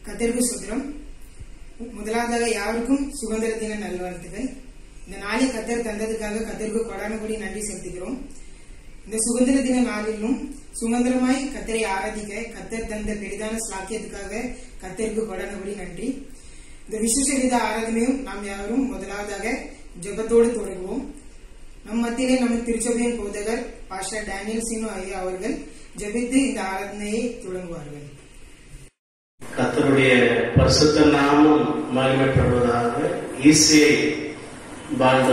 கர்த்தருக்கு ஸ்தோத்திரம். முதலாவதாக யாருக்கும் சுதந்திர தின நல்வாழ்த்துக்கள். இந்த நாளை கர்த்தர் தந்ததுக்காக கர்த்தருக்கு கொடான கோடி நன்றி செலுத்துகிறோம். இந்த சுதந்திர தின நாளிலும் சுதந்திரமாய் கர்த்தரை ஆராதிக்க கர்த்தர் தந்த பெரிதான ஸ்லாக்கியத்துக்காக கர்த்தருக்கு கொடான கோடி நன்றி. இந்த விசேஷ ஆராதனையும் நாம் யாரும் முதலாவதாக ஜெபத்தோடு தொடங்குவோம். நம் மத்தியிலே நம்ம திருச்சபையின் போதகர் பாஸ்டர் டேனியல் சினு ஐயா அவர்கள் ஜெபித்து இந்த ஆராதனையை தொடங்குவார்கள். கர்த்தருடைய பரிசுத்த நாமம் மகிமைப்படுவதாக. ஈசியை வாழ்ந்த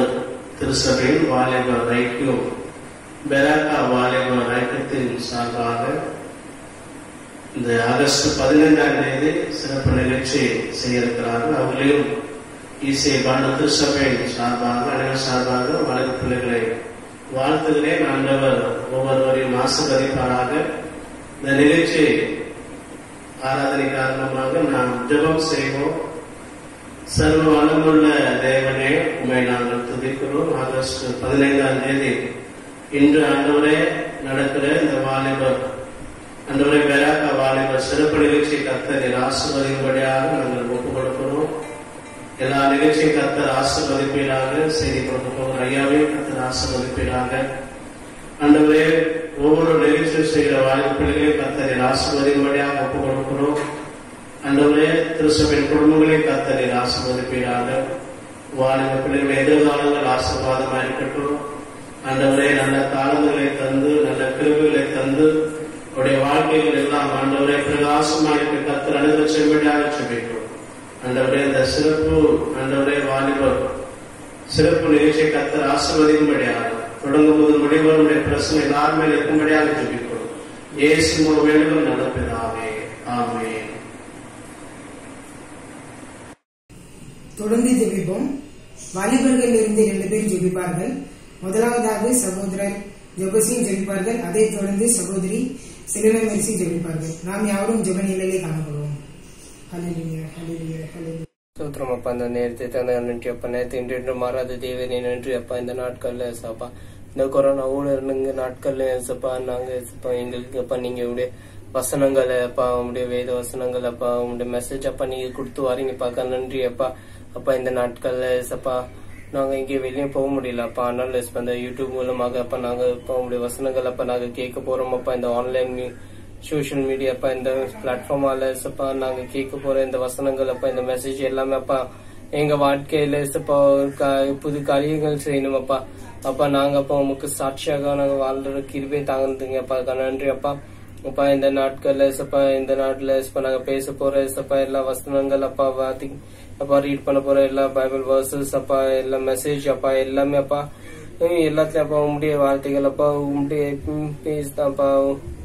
திருச்சபையின் வாலிபர் ஐக்கியம் பெராக்கா வாலிபர் ஐக்கியத்தின் சார்பாக இந்த ஆகஸ்ட் 15ஆம் தேதி சிறப்பு நிகழ்ச்சி செய்ய இருக்கிறார்கள். அவர்களையும் ஈசியை வாழ்ந்த திருச்சபையின் சார்பாக அனைவர் சார்பாக வளர்ந்த பிள்ளைகளை வாழ்த்துகிறேன். ஆண்டவர் ஒவ்வொருவரையும் ஆசீர்வதிப்பாராக. இந்த நிகழ்ச்சி ஆராதனை காரணமாக நாம் ஜெபம் செய்வோம். சர்வ வளமுள்ள தேவனே, உம்மை நாங்கள் துதிக்கிறோம். ஆகஸ்ட் 15ஆம் தேதி இன்று ஆண்டவரே நடக்கிற இந்த வாலிபர் ஆண்டவரே பெராக்கா வாலிபர் சிறப்பு நிகழ்ச்சி கர்த்தர் ஆசீர்வதிக்கும்படியாக நாங்கள் ஒப்புக் கொடுக்கிறோம். எல்லா நிகழ்ச்சியும் கர்த்தர் ஆசீர்வதிப்பீராக. செய்தி கொடுக்க போகிற ஐயாவையும் கர்த்தர் ஆசீர்வதிப்பீராக. ஆண்டவரே ஒவ்வொரு நிகழ்ச்சியும் செய்கிற வாய்ப்புகளையும் கர்த்தரை ஆசீர்வதிக்கும்படியாக ஒப்புக் கொடுக்கிறோம். ஆண்டவரே திருச்சபையின் குடும்பங்களை கர்த்தரை ஆசீர்வதிப்பீராக. வாலிப பிள்ளைகள் எதிர்காலங்கள் ஆசீர்வாதமாக இருக்கட்டும். ஆண்டவரே நல்ல காலங்களை தந்து நல்ல கிருபைகளை தந்து அவருடைய வாழ்க்கைகள் எல்லாம் ஆண்டவரே பிரகாசமாக கர்த்தர் அனுபவிக்கும்படியாக ஜெபிக்கிறோம். ஆண்டவரே இந்த சிறப்பு ஆண்டவரே வாலிபர் சிறப்பு நிகழ்ச்சியை கர்த்தர் ஆசீர்வதிக்கும்படியாக தொடங்கும் போது முடிவருடைய பிரச்சனை எல்லாருமே இருக்கும்படியாக ஜெபிக்கிறோம். இயேசு மூலம் நல்ல பிதாவே, ஆமென். தொடர்ந்து ஜெபிப்போம். வாலிபர்கள் இருந்து 2 பேர் ஜெபிப்பார்கள். முதலாவதாக சகோதரர் ஜெபசிங் ஜெபிப்பார்கள். அதைத் தொடர்ந்து சகோதரி செலினா மெர்சி ஜெபிப்பார்கள். நாம் யாரும் ஜெப நிலையிலே காணப்படுவோம். ஹல்லேலூயா, ஹல்லேலூயா, ஹல்லேலூயா. ஸ்தோத்திரம் அப்பா. இந்த நேரத்தை தந்த நன்றி அப்பா. நேரத்தை இன்று மாறாத தேவனே நன்றி அப்பா. இந்த நாட்கள்ல சப்பா இந்த கொரோனா ஊழல் நாட்கள்ல சப்பா நாங்க சப்பா எங்களுக்கு அப்பா நீங்க உடைய வசனங்களை அப்பா உங்களுடைய வேத வசனங்கள் அப்பா உங்களுடைய மெசேஜ் அப்பா நீங்க கொடுத்து வாரீங்க பாக்க நன்றி அப்பா. அப்பா இந்த நாட்கள்ல சப்பா நாங்க இங்கே வெளியே போக முடியல அப்பா. அதனால இந்த யூடியூப் மூலமாக அப்பா நாங்க இப்ப உங்களுடைய வசனங்கள் அப்பா நாங்க கேட்க போறோம் அப்பா. இந்த ஆன்லைன் சோசியல் மீடியா அப்பா இந்த பிளாட்ஃபார்மால சப்பா நாங்க கேட்க போற இந்த வசனங்கள் அப்பா இந்த மெசேஜ் எல்லாமே அப்பா எங்க வாழ்க்கையில சப்பா புது காரியங்கள் செய்யணும் அப்பா. அப்பா நாங்க அப்பா உமக்கு சாட்சியாக நாங்க வாழ்ற கிருபை தாங்குங்க அப்பா. நன்றி அப்பா. அப்பா இந்த நாட்கள்ல சப்பா இந்த நாட்டுல சப்பா நாங்க பேச போற சப்பா எல்லா வசனங்கள் அப்பா அப்பா ரீட் பண்ண போற எல்லா பைபிள் வேர்சஸ் அப்பா எல்லா மெசேஜ் அப்பா எல்லாமே அப்பா எல்லாத்துலயும் அப்பா உங்களுடைய வார்த்தைகள் அப்பா உங்களுடைய பேசுதாப்பா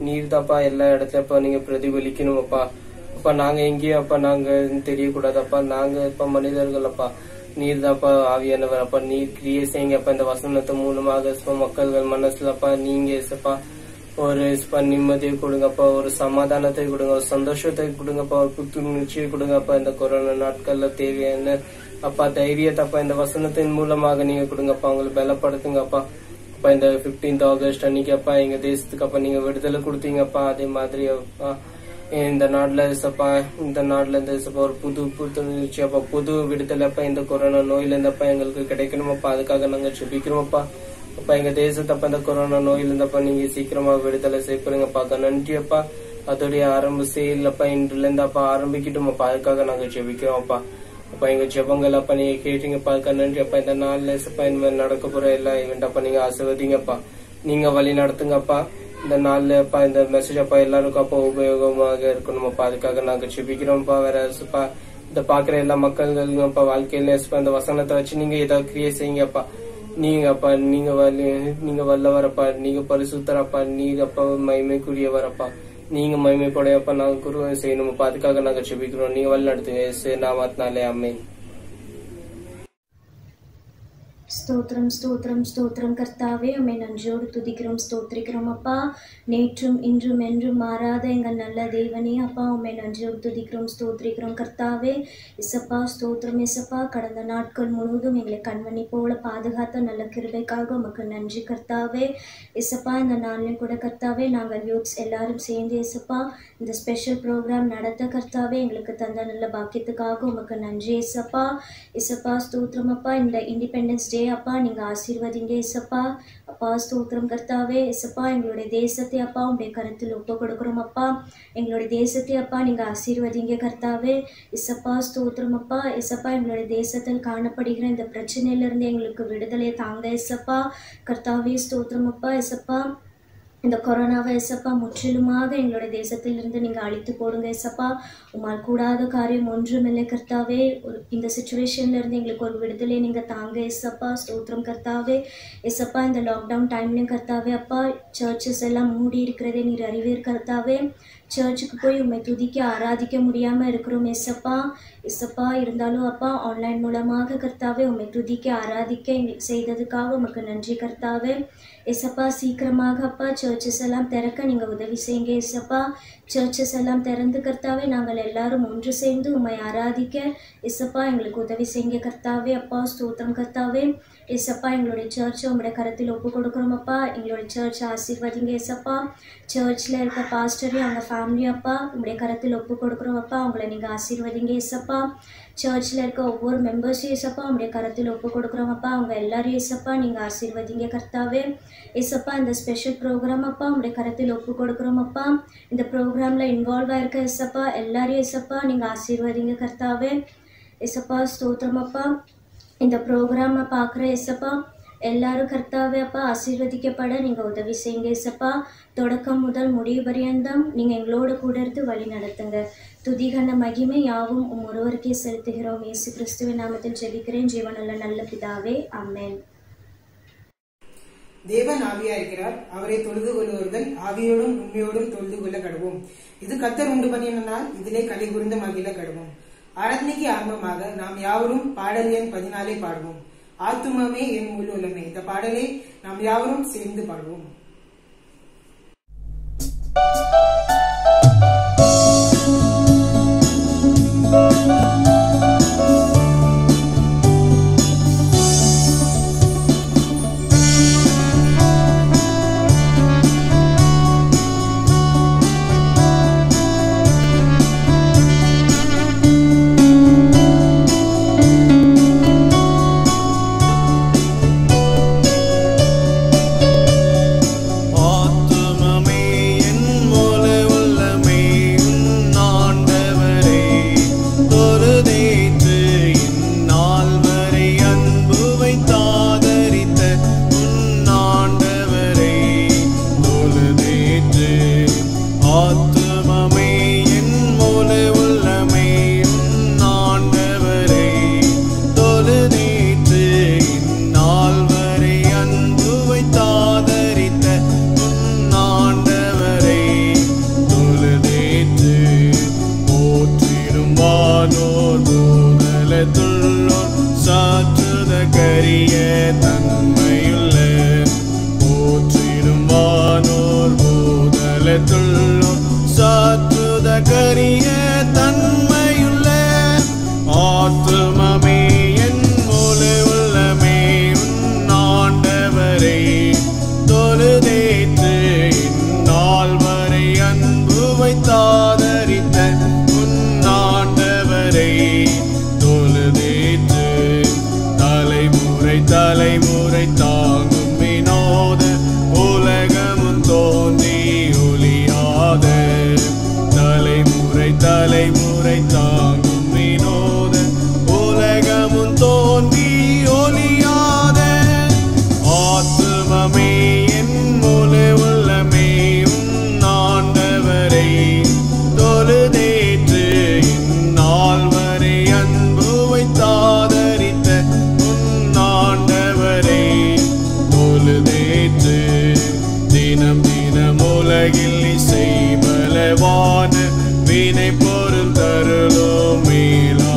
நீர் தாப்பா எல்லா இடத்துலயும் நீங்க பிரதிபலிக்கணும் அப்பா. அப்பா நாங்க எங்கேயும் அப்பா நாங்க தெரியக்கூடாது அப்பா. நாங்க இப்ப மனிதர்கள் அப்பா நீர் தாப்பா ஆவியானவர் அப்பா நீர் கிரியை செய்யுங்க அப்பா. இந்த வசனத்து மூலமாக மக்கள்கள் மனசுல அப்பா நீங்க சப்பா ஒரு நிம்மதியை கொடுங்கப்பா, ஒரு சமாதானத்தை கொடுங்க, ஒரு சந்தோஷத்தை கொடுங்கப்பா, ஒரு புத்துணர்ச்சியை கொடுங்கப்பா. இந்த கொரோனா நாட்கள்ல தேவையான அப்பா தைரியத்தப்பா இந்த வசனத்தின் மூலமாக நீங்க கொடுங்கப்பா. அவங்களை பலப்படுத்துங்கப்பா. அப்பா இந்த 15th ஆகஸ்ட் அன்னைக்கு அப்பா எங்க தேசத்துக்கு அப்பா நீங்க விடுதலை கொடுத்தீங்கப்பா. அதே மாதிரி அப்பா இந்த நாட்டுல சப்பா இந்த நாட்டுல இருந்து சப்பா ஒரு புத்துணர்ச்சி அப்பா புது விடுதலை அப்பா இந்த கொரோனா நோயில இருந்தப்பா எங்களுக்கு கிடைக்கணுமப்பா. அதுக்காக நாங்க ஜெபிக்கிறோம்ப்பா. அப்பா எங்க தேசத்தப்ப இந்த கொரோனா நோயில இருந்தப்பா நீங்க சீக்கிரமா விடுதலை செய்யப்படுங்கப்பா. நன்றி அப்பா. அதோடைய ஆரம்ப செயலப்பா இன்றுல இருந்து அப்பா ஆரம்பிக்கிட்டோம்ப்பா. அதுக்காக நாங்க ஜெபிக்கிறோம் அப்பா. அப்பா எங்க ஜெபங்கள் அப்பா நீங்க கேட்டீங்கப்பா. நன்றி அப்பா. இந்த நாள்ல சப்பா இந்த மாதிரி நடக்க போற எல்லா இவெண்ட் அப்பா நீங்க ஆசீர்வதிங்கப்பா. நீங்க வழி நடத்துங்கப்பா. இந்த நாள்ல அப்பா இந்த மெசேஜ் அப்பா எல்லாருக்கும் அப்பா உபயோகமாக இருக்கணும்ப்பா. அதுக்காக நாங்க ஜெபிக்கிறோம்ப்பா. வேற சப்பா இந்த பாக்குற எல்லா மக்கள்களும் அப்பா வாழ்க்கையில இந்த வசனத்தை வச்சு நீங்க ஏதாவது கிரியை செய்யுங்கப்பா. நீங்க அப்பா நீங்க வல்லவரப்பா. நீங்க பரிசுத்தரப்பா. நீங்க அப்பா மகிமைக்குரியவரப்பா. நீங்க மகிமைப்படையப்பா நாங்க குருவை செய்யணும்ப்பா. அதுக்காக நாங்க ஜெபிக்கிறோம். நீங்க வழி நடத்துங்க நாமத்தினாலே ஆமென். ஸ்தோத்திரம் ஸ்தோத்திரம் ஸ்தோத்திரம் கர்த்தாவே, உம்மை நன்றியோடு துதிக்கிறோம் ஸ்தோத்திரிக்கிறோம் அப்பா. நேற்றும் இன்றும் என்றும் மாறாத எங்கள் நல்ல தேவனே அப்பா, உம்மை நன்றியோடு துதிக்கிறோம் ஸ்தோத்திரிக்கிறோம் கர்த்தாவே. இசப்பா ஸ்தோத்திரம் இசப்பா. கடந்த நாட்கள் முழுவதும் எங்களை கண்மணி போல பாதுகாத்த நல்ல கிருபைக்காக உமக்கு நன்றி கர்த்தாவே. இசப்பா இந்த நாளிலும் கூட கர்த்தாவே, நாங்கள் யூத்ஸ் எல்லாரும் சேர்ந்து இசப்பா இந்த ஸ்பெஷல் ப்ரோக்ராம் நடத்த கர்த்தாவே எங்களுக்கு தந்த நல்ல பாக்கியத்துக்காக உமக்கு நன்றி இசப்பா. இசப்பா ஸ்தோத்திரம் அப்பா. இந்த இண்டிபெண்டன்ஸ் டே அப்பா நீங்கள் ஆசீர்வதிங்க இசப்பா. அப்பா ஸ்தோத்திரம் கர்த்தாவே. இசப்பா எங்களுடைய தேசத்தை அப்பா உங்களுடைய கருத்தில் ஒப்பு கொடுக்குறோம் அப்பா. எங்களுடைய தேசத்தை அப்பா நீங்கள் ஆசீர்வதிங்க கர்த்தாவே. இசப்பா ஸ்தோத்திரம் அப்பா. இசப்பா எங்களுடைய தேசத்தில் காணப்படுகிற இந்த பிரச்சனையிலிருந்து எங்களுக்கு விடுதலை தாங்க இசப்பா. கர்த்தாவே ஸ்தோத்திரம் அப்பா. இசப்பா இந்த கொரோனாவை இசப்பா முற்றிலுமாக எங்களுடைய தேசத்திலிருந்து நீங்கள் அழித்து போடுங்க இசப்பா. உம்மால் கூடாத காரியம் ஒன்றுமில்லை கர்த்தாவே. இந்த சுச்சுவேஷன்லேருந்து எங்களுக்கு ஒரு விடுதலை நீங்கள் தாங்க இசப்பா. ஸ்தோத்திரம் கர்த்தாவே. இசப்பா இந்த லாக்டவுன் டைம்லையும் கர்த்தாவே அப்பா சர்ச்சஸ் எல்லாம் மூடி இருக்கிறதே நீர் அறிவீர் கர்த்தாவே. சர்ச்சுக்கு போய் உண்மை துதிக்க ஆராதிக்க முடியாமல் இருக்கிறோம் இசப்பா. இசப்பா இருந்தாலும் அப்பா ஆன்லைன் மூலமாக கர்த்தாவே உண்மை துதிக்க ஆராதிக்க எங்களுக்கு செய்ததுக்காக உமக்கு நன்றி கர்த்தாவே. இசப்பா சீக்கிரமாக அப்பா சர்ச்சஸ் எல்லாம் திறக்க நீங்கள் உதவி செய்யுங்க இசப்பா. சர்ச்சஸ் எல்லாம் திறந்து கர்த்தாவே நாங்கள் எல்லாரும் ஒன்று சேர்ந்து உம்மை ஆராதிக்க இசப்பா எங்களுக்கு உதவி செய்யுங்க கர்த்தாவே. அப்பா ஸ்தோத்திரம் கர்த்தாவே. இசப்பா எங்களுடைய சர்ச்சை உங்களுடைய கருத்தில் ஒப்பு கொடுக்குறோம் அப்பா. எங்களுடைய சர்ச்சை ஆசீர்வதிங்க இசப்பா. சர்ச்சில் இருக்க பாஸ்டரையும் அவங்க ஃபேமிலி அப்பா உங்களுடைய கருத்தில் ஒப்பு கொடுக்குறோம் அப்பா. அவங்கள நீங்கள் ஆசீர்வதிங்க இசப்பா. சர்ச்சில் இருக்க ஒவ்வொரு மெம்பர்ஸையும் இசப்பா உங்களுடைய கருத்தில் ஒப்பு கொடுக்குறோம் அப்பா. அவங்க எல்லாரையும் இசப்பா நீங்கள் ஆசீர்வதிங்க கர்த்தாவே. இசப்பா இந்த ஸ்பெஷல் ப்ரோக்ராம் அப்பா உங்களுடைய கருத்தில் ஒப்பு கொடுக்குறோம் அப்பா. இந்த ப்ரோக்ராமில் இன்வால்வ் ஆகிருக்க இசப்பா எல்லாரையும் இசப்பா நீங்கள் ஆசீர்வதிங்க கர்த்தாவே. இசப்பா ஸ்தோத்திரம் அப்பா. இந்த ப்ரோக்ராமை பார்க்குற இசப்பா எல்லாரும் கர்த்தாவே அப்பா ஆசீர்வதிக்கப்பட நீங்கள் உதவி செய்யுங்க இசப்பா. தொடக்கம் முதல் முடிவு பரியந்தம் நீங்கள் எங்களோட கூட இருந்து வழி நடத்துங்க. துதிகன மகிமை யாவும் ஒருவருக்கே செலுத்துகிறோம். இயேசு கிறிஸ்துவின் நாமத்தில் ஜெபிக்கிறேன் ஜீவனுள்ள நல்ல பிதாவே, ஆமென். தேவன் ஆவியா இருக்கிறார். அவரை தொழுது கொள்வர்கள் ஆவியோடும் உண்மையோடும் தொழுது கொள்ள கடவோம். இது கர்த்தர் உண்டு பண்ணினால் இதிலே களி கூர்ந்த மகிழ கடவோம். ஆராதனைக்கு ஆரம்பமாக நாம் யாவரும் பாடல் எண் 14 பாடுவோம். ஆத்துமாவே என் முழு உள்ளமே. இந்த பாடலை நாம் யாவரும் சேர்ந்து பாடுவோம். வினை பொருள் தருளோ மேலா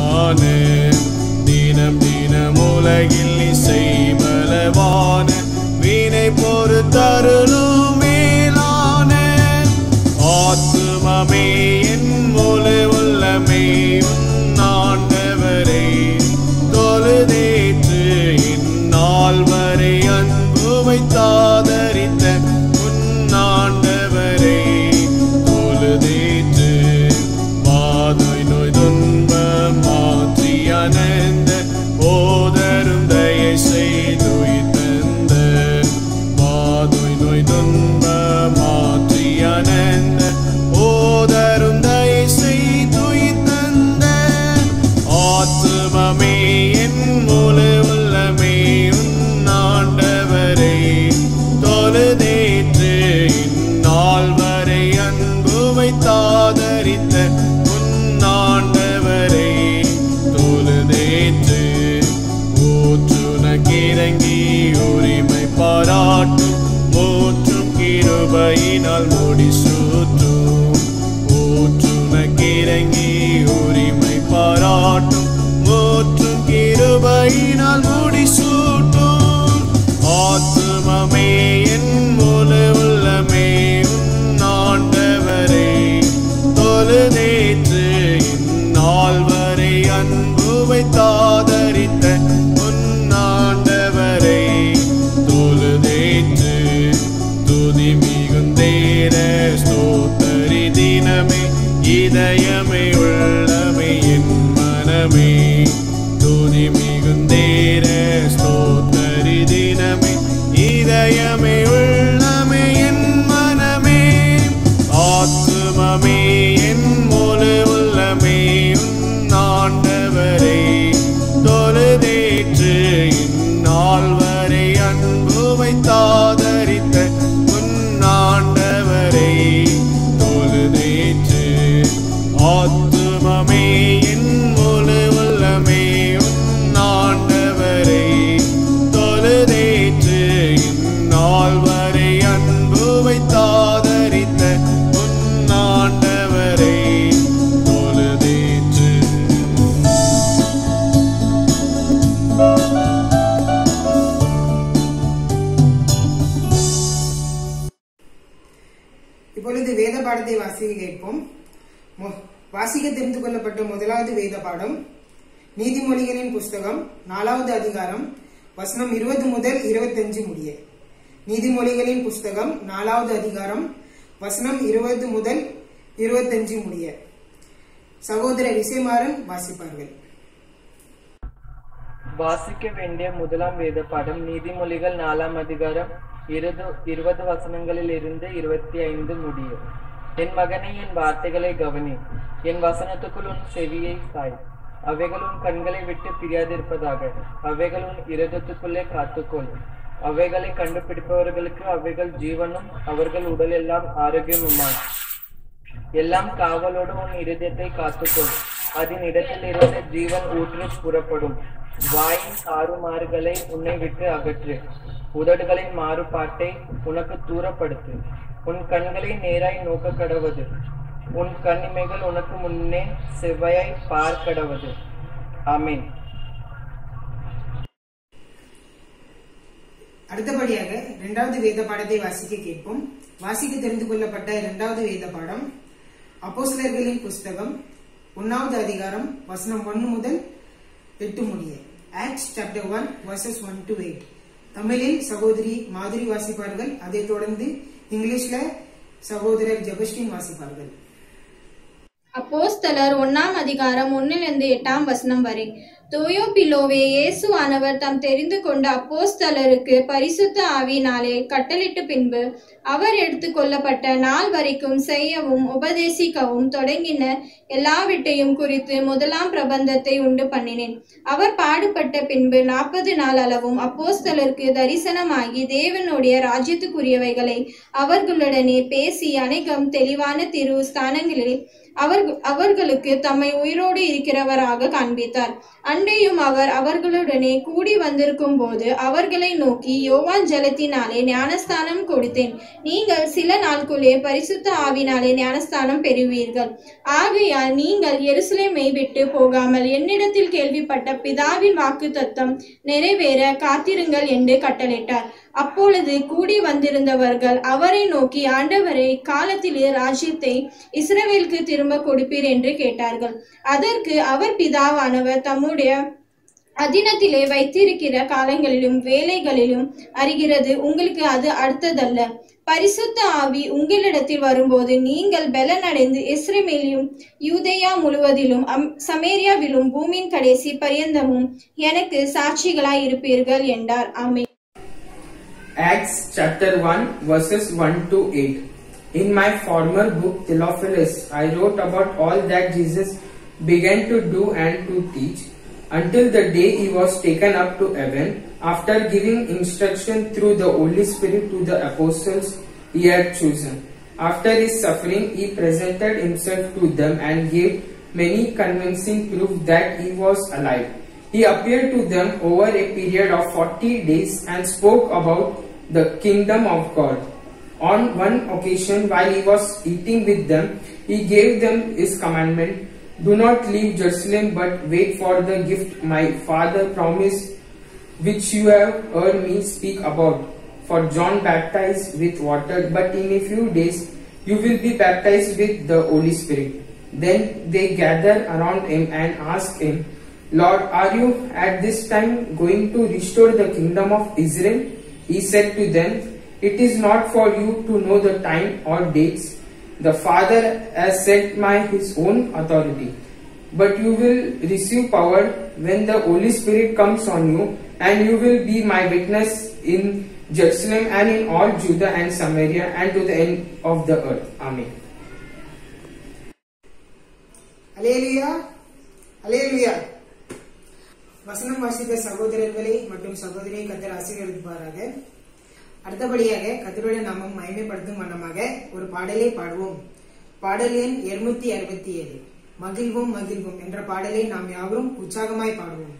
கிருபையினால் முடிசூட்டும். ஆத்துமமே என் முழு உள்ளமே உன் ஆண்டவரை தொழுதேற்று. இந்நாள் வரை அன்பு வைத்தாதரித்த உன் ஆண்டவரை தொழுதேற்று. துதி மிகுந்தேர ஸ்தோத்தரி தினமே இதயமே உள்ளமே என் மனமே. துதி மிகுந்தேர ஸ்தோத்தரி தினமே இதயமே உள்ளமே என் மனமே. ஆத்துமமே என் முழு உள்ளமே உன் ஆண்டவரை தொழுதேற்று. இந்நாள் வரை அன்பு வைத்தாதரித்த உன் ஆண்டவரை தொழுதேற்று. ஆத்துமமே என் முழு உள்ளமே உன் ஆண்டவரை தொழுதேற்று. இந்நாள் வரை அன்பு வைத்தாதரித்த உன் ஆண்டவரை தொழுதேற்று. இப்பொழுது வேத பாடத்தை வாசிக்க கேட்போம். வாசிக்க தெரிந்து கொள்ளப்பட்ட முதலாவது வேத பாடம் நீதிமொழிகளின் புஸ்தகம் 4வது அதிகாரம் வசனம் 20 முதல் 25 முடிய. நீதிமொழிகளின் புஸ்தகம் 4வது அதிகாரம் வசனம் 20 முதல் 25 முடிய. சகோதரர் இசைமாறன் வாசிப்பார்கள். வாசிக்க வேண்டிய முதலாம் வேத பாடம் நீதிமொழிகள் 4ஆம் அதிகாரம் 20 வசனங்களில் இருந்து 25 முடிய. என் மகனே, என் வார்த்தைகளை கவனி, என் வசனத்துக்குள் உன் செவியை சாய். அவைகள் உன் கண்களை விட்டு பிரியாதிருப்பதாக, அவைகள் உன் இருதயத்துக்குள்ளே காத்துக்கொள். அவைகளை கண்டுபிடிப்பவர்களுக்கு அவைகள் ஜீவனும் அவர்கள் உடல் எல்லாம் ஆரோக்கியமுமாய். எல்லாம் காவலோடு உன் இருதயத்தை காத்துக்கொள், அதன் இடத்தில் இருந்து ஜீவன் ஊற்று புறப்படும். வாயின் தாறுமாறுகளை உன்னை விட்டு அகற்று, உதடுகளின் மாறுபாட்டை உனக்கு தூரப்படுத்து. உன் கண்களை நேராய் நோக்க கடவது, உன் கண்ணிமைகள் உனக்கு முன்னே செவ்வாய் பார்க்கடவது. ஆமீன். அடுத்தபடியாக 2வது வேத பாடத்தை வாசிக்க கேட்போம். வாசிக்க தெரிந்து கொள்ளப்பட்ட 2வது வேத பாடம் அப்போஸ்தலர்களின் புஸ்தகம் 1வது அதிகாரம் வசனம் 1 முதல் 8 முடிய. Acts chapter 1 verses 1 to 8. தமிழில் சகோதரி மாதுரி வாசிப்பார்கள். அதைத் தொடர்ந்து இங்கிலீஷ்ல சகோதரர் ஜெபஸ்டின் வாசிப்பார்கள். அப்போஸ்தலர் 1ஆம் அதிகாரம் 1லிருந்து 8ஆம் வசனம் வரை. தோயோபிலோவே, இயேசு ஆனவர் தாம் தெரிந்து கொண்ட அப்போஸ்தலருக்கு பரிசுத்த ஆவியினாலே கட்டளிட்ட பின்பு அவர் எடுத்துக் கொள்ளப்பட்ட நாள் வரைக்கும் செய்யவும் உபதேசிக்கவும் தொடங்கின எல்லாவற்றையும் குறித்து முதலாம் பிரபந்தத்தை உண்டு பண்ணினேன். அவர் பாடுபட்ட பின்பு 40 நாள் அளவும் அப்போஸ்தலருக்கு தரிசனமாகி தேவனுடைய ராஜ்யத்துக்குரியவைகளை அவர்களுடனே பேசி அநேகம் தெளிவான திரு ஸ்தானங்களில் அவர்களுக்கு தம்மை உயிரோடு இருக்கிறவராக காண்பித்தார். அன்றையும் அவர் அவர்களுடனே கூடி வந்திருக்கும் போது அவர்களை நோக்கி, யோவான் ஜலத்தினாலே ஞானஸ்தானம் கொடுத்தேன், நீங்கள் சில நாட்குள்ளே பரிசுத்த ஆவினாலே ஞானஸ்தானம் பெறுவீர்கள். ஆகையால் நீங்கள் எருசலேமை விட்டு போகாமல் என்னிடத்தில் கேள்விப்பட்ட பிதாவின் வாக்குத்தத்தம் நிறைவேற காத்திருங்கள் என்று கட்டளையிட்டார். அப்பொழுது கூடி வந்திருந்தவர்கள் அவரை நோக்கி, ஆண்டவரே, காலத்திலே ராஜ்யத்தை இஸ்ரவேலுக்கு திரும்ப கொடுப்பீர் என்று கேட்டார்கள். அதற்கு அவர், பிதாவானவர் தம்முடைய அதினத்திலே வைத்திருக்கிற காலங்களிலும் வேலைகளிலும் அறிகிறது, உங்களுக்கு அது அடுத்ததல்ல. பரிசுத்த ஆவி உங்களிடத்தில் வரும்போது நீங்கள் பலனடைந்து இஸ்ரவேலிலும் யூதேயா முழுவதிலும் சமேரியாவிலும் பூமியின் கடைசி பரியந்தமும் எனக்கு சாட்சிகளாய் இருப்பீர்கள் என்றார். ஆமென். Acts chapter 1 verses 1 to 8. In my former book Theophilus, I wrote about all that Jesus began to do and to teach until the day he was taken up to heaven, after giving instruction through the Holy Spirit to the apostles he had chosen. After his suffering, he presented himself to them and gave many convincing proof that he was alive. He appeared to them over a period of 40 days and spoke about the kingdom of God. On one occasion, while he was eating with them, he gave them his commandment: Do not leave Jerusalem, but wait for the gift my Father promised, which you have heard me speak about. For John baptized with water, but in a few days you will be baptized with the Holy Spirit. Then they gathered around him and asked him, Lord, are you at this time going to restore the kingdom of Israel? He said to them, It is not for you to know the time or dates the Father has set by his own authority. But you will receive power when the Holy Spirit comes on you, and you will be my witness in Jerusalem and in all Judah and Samaria and to the end of the earth. Amen. அல்லேலூயா அல்லேலூயா. வசனம் வாசித்த சகோதரர்களை மற்றும் சகோதரியை கர்த்தர் ஆசீர்வதிப்பாராக. அடுத்தபடியாக கர்த்தருடைய நாமம் மகிமைப்படுத்தும் வண்ணமாக ஒரு பாடலை பாடுவோம். பாடல் எண் 267, மகிழ்வும் மகிழ்வும் என்ற பாடலை நாம் யாவரும் உற்சாகமாய் பாடுவோம்.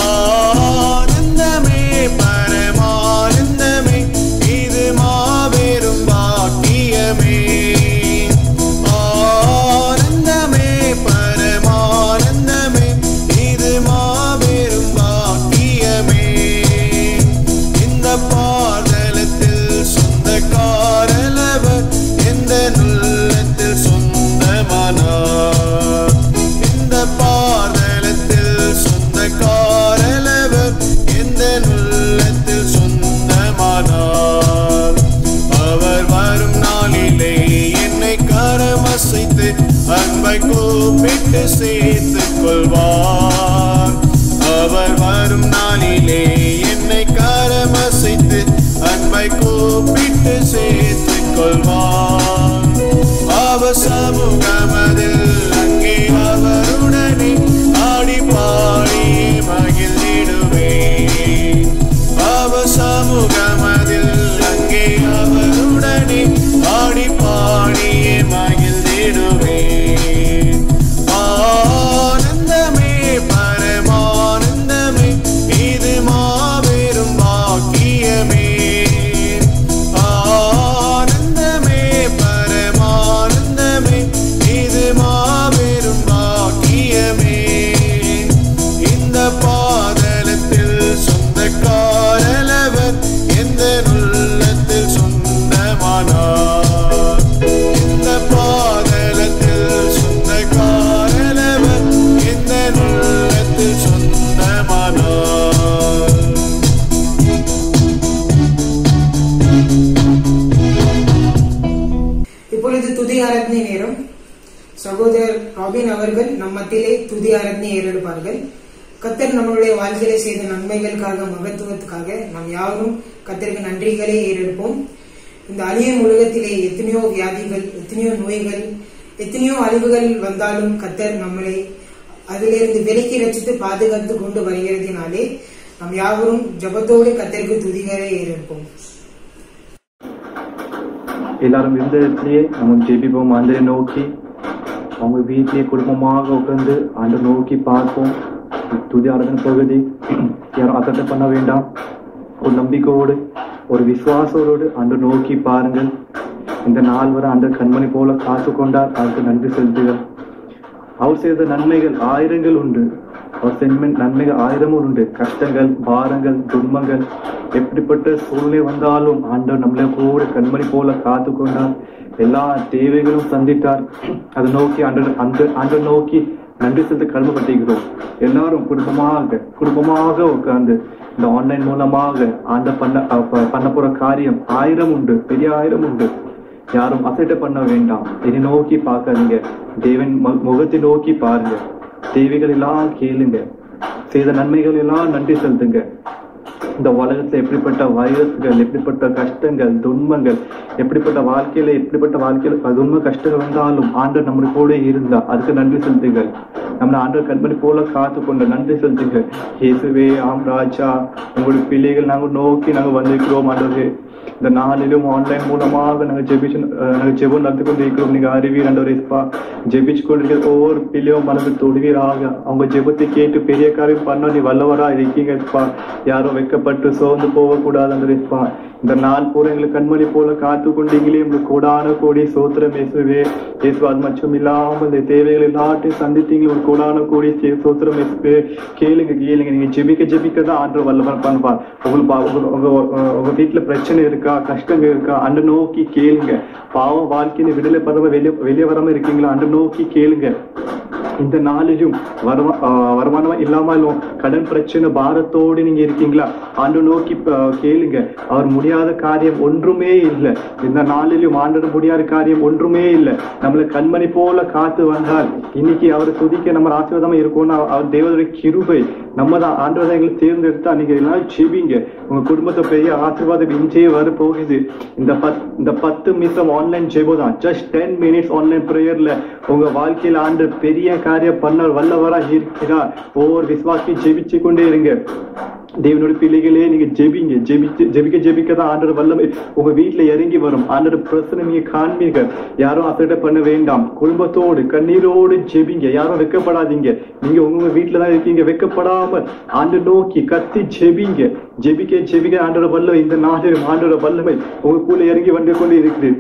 ஆனந்தமே எந்த உள்ளத்தில் சொந்தமானார். அவர் வரும் நாளிலே என்னை கரமசைத்து அன்பை கூப்பிட்டு சேர்த்துக் கொள்வார். அவர் வரும் நாளிலே என்னை கரமசைத்து அன்பை கூப்பிட்டு சேர்த்துக் கொள்வார். அவர் சமூகமதில் அங்கே அவருடனே ஆடி பாடி மகிழ்ந்திடுவேன். அவர் சமூகமதில் அங்கே அவருடனே ஆடி பாடி மகிழ்ந்திடுவேன். ஆனந்தமே பரமானந்தமே இது மாபெரும் பாக்கியமே. ஆனந்தமே பரமானந்தமே இது மாபெரும் பாக்கியமே. இந்த பாதலத்தில் சொந்தக்காரலவர் எந்த உள்ளத்தில் சொந்தமானார். இந்த பாதலத்தில் சொந்தக்காரலவர் எந்த உள்ளத்தில் சொந்தமானார். இப்பொழுது துதி ஆராதனை நேரம். சகோதரர் ராபின் அவர்கள் நம் மத்தியிலே துதி ஆராதனை ஏறெடுப்பார்கள். கர்த்தர் நம்மளுடைய வாழ்க்கையில செய்த நன்மைகளுக்காக, மகத்துவத்துக்காக நாம் யாரும் கர்த்தருக்கு நன்றிகளை ஏறெடுப்போம். இந்த அழியும் உலகத்திலே எத்தனையோ வியாதிகள், எத்தனையோ நோய்கள், எத்தனையோ அழிவுகள் வந்தாலும் கர்த்தர் நம்மளை அதிலிருந்து விலக்கி ரசித்து பாதுகாத்து கொண்டு வருகிறதினாலே நாம் யாவரும் ஜபத்தோடு கர்த்தருக்கு துதிகளை ஏறெடுப்போம். எல்லாரும் இருந்த இடத்துலயே நம்ம ஜெபிப்போம். ஆண்டரை நோக்கி அவங்க வீட்டிலேயே குடும்பமாக உட்கார்ந்து ஆண்டை நோக்கி பார்ப்போம். துதி ஆராதனை பகுதி யாரும் அசட்டை பண்ண வேண்டாம். ஒரு நம்பிக்கையோடு, ஒரு விசுவாசத்தோடு ஆண்டை நோக்கி பாருங்கள். இந்த நாள் வரை ஆண்டை கண்மணி போல காத்து கொண்டார். அவருக்கு நன்றி செலுத்துகள். அவர் செய்த நன்மைகள் ஆயிரங்கள் உண்டு. அவர் செய்த நன்மைகள் ஆயிரமும் உண்டு. கஷ்டங்கள், பாரங்கள், துன்பங்கள், எப்படிப்பட்ட சூழ்நிலை வந்தாலும் ஆண்டவர் நம்மளை கூட கண்மணி போல காத்து கொண்டார். எல்லா தேவைகளும் சந்தித்தார். அதை நோக்கி ஆண்டவர் நோக்கி நன்றி செலுத்த கடமைப்பட்டிருக்கிறோம். எல்லாரும் குடும்பமாக உட்கார்ந்து இந்த ஆன்லைன் மூலமாக ஆண்டவர் பண்ண போற காரியம் ஆயிரம் உண்டு, பெரிய ஆயிரம் உண்டு. யாரும் அசட்டை பண்ண வேண்டாம். இதை நோக்கி பார்க்காதீங்க. தேவன் முகத்தை நோக்கி பாருங்க. தேவைகள் எல்லாம் கேளுங்க. செய்த நன்மைகள் எல்லாம் நன்றி செலுத்துங்க. இந்த உலகத்துல எப்படிப்பட்ட வைரஸ்கள், எப்படிப்பட்ட கஷ்டங்கள், துன்பங்கள், எப்படிப்பட்ட வாழ்க்கையில துன்ப கஷ்டங்கள் வந்தாலும் ஆண்டவர் நம்ம கூட இருந்தா அதுக்கு நன்றி செலுத்துங்கள். நம்மளை ஆண்டவர் கண்மணி போல காத்து கொண்ட நன்றி செலுத்துங்க. இயேசுவே, ஆம் ராஜா, உங்களுடைய பிள்ளைகள் நாங்கள் நோக்கி நாங்கள் வந்திருக்கிறோம். ஆண்டவரே, இந்த நாளிலும் ஆன்லைன் மூலமாக நாங்கள் ஜெபம் நடத்தி கொண்டிருக்கிறோம். நீங்க அறிவீர் ஆண்டவரேப்பா. ஜெபிச்சு கொண்டிருக்கிற ஒவ்வொரு பிள்ளையும் மனது தொடுவீராக. அவங்க ஜெபத்தை கேட்டு பெரிய காரியம் பண்ண நீ வல்லவரா இருக்கீங்கப்பா. யாரும் வைக்கப்பட்டு சோர்ந்து போகக்கூடாது ஆண்டவரேப்பா. இந்த நாள் பூரா எங்களுக்கு கண்மணி போல காத்து கொண்டீங்களே, உங்களுக்கு கோடான கோடி சோத்திரம் இயேசுவே. இயேசு, அது மட்டும் இல்லாமல் இந்த தேவைகள் எல்லாத்தையும் சந்தித்தீங்க. ஒரு கோடான கோடி சோத்திரம் இயேசுவே. கேளுங்க. நீங்க ஜெபிக்க தான் ஆண்டவர் வல்லவர் பண்ணுவார். உங்க வீட்டுல பிரச்சனை இருக்கா, கஷ்டங்கள் இருக்கா, அன்று நோக்கி கேளுங்க. பாவம் வாழ்க்கையில விடுதலை பரவ வெளியே வராம இருக்கீங்களா, அன்று நோக்கி கேளுங்க. இந்த நாளிலும் வருமானம் இல்லாமலும் கடன் பிரச்சனை பாரத்தோடு நீங்க இருக்கீங்களா, ஆண்டு நோக்கி கேளுங்க. அவர் முடியாத காரியம் ஒன்றுமே இல்லை. இந்த நாளிலும் ஆண்டு முடியாத காரியம் ஒன்றுமே இல்லை. நம்மளை கண்மணி போல காத்து வந்தால் இன்னைக்கு அவரை துதிக்க நம்ம ஆசீர்வாதமா இருக்கும்னா அவர் தேவனுடைய கிருபை. நம்ம தான் ஆண்டவரை எங்களுக்கு தேர்ந்தெடுத்தா நீங்க எல்லாம் செபிங்க. உங்க குடும்பத்தை பெரிய ஆசீர்வாதம் இன்றையே வர போகுது. இந்த 10 நிமிஷம் ஆன்லைன் ஜெபம், ஜஸ்ட் 10 minutes ஆன்லைன் பிரேயர்ல உங்க வாழ்க்கையில ஆண்டு பெரிய காரியம் பண்ண வல்லவரா இருக்கிறார். ஒவ்வொரு விசுவாசி ஜெபிச்சு கொண்டே இருங்க. தேவனுடைய பிள்ளைகளே, நீங்க ஜெபிக்கதான் ஆண்டவர் வல்லமை உங்க வீட்டுல இறங்கி வரும். ஆண்டவர் பிரச்சனை நீங்க காண்பீங்க. யாரும் அசட்டை பண்ண வேண்டாம். குடும்பத்தோடு கண்ணீரோடு ஜெபிங்க. யாரும் வெக்கப்படாதீங்க. நீங்க உங்க வீட்டுலதான் இருக்கீங்க. வெக்கப்படாம ஆண்டு நோக்கி கத்தி ஜெபிங்க. ஜெபிக்க ஆண்டவர் வல்லமை இந்த நாளிலும் ஆண்டவர் வல்லமை உங்களுக்குள்ள இறங்கி வந்து கொண்டு இருக்குது.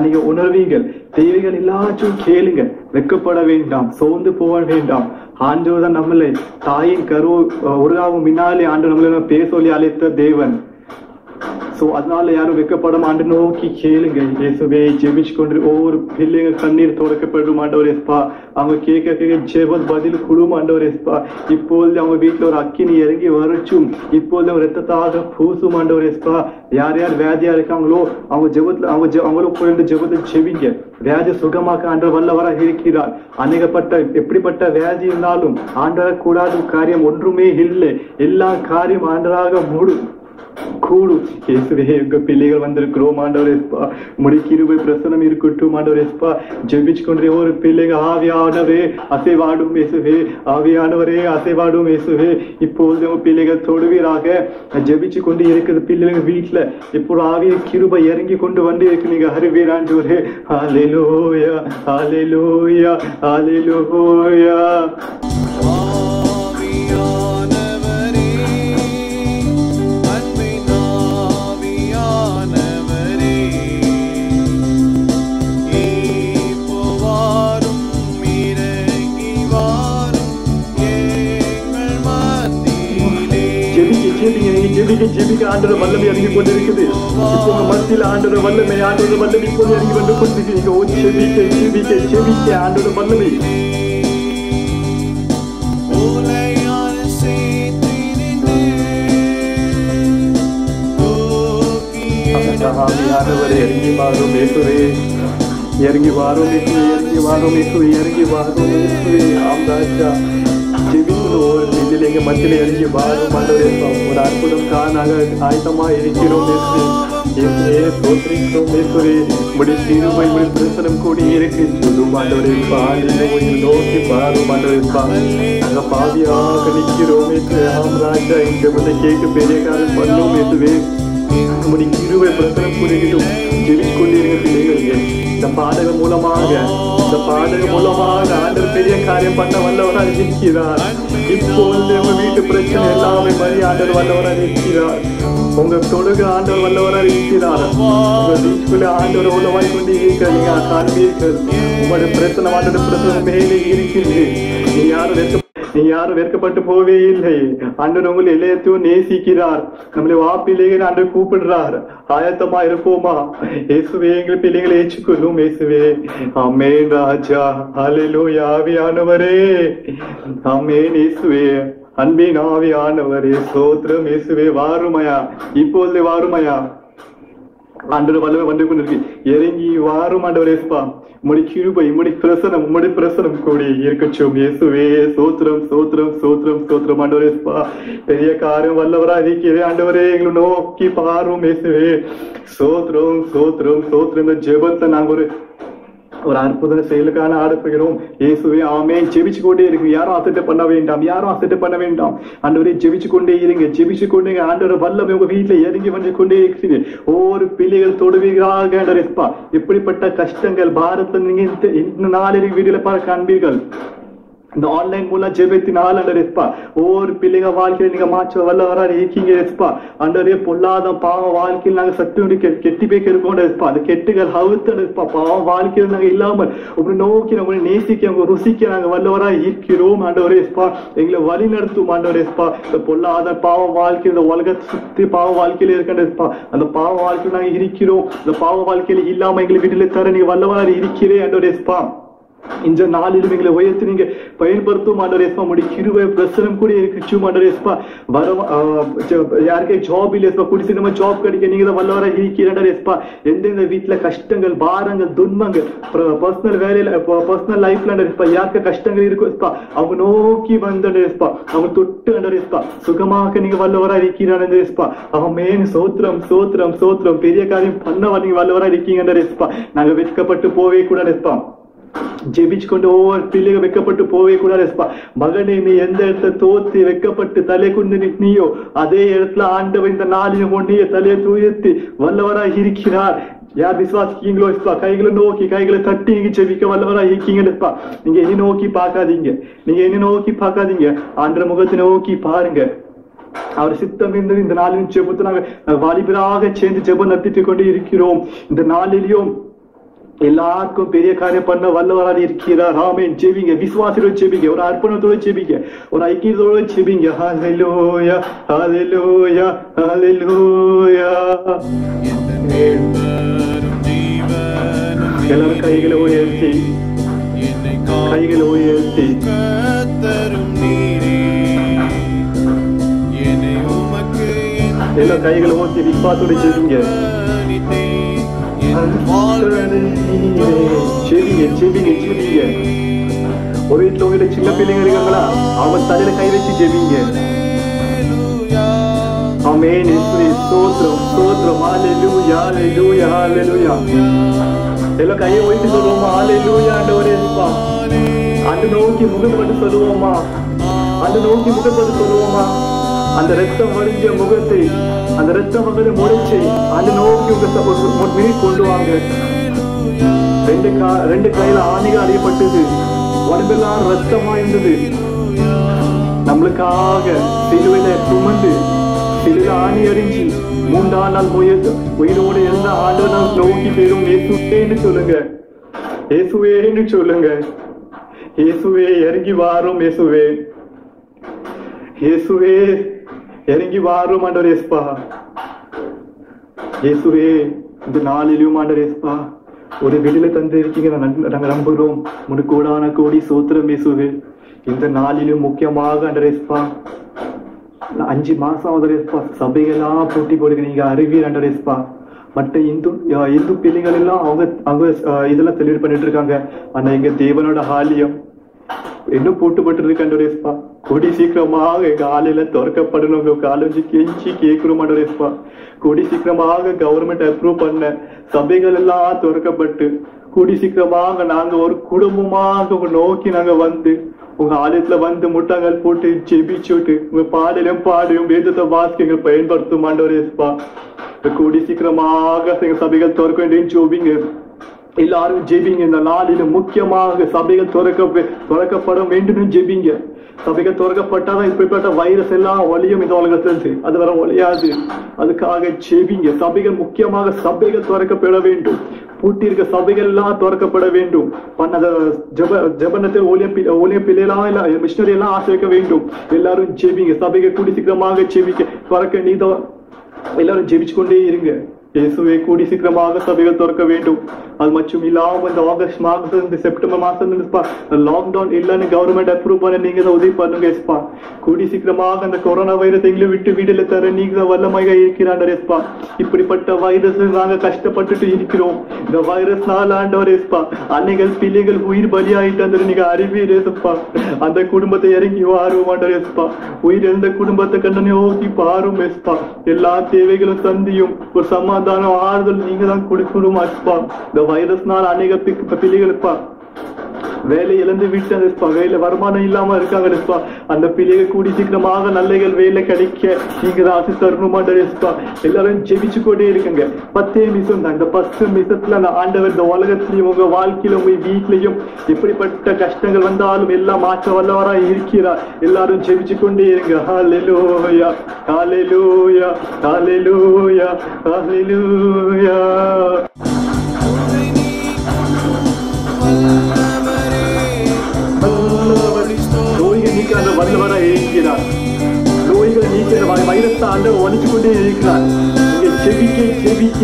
நீங்க உணர்வீங்கள். தேவைகள் எல்லாத்தையும் கேளுங்க. வெக்கப்பட வேண்டாம், சோர்ந்து போக வேண்டாம். ஆண்டவர் தான் நம்மளை தாயின் கரு உருவாகும் முன்னாலே ஆண்டு நம்மள பேச சொல்லி அழைத்த தேவன். சோ அதனால யாரும் வெக்கப்படாம ஆண்டு நோக்கி கேளுங்க. இயேசுவே ஜெபிச்சு கொண்டு ஒவ்வொரு பிள்ளைங்க கண்ணீர் துறக்கப்படும் ஆண்டவர் எஸ்பா. அவங்க கேட்க ஜெப பதில் குழும் ஆண்டவர் எஸ்பா. இப்பொழுது அவங்க வீட்டுல ஒரு அக்கினி இறங்கி வரச்சும், இப்பொழுது அவங்க ரத்தத்தாக பூசும் ஆண்டவர் எஸ்பா. யார் யார் வியாதியா இருக்காங்களோ அவங்க ஜெபத்துல அவங்களும் போயிருந்து ஜெபத்தில் செவிங்க. வியாதி சுகமாக்க ஆண்டவர் வல்லவராக இருக்கிறார். அநேகப்பட்ட எப்படிப்பட்ட வியாதி இருந்தாலும் ஆண்டவர் கூடாத காரியம் ஒன்றுமே இல்லை. எல்லா காரியம் ஆண்டவராக மூடும் கூடும். இயேசுவே எங்க பிள்ளைகள் வந்திருக்கிறோம் ஆண்டவர் எஸ்பா. உம்முடைய கிருபை பிரசனம் இருக்கட்டும் ஆண்டவர் எஸ்பா. ஜெபிச்சு கொண்டே ஒரு பிள்ளைங்க ஆவியானவரே அசைவாடும் இயேசுவே, ஆவியானவரே அசைவாடும் இயேசுவே. இப்போது உங்க பிள்ளைகள் தொடுவீராக. ஜெபிச்சு கொண்டு இருக்குது பிள்ளைங்க வீட்டுல இப்போ ஆவிய கிருபை இறங்கி கொண்டு வந்து இருக்கு. நீங்க அறிவீராண்டவரே. ஹல்லேலூயா ஹல்லேலூயா ஹல்லேலூயா. ஜெபிக்க ஆண்டவர் வல்லமை இறங்கி கொண்டிருக்குது. இப்போ உங்க மத்தியில் ஆண்டவர் வல்லமை இப்போது இறங்கி வந்து கொண்டிருக்கிறீங்க. ஜெபிக்க ஆண்டவர் வல்லமை. ஆண்டவர் இறங்கி வாரும் இயேசுவே, இறங்கி வாரும் இயேசுவே, இறங்கி வாரும் இயேசுவே, இறங்கி வாரும் இயேசுவே. ஆம் ராஜா இதில் எங்க மத்தியில இறங்கி வாரும் ஆண்டவரே. ஒரு அற்புதம் காணாக ஆயத்தமா இருக்கிறோம் இயேசுவே. தோற்றிக்கிறோம் இயேசுவே. உடைய கிருபை உடைய பிரசனம் கூடி இருக்கு சொல்லும் ஆண்டவரே. நோக்கி பாரும் ஆண்டவரே. நாங்க பாவியாக நிற்கிறோம் இயேசுவே. ஆம் ராஜா இங்க வந்து கேட்டு பெரிய காரியம் பண்ணும் இயேசுவே. உடைய கிருபை பிரசனம் கூடிக்கிட்டும் ஜெபிச்சு கொண்டிருக்க பிள்ளைகள் இந்த பாடகம் மூலமாக ஆண்டவர் பெரிய காரியம் பண்ண வல்லவராக இருக்கிறார். இப்பொழுது உங்க வீட்டு பிரச்சனை எல்லாமே மறி ஆண்டவர் வல்லவராக இருக்கிறார். உங்க தொழுக ஆண்டவர் வல்லவராக இருக்கிறார். உங்க வீட்டுக்குள்ள ஆண்டவர் உலவாய் கொண்டு இருக்க நீங்க காண்பீர்கள். உங்களுடைய பிரச்சனை ஆண்டவர் பிரச்சனை மேலே இருக்கிறது. நீ யாரும் வெட்கப்பட்டு போவே இல்லை. ஆண்டவர் உங்களை எல்லாத்தையும் நேசிக்கிறார். நம்மளை வாப்பிள்ளைங்க ஆண்டவர் கூப்பிடுறார். ஆயத்தமா இருப்போமா? இயேசுவே எங்கள் பிள்ளைகளை ஏற்றுக்கொள்ளும் இயேசுவே. ஆமென் ராஜா. ஹல்லேலூயா. ஆவியானவரே ஆமென் இயேசுவே. அன்பின் ஆவியானவரே ஸ்தோத்திரம் இயேசுவே. வாருமையா, இப்பொழுது வாருமையா. ஆண்டவர் வல்லமை வந்து கொண்டிருக்கு. இறங்கி வாரும் ஆண்டவர் ஏசுப்பா. உம்முடைய கிருபை உம்முடைய பிரசனம் கூடி இருக்கட்டும் இயேசுவே. சோத்திரம் சோத்திரம் சோத்திரம் சோத்திரம் ஆண்டவர் ஏசுப்பா. பெரிய காரியம் வல்லவரா இருக்கிறேன் ஆண்டவரே. எங்களை நோக்கி பாரும் இயேசுவே. சோத்திரம் சோத்திரம் சோத்திரம். இந்த ஜெபத்தை நாங்க ஒரு அற்புத செயலுக்கான ஆடப்படுகிறோம் இயேசுவே. ஆமென். ஜெபிச்சு கொண்டே இருக்கு. யாரும் அசட்டை பண்ண வேண்டாம். ஆண்டவரே ஜெபிச்சு கொண்டே இருங்க. ஆண்டவர் வல்லமை உங்க வீட்டுல இறங்கி வந்து கொண்டே இருக்குது. ஒவ்வொரு பிள்ளைகள் தொடுவீர்களாக ஆண்டவரே. எப்படிப்பட்ட கஷ்டங்கள் பாரத்தை நீங்க இந்த நாளில் வீடுல பார்க்க காண்பீர்கள். இந்த ஆன்லைன் மூலம் ஜெபத்தினால் ஆண்டவரே ஒவ்வொரு பிள்ளைங்க வாழ்க்கையில நீங்க மாற்ற வல்லவரா இருக்கீங்க ஏசுப்பா. ஆண்டவரே பொல்லாத பாவ வாழ்க்கையில் நாங்க சத்து கெட்டி போய் இருக்கோம். அந்த கெட்டுகள் அவுத்தா பாவ வாழ்க்கையில் நாங்க இல்லாமல் உங்களை நோக்கி உங்களை நேசிக்க உங்க ருசிக்க நாங்க வல்லவரா இருக்கிறோம் ஆண்டவரே. எங்களை வழி நடத்தும் ஆண்டவரே. இந்த பொல்லாத பாவ வாழ்க்கை இந்த உலகத்தை சுத்தி பாவ வாழ்க்கையில இருக்கின்ற அந்த பாவ வாழ்க்கையில் நாங்க இருக்கிறோம். இந்த பாவ வாழ்க்கையில இல்லாம எங்களை வீட்டில தர நீங்க வல்லவரா இருக்கிறேன் ஆண்டவரே. இந்த நாளிலும் எங்களை உயர்த்தி நீங்க பயன்படுத்தும் ஆண்டவரேஸ்பா. உடைய கிருபை பிரசனம் கூட இருக்கு ஆண்டவரேஸ்பா. யாருக்கே ஜாப் இல்ல குடிச்சு நம்ம ஜாப் கிடைக்க நீங்க தான் வல்லவரா இருக்கிறேன்டா. எந்தெந்த வீட்டுல கஷ்டங்கள் பாரங்கள் துன்பங்கள் பர்சனல் வேலையில பர்சனல் லைஃப்ல யாருக்கு கஷ்டங்கள் இருக்கும் அவங்க நோக்கி வந்தா அவங்க தொட்டு அண்டரேஸ்பா சுகமாக நீங்க வல்லவரா இருக்கிறான்டா. அவன் மேன் சோத்திரம் சோத்திரம் சோத்திரம். பெரிய காரியம் பண்ண நீங்க வல்லவரா இருக்கீங்கடா. நாங்க வெட்கப்பட்டு போவே கூடாதுப்பா. ஜெபிச்சு கொண்டு ஒவ்வொரு பிள்ளைங்க வெக்கப்பட்டு போவே கூடாது. மகனே நீ எந்த இடத்துல தோத்து வெக்கப்பட்டு தலை கொண்டு நிற்கியோ அதே இடத்துல ஆண்டவர் இந்த நாளிலும் ஒன்றிய தலையை தூயத்து வல்லவராக இருக்கிறார். யார் விசுவாசிக்கீங்களோ கைகளை நோக்கி கைகளை தட்டி ஜெபிக்க வல்லவரா இருக்கீங்க. நீங்க என்ன நோக்கி பார்க்காதீங்க. ஆண்டவர் முகத்தை நோக்கி பாருங்க. அவர் சித்தம் இருந்தது. இந்த நாளிலும் ஜெபத்தை நாங்கள் வாலிபராக சேர்ந்து ஜெபம் நடத்திட்டு கொண்டு இருக்கிறோம். இந்த நாளிலையும் எல்லாருக்கும் பெரிய காரியம் பண்ண வல்லவராக இருக்கிறார். ஆமென். ஜெபிங்க, விசுவாசத்தோட ஜெபிங்க, ஒரு அர்ப்பணத்தோட ஜெபிங்க, ஒரு ஐக்கியத்தோட ஜெபிங்க. ஹல்லேலூயா, ஹல்லேலூயா, ஹல்லேலூயா. எல்லாரும் கைகளை உயர்த்தி, கைகளை உயர்த்தி எல்லா கைகளை ஊற்றி விசுவாசத்தோட ஜெபிங்க. ஒரு வீட்டுல உங்ககிட்ட சின்ன பிள்ளைங்க இருக்காங்களா, அவங்க தலையில கை வச்சு ஜெபிங்க. ஆமென். ஸ்தோத்திரம், ஸ்தோத்திரம். ஹல்லேலூயா, ஹல்லேலூயா, ஹல்லேலூயா. எல்லா கையை வைத்து சொல்லுவோமா, ஹல்லேலூயா ஆண்டவரே. அந்த நோக்கி முகப்பட்டு சொல்லுவோமா, அந்த நோக்கி முகப்பட்டு சொல்லுவோமா. அந்த ரத்தம் வடிஞ்ச முகத்தை, அந்த ரத்தம் வகை முறைச்சு அந்த நோக்கி உங்க மினிட் கொண்டு வாங்க. ரெண்டு கையில ஆணிகள் அறியப்பட்டது, உடம்பெல்லாம் ரத்தமா இருந்தது. நம்மளுக்காக சிலுவையில சுமந்து, சிலுவையில ஆணி அறிஞ்சு 3 நாள் உயிரோடு இருந்த ஆண்டவர் நாம் நோக்கி பெறும் இயேசுவேன்னு சொல்லுங்க, இயேசுவேன்னு சொல்லுங்க. இயேசுவே இறங்கி வாரும், இயேசுவே, இயேசுவே இறங்கி வாரும் ஆண்டவர் இயேசுப்பா. இயேசுவே இந்த நாளிலும் ஆண்டவர் இயேசுப்பா ஒரு விடுதலை தந்து இருக்கீங்க, நாங்க நம்புறோம். உனக்கு கோடான கோடி சோத்திரம் இயேசுவே. இந்த நாளிலும் முக்கியமாக ஆண்டவர் இயேசுப்பா 5 மாசம் ஆகுது இயேசுப்பா, சபைகள்லாம் போட்டி போடுங்க. நீங்க அறிவியல் ஆண்டவர் இயேசுப்பா. மற்ற இந்து பிள்ளைகள் எல்லாம் அவங்க இதெல்லாம் தெளிவு பண்ணிட்டு இருக்காங்க. ஆனா எங்க தேவனோட ஆலயம் இன்னும் பூட்டுப்பட்டு இருக்காண்டோரேஸ்பா. கூடி சீக்கிரமாக எங்க ஆலையில திறக்கப்படணும். காலேஜ் கெஞ்சி கேட்கிறோம் ஆண்டோரேஸ்பா. கூடி சீக்கிரமாக கவர்மெண்ட் அப்ரூவ் பண்ண சபைகள் எல்லாம் திறக்கப்பட்டு கூடி சீக்கிரமாக நாங்க ஒரு குடும்பமாக உங்க நோக்கி நாங்க வந்து உங்க ஆலயத்துல வந்து முட்டாங்கள் போட்டு ஜெபிச்சுட்டு உங்க பாடலையும் பாடியும் வேதத்தை வாசிக்க எங்க பயன்படுத்தும் ஆண்டோரேஸ்பா. கூடி சீக்கிரமாக எங்க சபைகள் திறக்க வேண்டிய ஜோபிங்க. எல்லாரும் ஜெபிங்க. இந்த நாளில முக்கியமாக சபைகள் திறக்கப்பட வேண்டும் ஜெபிங்க. சபைகள் திறக்கப்பட்டாதான் இப்படிப்பட்ட வைரஸ் எல்லாம் ஒளியும் இந்த உலகத்திலிருந்து, அது வர ஒழியாது. அதுக்காக ஜெபிங்க. சபைகள் முக்கியமாக சபைகள் திறக்கப்பட வேண்டும். பூட்டி இருக்க சபைகள் எல்லாம் திறக்கப்பட வேண்டும். ஜபனத்தில் ஊழிய பிள்ளைலாம் இல்ல மிஷினரி எல்லாம் ஆசிரிக்க வேண்டும். எல்லாரும் ஜெபிங்க. சபைகள் கூடி சீக்கிரமாக ஜெபிக்க திறக்க நீதான் எல்லாரும் ஜெபிச்சு கொண்டே இருங்க. இயேசுவே கூடி சீக்கிரமாக சபைகள் திறக்க வேண்டும். அது மட்டும் இல்லாம இந்த ஆகஸ்ட் மாதம் இந்த செப்டம்பர் மாசம் லாக்டவுன் இல்லன்னு கவர்மெண்ட் அப்ரூவ் பண்ண நீங்க தான் உதவி பண்ணுங்க எஸ்பா. கூடி சீக்கிரமாக அந்த கொரோனா வைரஸ் எங்களை விட்டு வீடுல தர நீங்க தான் வல்லமாக இருக்கிறாண்டர் எஸ்பா. இப்படிப்பட்ட வைரஸ் நாங்க கஷ்டப்பட்டுட்டு இருக்கிறோம். இந்த வைரஸ்னால ஆண்டவர் எஸ்பா அன்னைகள் பிள்ளைகள் உயிர் பலியாயிட்டு அந்த நீங்க அறிவீர் எஸ்பா. அந்த குடும்பத்தை இறங்கி வாரும் ஆண்டவர் எஸ்பா. உயிர் எழுந்த குடும்பத்தை கண்ணனை ஓக்கி பாரும் எஸ்பா. எல்லா தேவைகளும் சந்தியும் ஒரு சமாதானம் ஆறுதல் நீங்க தான் கொடுக்கணும் அஸ்பா. இந்த வைரஸ்னால அநேக பிள்ளைகளுப்பா வேலை இழந்து விட்டு வேலை வருமானம் இல்லாம இருக்காங்க. அந்த பிள்ளைகள் கூடி சீக்கிரமாக நல்ல வேலை கிடைக்க நீங்க ஆசை தரணுமாண்டா. எல்லாரும் ஜெபிச்சு கொண்டே இருக்குங்க. 10 நிமிஷம் தான். இந்த 10 நிமிஷத்துல அந்த ஆண்டவர் இந்த உலகத்திலையும் உங்க வாழ்க்கையில உங்க வீட்லயும் எப்படிப்பட்ட கஷ்டங்கள் வந்தாலும் எல்லாம் மாற்ற வல்லவரா இருக்கிறார். எல்லாரும் ஜெபிச்சு கொண்டே இருங்க. ஹல்லேலூயா, ஹல்லேலூயா, ஹல்லேலூயா, ஹல்லேலூயா. நோய்கள் நீக்க அந்த வல்லவரா இருக்கிறார். நோய்களை நீக்க வைரஸ் ஆண்டு ஒழிச்சு கொண்டே இருக்கிறார். நீங்க ஜெபிக்க ஜெபிக்க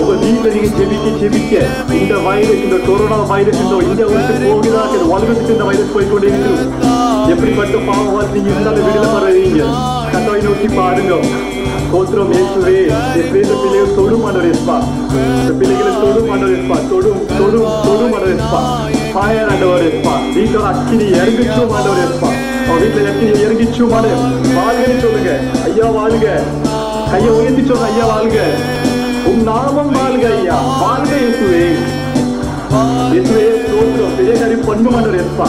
உங்க வீட்டுல நீங்க ஜெபிக்க ஜெபிக்க இந்த வைரஸ், இந்த கொரோனா வைரஸ் இந்த இந்தியாவுக்கு போகிறாங்க. உலகத்துக்கு இந்த வைரஸ் போய்கொண்டே இருக்கிறோம். எப்படிப்பட்ட பாவம் நீங்க இருந்தாலும் விடுதலை படுறீங்க. கத்தாவை நோக்கி பாருங்க. சோத்திரம் இயேசுவே. இந்த பிள்ளைகள் தொடும் ஆண்டவரேஸ்பா. இந்த பிள்ளைகளை தொடும் ஆண்டவரேஸ்பா. தொடும் தொடும் தொடும் ஆண்டவரேஸ்பா. பாயர் ஆண்டவரேஸ்பா. வீட்டுல அக்கினி இறங்கிச்சும் ஆண்டவரேஸ்பா. அவன் வீட்டுல அக்கினி இறங்கிச்சும் ஆண்டு வாழ்கன்னு சொல்லுங்க. ஐயா வாழ்க. கையை உயர்த்தி சொல்லுங்க. ஐயா வாழ்க. உன் நாமம் வாழ்க ஐயா. வாழ்க இயேசுவே. இயேசுவே சோத்திரம். பெரிய காரியம் பண்ணும் ஆண்டவரேஸ்பா.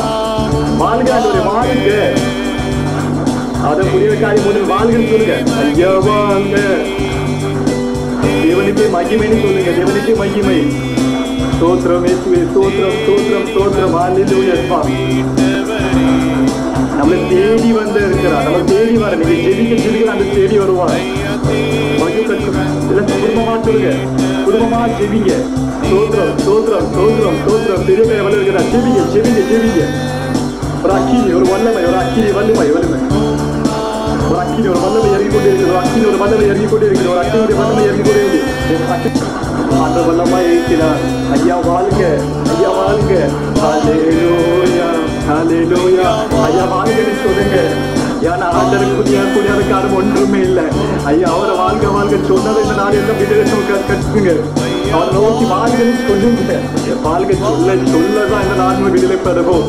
வாழ்க ஆண்டவரே. வாழ்க. அத புரிய காரியம் முதல் வாழ்கன்னு சொல்லுங்க. ஐயா வாழ்க. தேவனுக்கே மகிமைன்னு சொல்லுங்க. தேவனுக்கே மகிமை. ஸ்தோத்திரம் இயேசுவே. ஸ்தோத்திரம் ஸ்தோத்திரம் ஸ்தோத்திரம். ஹல்லேலூயா. நம்மளை தேடி வந்து இருக்கிறார். நம்ம தேடி வர நீங்க ஜெபிக்க ஜெபிக்க அந்த தேடி வருவார். குடும்பமா சொல்லுங்க. குடும்பமா ஜெபிங்க. ஸ்தோத்திரம் ஸ்தோத்திரம் ஸ்தோத்திரம் ஸ்தோத்திரம். பெரிய வல்லமை ஜெபிங்க ஜெபிங்க ஜெபிங்க. ஒரு அக்கினி, ஒரு வல்லமை, ஒரு அக்கினி வல்லமை வல்லமை, ஒரு அக்கினி, ஒரு வல்லமை இறங்கி கொண்டே இருக்குது. ஒரு அக்கினி, ஒரு வல்லமை இறங்கி கொண்டே இருக்குது. ஒரு அக்கினுடைய வல்லமை இறங்கி கொண்டே இருக்குது. அந்த வல்லமா இருக்கிறார். ஐயா வாழ்க, ஐயா வாழ்க. ஹல்லேலூயா ஹல்லேலூயா. ஐயா வாழ்கன்னு சொல்லுங்க. ஏன்னா ஆண்டவருக்குரிய காரணம் ஒன்றுமே இல்லை. ஐயா அவரை வாழ்க வாழ்க சொன்னதை இந்த நாள் எல்லாம் விடுதலை கற்றுங்க. அவரை நோக்கி வாழ்கன்னு சொல்லுங்க. வாழ்க சொல்ல சொல்லதான் இந்த நாள் விடுதலை பெறுவோம்.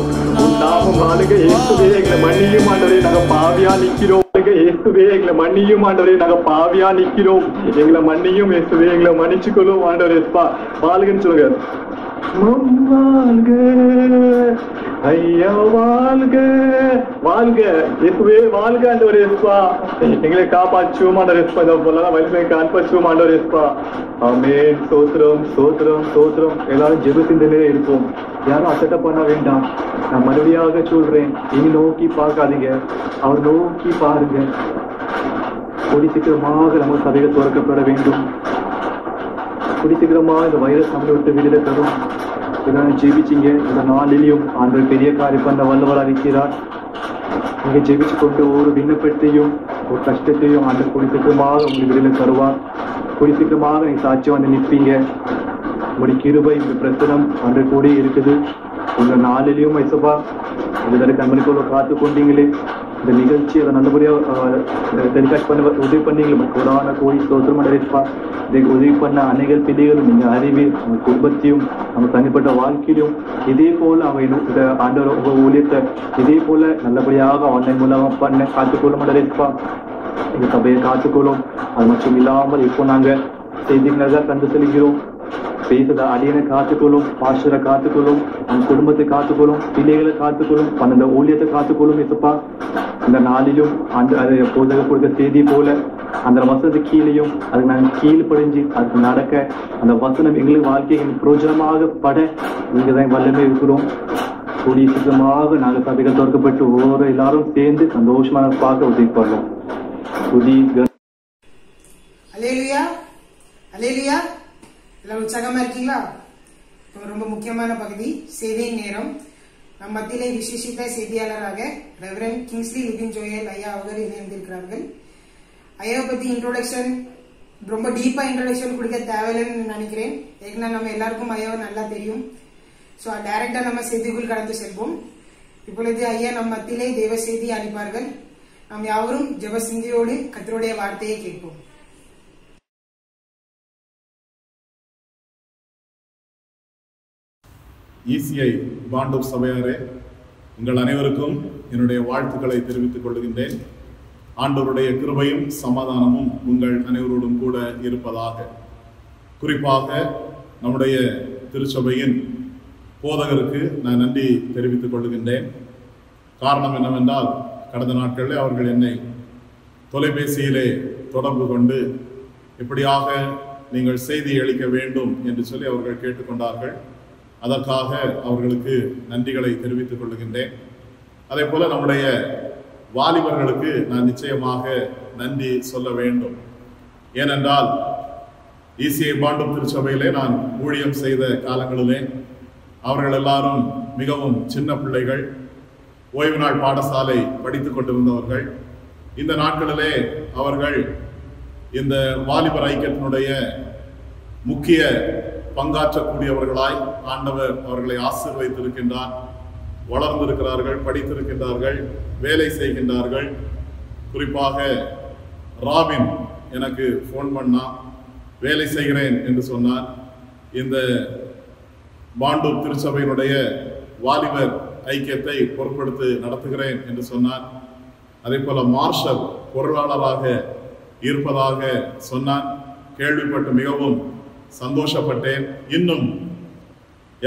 நாமும் வாழ்க. இயேசுவே எங்களை மன்னியும் ஆண்டவரே, நாங்க பாவியா நிக்கிறோம். இயேசுவே எங்களை மன்னியும் ஆண்டவரே, நாங்க பாவியா நிக்கிறோம். எங்களை மன்னியும் இயேசுவே, எங்களை மன்னிச்சுக்கொள்ளும் ஆண்டவரே. வாழ்கன்னு சொல்லுங்க. வாழ்க ஐயா வாழ்க வாழ்க. இயேசுவே வாழ்க ஆண்டவரே. எங்களை காப்பாற்றுவோம் ஆண்டவரே. இந்த பொல்லாத வலிமை காப்பாற்றுவோம் ஆண்டவரே. ஆமென். ஸ்தோத்திரம் ஸ்தோத்திரம் ஸ்தோத்திரம். எல்லாரும் ஜெபத்திலே இருப்போம். யாரும் அசட்ட பண்ண வேண்டாம். நான் மறுபடியாக சொல்றேன், இனி நோக்கி பார்க்காதீங்க, அவர் நோக்கி பாருங்க. கூடி சீக்கிரமாக நம்ம சபைகள் துறக்கப்பட வேண்டும். கூடி சீக்கிரமாக இந்த வைரஸ் நம்மளை விட்டு விடுதலை தரும். இதெல்லாம் ஜெபிச்சிங்க. இந்த நாளிலையும் ஆண்டவர் பெரிய காரியம் பண்ண வல்லவராக இருக்கிறார். நீங்க ஜெபிச்சு கொண்டு ஒரு விண்ணப்பத்தையும் ஒரு கஷ்டத்தையும் ஆண்டவர் கூடி சீக்கிரமாக உங்களுக்கு விடுதலை தருவார். கூடி சீக்கிரமாக நீங்க சாட்சியம் வந்து நிற்பீங்க. உங்களுடைய கிருபை, இந்த பிரச்சனம் ஆண்டவர் கூட இருக்குது. உங்க நாளிலையும் ஐசப்பா இதுவரை கண்மணிக்குள்ள காத்து கொண்டீங்களே, இந்த நிகழ்ச்சி அதை நல்லபடியாக டெலிகாஸ்ட் பண்ண உதவி பண்ணீங்களே. கொரோனா கோடி ஸ்தோத்திரம் அடைப்பா. இதை உதவி பண்ண அனைகள் பிள்ளைகளும் நீங்க அறிவி உங்க குடும்பத்தையும் நம்ம தனிப்பட்ட வாழ்க்கையிலும் இதே போல அவங்க இந்த ஆண்டவர் உங்க ஊழியத்தை இதே போல நல்லபடியாக ஆன்லைன் மூலமாக பண்ண காத்துக்கொள்ள மாட்டேப்பா. எங்க சபையை காத்துக்கொள்ளும். அது மட்டும் இல்லாமல் இப்போ நாங்க செய்திகளை தான் கண்டு செல்கிறோம். பேசுத அடியனை காத்துக்கொள்ளும், பாஸ்டரை காத்துக்கொள்ளும், அந்த குடும்பத்தை காத்துக்கொள்ளும், பிள்ளைகளை காத்துக்கொள்ளும், அந்த ஊழியத்தை காத்துக்கொள்ளும். இப்பப்பா இந்த நாளிலும் அந்த அதை போதக கொடுத்த செய்தி போல அந்த வசதி கீழையும் அதுக்கு நாங்கள் கீழ்ப்படிஞ்சு அதுக்கு நடக்க அந்த வசனம் எங்களுக்கு வாழ்க்கையை பிரோஜனமாக பட நீங்க தான் வல்லமே இருக்கிறோம். கூடிய சீக்கிரமாக நாங்கள் சபைகள் திறக்கப்பட்டு ஒவ்வொரு எல்லாரும் சேர்ந்து சந்தோஷமாக பார்க்க உதவி பண்ணோம். அல்லேலூயா அல்லேலூயா. எல்லாரும் உற்சாகமா இருக்கீங்களா? ரொம்ப முக்கியமான பகுதி செய்தியின் நேரம். நம் மத்தியிலே விசேஷித்த செய்தியாளராக ரெவரண்ட் கிங்ஸ்லி லிபின் ஜோயல் ஐயா அவர்கள் இணைந்திருக்கிறார்கள். ஐயாவை பத்தி இன்ட்ரோடக்ஷன் ரொம்ப டீப்பா இன்ட்ரோடக்ஷன் கொடுக்க தேவையில்லைன்னு நினைக்கிறேன். ஏன்னா நம்ம எல்லாருக்கும் ஐயாவை நல்லா தெரியும். ஸோ டைரக்டா நம்ம செய்திக்குள் கடந்து செல்வோம். இப்பொழுது ஐயா நம் மத்தியிலே தேவ செய்தி அளிப்பார்கள். நாம் யாவரும் ஜெப சிந்தியோடு கர்த்தருடைய வார்த்தையை கேட்போம். ECI பாண்டூர் சபையாரே, உங்கள் அனைவருக்கும் என்னுடைய வாழ்த்துக்களை தெரிவித்துக் கொள்கின்றேன். ஆண்டவருடைய கிருபையும் சமாதானமும் உங்கள் அனைவரோடும் கூட இருப்பதாக. குறிப்பாக நம்முடைய திருச்சபையின் போதகருக்கு நான் நன்றி தெரிவித்துக் கொள்கின்றேன். காரணம் என்னவென்றால், கடந்த நாட்களில் அவர்கள் என்னை தொலைபேசியிலே தொடர்பு கொண்டு இப்படியாக நீங்கள் செய்தி அளிக்க வேண்டும் என்று சொல்லி அவர்கள் கேட்டுக்கொண்டார்கள். அதற்காக அவர்களுக்கு நன்றிகளை தெரிவித்துக் கொள்கின்றேன். அதே போல நம்முடைய வாலிபர்களுக்கு நான் நிச்சயமாக நன்றி சொல்ல வேண்டும். ஏனென்றால் ECI பாண்டூர் திருச்சபையிலே நான் ஊழியம் செய்த காலங்களிலே அவர்கள் எல்லாரும் மிகவும் சின்ன பிள்ளைகள், ஓய்வு நாள் பாடசாலை படித்துக் கொண்டிருந்தவர்கள். இந்த நாட்களிலே அவர்கள் இந்த வாலிபர் ஐக்கியத்தினுடைய முக்கிய பங்காற்றக்கூடியவர்களாய் ஆண்டவர் அவர்களை ஆசீர்வதித்திருக்கின்றார். வளர்ந்திருக்கிறார்கள், படித்திருக்கின்றார்கள், வேலை செய்கின்றார்கள். குறிப்பாக ராபின் எனக்கு ஃபோன் பண்ணா, வேலை செய்கிறேன் என்று சொன்னார். இந்த பாண்டூர் திருச்சபையினுடைய வாலிபர் ஐக்கியத்தை பொறுப்படுத்தி நடத்துகிறேன் என்று சொன்னார். அதே போல மார்ஷல் பொருளாளராக இருப்பதாக சொன்னார். கேள்விப்பட்டு மிகவும் சந்தோஷப்பட்டேன். இன்னும்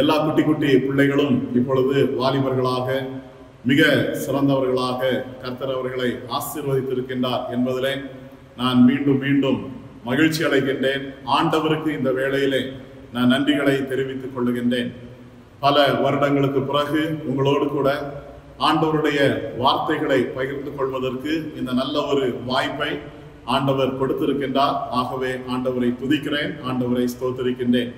எல்லா குட்டி குட்டி பிள்ளைகளும் இப்பொழுது வாலிபர்களாக மிக சிறந்தவர்களாக கர்த்தர் அவர்களை ஆசீர்வதித்திருக்கின்றார் என்பதிலே நான் மீண்டும் மீண்டும் மகிழ்ச்சி அடைகின்றேன். ஆண்டவருக்கு இந்த வேளையிலே நான் நன்றிகளை தெரிவித்துக் கொள்ளுகின்றேன். பல வருடங்களுக்கு பிறகு உங்களோடு கூட ஆண்டவருடைய வார்த்தைகளை பகிர்ந்து கொள்வதற்கு இந்த நல்ல ஒரு வாய்ப்பை ஆண்டவர் கொடுத்திருக்கின்றார். ஆகவே ஆண்டவரை துதிக்கிறேன், ஆண்டவரை ஸ்தோத்திரிக்கின்றேன்.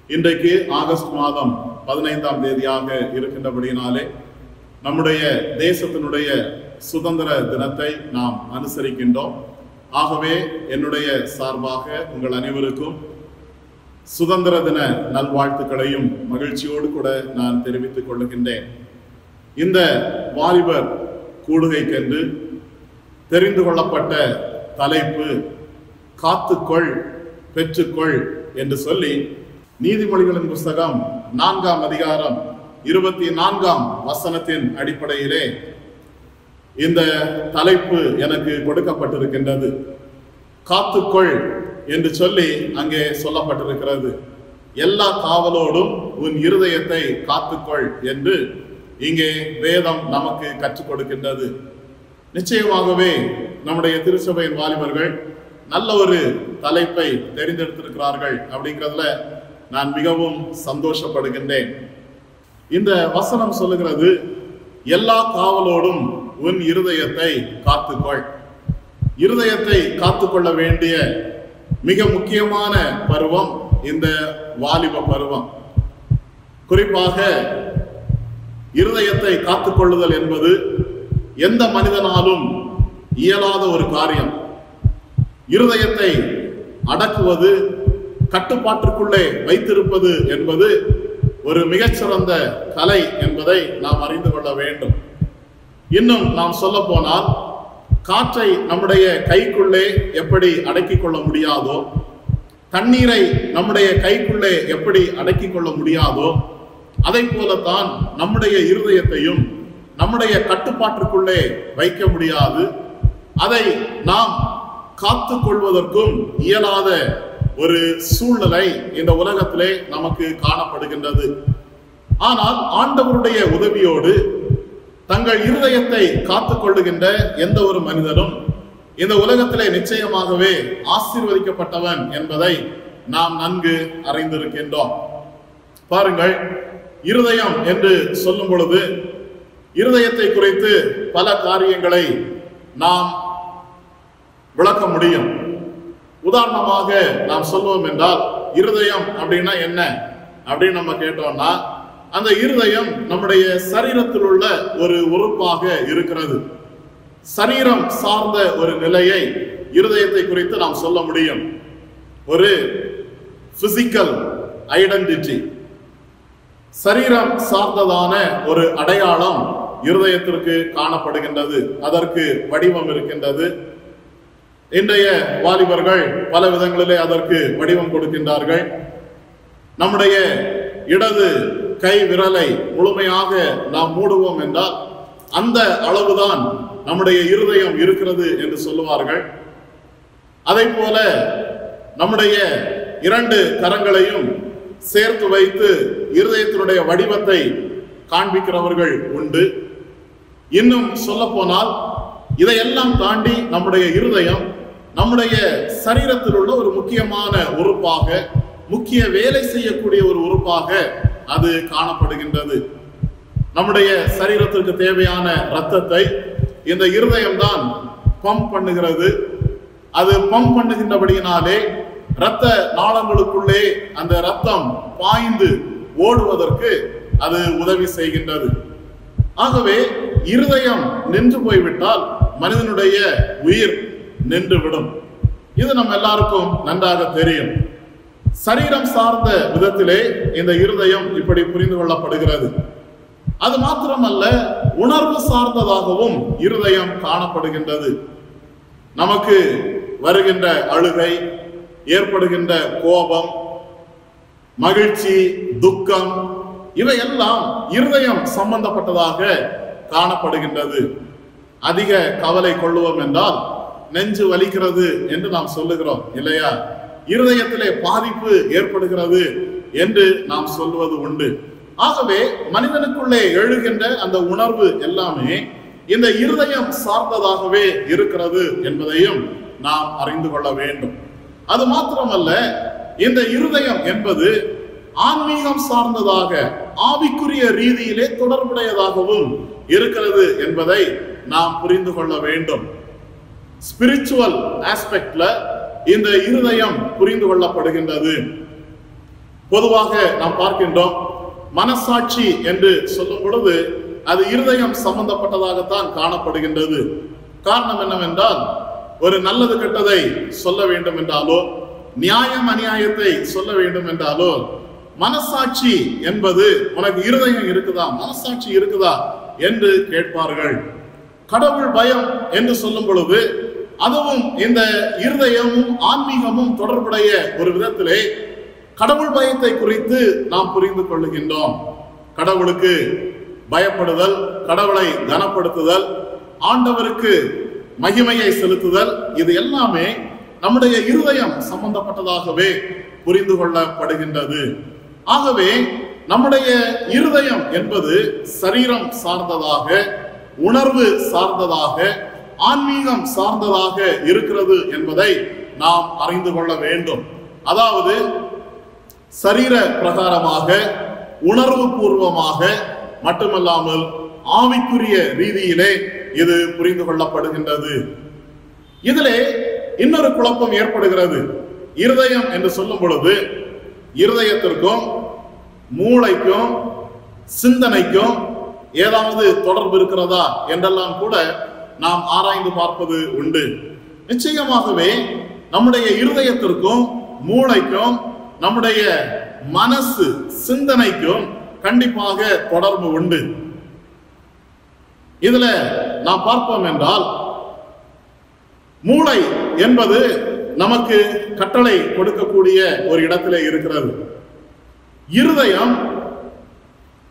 இன்றைக்கு ஆகஸ்ட் மாதம் 15ஆம் தேதியாக இருக்கின்றபடியினாலே நம்முடைய தேசத்தினுடைய சுதந்திர தினத்தை நாம் அனுசரிக்கின்றோம். ஆகவே என்னுடைய சார்பாக உங்கள் அனைவருக்கும் சுதந்திர தின நல்வாழ்த்துக்களையும் மகிழ்ச்சியோடு கூட நான் தெரிவித்துக் கொள்ளுகின்றேன். இந்த வாலிபர் கூடுகைக்கென்று தெரிந்து கொள்ளப்பட்ட தலைப்பு காத்துக்கொள் பெற்றுக்கொள் என்று சொல்லி நீதிமொழிகளின் புஸ்தகம் 4ஆம் அதிகாரம் 24ஆம் வசனத்தின் அடிப்படையிலே இந்த தலைப்பு எனக்கு கொடுக்கப்பட்டிருக்கின்றது. காத்துக்கொள் என்று சொல்லி அங்கே சொல்லப்பட்டிருக்கிறது. எல்லா காவலோடும் உன் இருதயத்தை காத்துக்கொள் என்று இங்கே வேதம் நமக்கு கற்றுக் கொடுக்கின்றது. நிச்சயமாகவே நம்முடைய திருச்சபையின் வாலிபர்கள் நல்ல ஒரு தலைப்பை தெரிந்தெடுத்திருக்கிறார்கள் அப்படிங்கிறதுல நான் மிகவும் சந்தோஷப்படுகின்றேன். இந்த வசனம் சொல்லுகிறது, எல்லா காவலோடும் உன் இருதயத்தை காத்துக்கொள். இருதயத்தை காத்துக்கொள்ள வேண்டிய மிக முக்கியமான பருவம் இந்த வாலிப பருவம். குறிப்பாக இருதயத்தை காத்துக்கொள்ளுதல் என்பது எந்த மனிதனாலும் இயலாத ஒரு காரியம். இருதயத்தை அடக்குவது, கட்டுப்பாட்டுக்குள்ளே வைத்திருப்பது என்பது ஒரு மிகச்சிறந்த கலை என்பதை நாம் அறிந்து கொள்ள வேண்டும். இன்னும் நாம் சொல்ல போனால், காற்றை நம்முடைய கைக்குள்ளே எப்படி அடக்கிக் கொள்ள முடியாதோ, தண்ணீரை நம்முடைய கைக்குள்ளே எப்படி அடக்கிக் கொள்ள முடியாதோ, அதை போலத்தான் நம்முடைய இருதயத்தையும் நம்முடைய கட்டுப்பாட்டுக்குள்ளே வைக்க முடியாது. அதை நாம் காத்து கொள்வதற்கும் இயலாத ஒரு சூழ்நிலை இந்த உலகத்திலே நமக்கு காணப்படுகின்றது. ஆனால் ஆண்டவருடைய உதவியோடு தங்கள் இருதயத்தை காத்துக் கொள்ளுகின்ற எந்த ஒரு மனிதனும் இந்த உலகத்திலே நிச்சயமாகவே ஆசீர்வதிக்கப்பட்டவன் என்பதை நாம் நன்கு அறிந்திருக்கின்றோம். பாருங்கள், இருதயம் என்று சொல்லும் பொழுது இருதயத்தை குறித்து பல காரியங்களை நாம் விளக்க முடியும். உதாரணமாக நாம் சொல்லுவோம் என்றால், இருதயம் அப்படின்னா என்ன அப்படின்னு நம்ம கேட்டோம்னா, அந்த இருதயம் நம்முடைய சரீரத்தில் உள்ள ஒரு உறுப்பாக இருக்கிறது. சரீரம் சார்ந்த ஒரு நிலையை இருதயத்தை குறித்து நாம் சொல்ல முடியும். ஒரு பிசிக்கல் ஐடென்டிட்டி, சரீரம் சார்ந்ததான ஒரு அடையாளம் இருதயத்திற்கு காணப்படுகின்றது. அதற்கு வடிவம் இருக்கின்றது. இன்றைய வாலிபர்கள் பல விதங்களிலே அதற்கு வடிவம் கொடுக்கின்றார்கள். நம்முடைய இடது கை விரலை முழுமையாக நாம் மூடுவோம் என்றால் அந்த அளவுதான் நம்முடைய இருதயம் இருக்கிறது என்று சொல்லுவார்கள். அதை போல நம்முடைய 2 கரங்களையும் சேர்த்து வைத்து இருதயத்தினுடைய வடிவத்தை காண்பிக்கிறவர்கள் உண்டு. இன்னும் சொல்ல போனால், இதையெல்லாம் தாண்டி நம்முடைய இருதயம் நம்முடைய சரீரத்தில் உள்ள ஒரு முக்கியமான உறுப்பாக, முக்கிய வேலை செய்யக்கூடிய ஒரு உறுப்பாக அது காணப்படுகின்றது. நம்முடைய சரீரத்திற்கு தேவையான இரத்தத்தை இந்த இருதயம்தான் பம்ப் பண்ணுகிறது. அது பம்ப் பண்ணுகின்றபடியினாலே இரத்த நாளங்களுக்குள்ளே அந்த இரத்தம் பாய்ந்து ஓடுவதற்கு அது உதவி செய்கின்றது. ஆகவே இருதயம் நின்று போய்விட்டால் மனிதனுடைய உயிர் நின்றுவிடும். இது நம்ம எல்லாருக்கும் நன்றாக தெரியும். சரீரம் சார்ந்த விதத்திலே இந்த இருதயம் இப்படி புரிந்து கொள்ளப்படுகிறது. அது மாத்திரமல்ல, உணர்வு சார்ந்ததாகவும் இருதயம் காணப்படுகின்றது. நமக்கு வருகின்ற அழுகை, ஏற்படுகின்ற கோபம், மகிழ்ச்சி, துக்கம், இவையெல்லாம் இருதயம் சம்பந்தப்பட்டதாக காணப்படுகின்றது. அதிக கவலை கொள்ளுவோம் என்றால் நெஞ்சு வலிக்கிறது என்று நாம் சொல்லுகிறோம் இல்லையா? இருதயத்திலே பாதிப்பு ஏற்படுகிறது என்று நாம் சொல்வது உண்டு. ஆகவே மனிதனுக்குள்ளே எழுகின்ற அந்த உணர்வு எல்லாமே இந்த இருதயம் சார்ந்ததாகவே இருக்கிறது என்பதையும் நாம் அறிந்து கொள்ள வேண்டும். அது மாத்திரமல்ல, இந்த இருதயம் என்பது ஆன்மீகம் சார்ந்ததாக, ஆவிக்குரிய ரீதியிலே தொடர்புடையதாகவும் இருக்கிறது என்பதை நாம் புரிந்து கொள்ள வேண்டும். ஸ்பிரிச்சுவல் ஆஸ்பெக்ட்ல இந்த இருதயம் புரிந்து கொள்ளப்படுகின்றது. பொதுவாக நாம் பார்க்கின்றோம், மனசாட்சி என்று சொல்லும் பொழுது அது இருதயம் சம்பந்தப்பட்டதாகத்தான் காணப்படுகின்றது. காரணம் என்னவென்றால், ஒரு நல்லது கெட்டதை சொல்ல வேண்டும் என்றாலோ, நியாயம் அநியாயத்தை சொல்ல வேண்டும் என்றாலோ, மனசாட்சி என்பது உனக்கு இருதயம் இருக்குதா, மனசாட்சி இருக்குதா என்று கேட்பார்கள். கடவுள் பயம் என்று சொல்லும் பொழுது அதுவும் இந்த இருதயமும் ஆன்மீகமும் தொடர்புடைய ஒரு விதத்திலே கடவுள் பயத்தை குறித்து நாம் புரிந்து கொள்ளுகின்றோம். கடவுளுக்கு பயப்படுதல், கடவுளை கனப்படுத்துதல், ஆண்டவருக்கு மகிமையை செலுத்துதல், இது எல்லாமே நம்முடைய இருதயம் சம்பந்தப்பட்டதாகவே புரிந்து கொள்ளப்படுகின்றது. ஆகவே நம்முடைய இருதயம் என்பது சரீரம் சார்ந்ததாக, உணர்வு சார்ந்ததாக, ஆன்மீகம் சார்ந்ததாக இருக்கிறது என்பதை நாம் அறிந்து கொள்ள வேண்டும். அதாவது சரீர பிரகாரமாக, உணர்வு பூர்வமாக மட்டுமல்லாமல் ஆவிக்குரிய ரீதியிலே இது புரிந்து கொள்ளப்படுகின்றது. இதிலே இன்னொரு குழப்பம் ஏற்படுகிறது. இருதயம் என்று சொல்லும் பொழுது இருதயத்திற்கும் மூளைக்கும் சிந்தனைக்கும் ஏதாவது தொடர்பு இருக்கிறதா என்றெல்லாம் கூட நாம் ஆராய்ந்து பார்ப்பது உண்டு. நிச்சயமாகவே நம்முடைய இருதயத்திற்கும் மூளைக்கும் நம்முடைய மனசு சிந்தனைக்கும் கண்டிப்பாக தொடர்பு உண்டு. இதுல நாம் பார்ப்போம் என்றால், மூளை என்பது நமக்கு கட்டளை கொடுக்கக்கூடிய ஒரு இடத்திலே இருக்கிறது. இருதயம்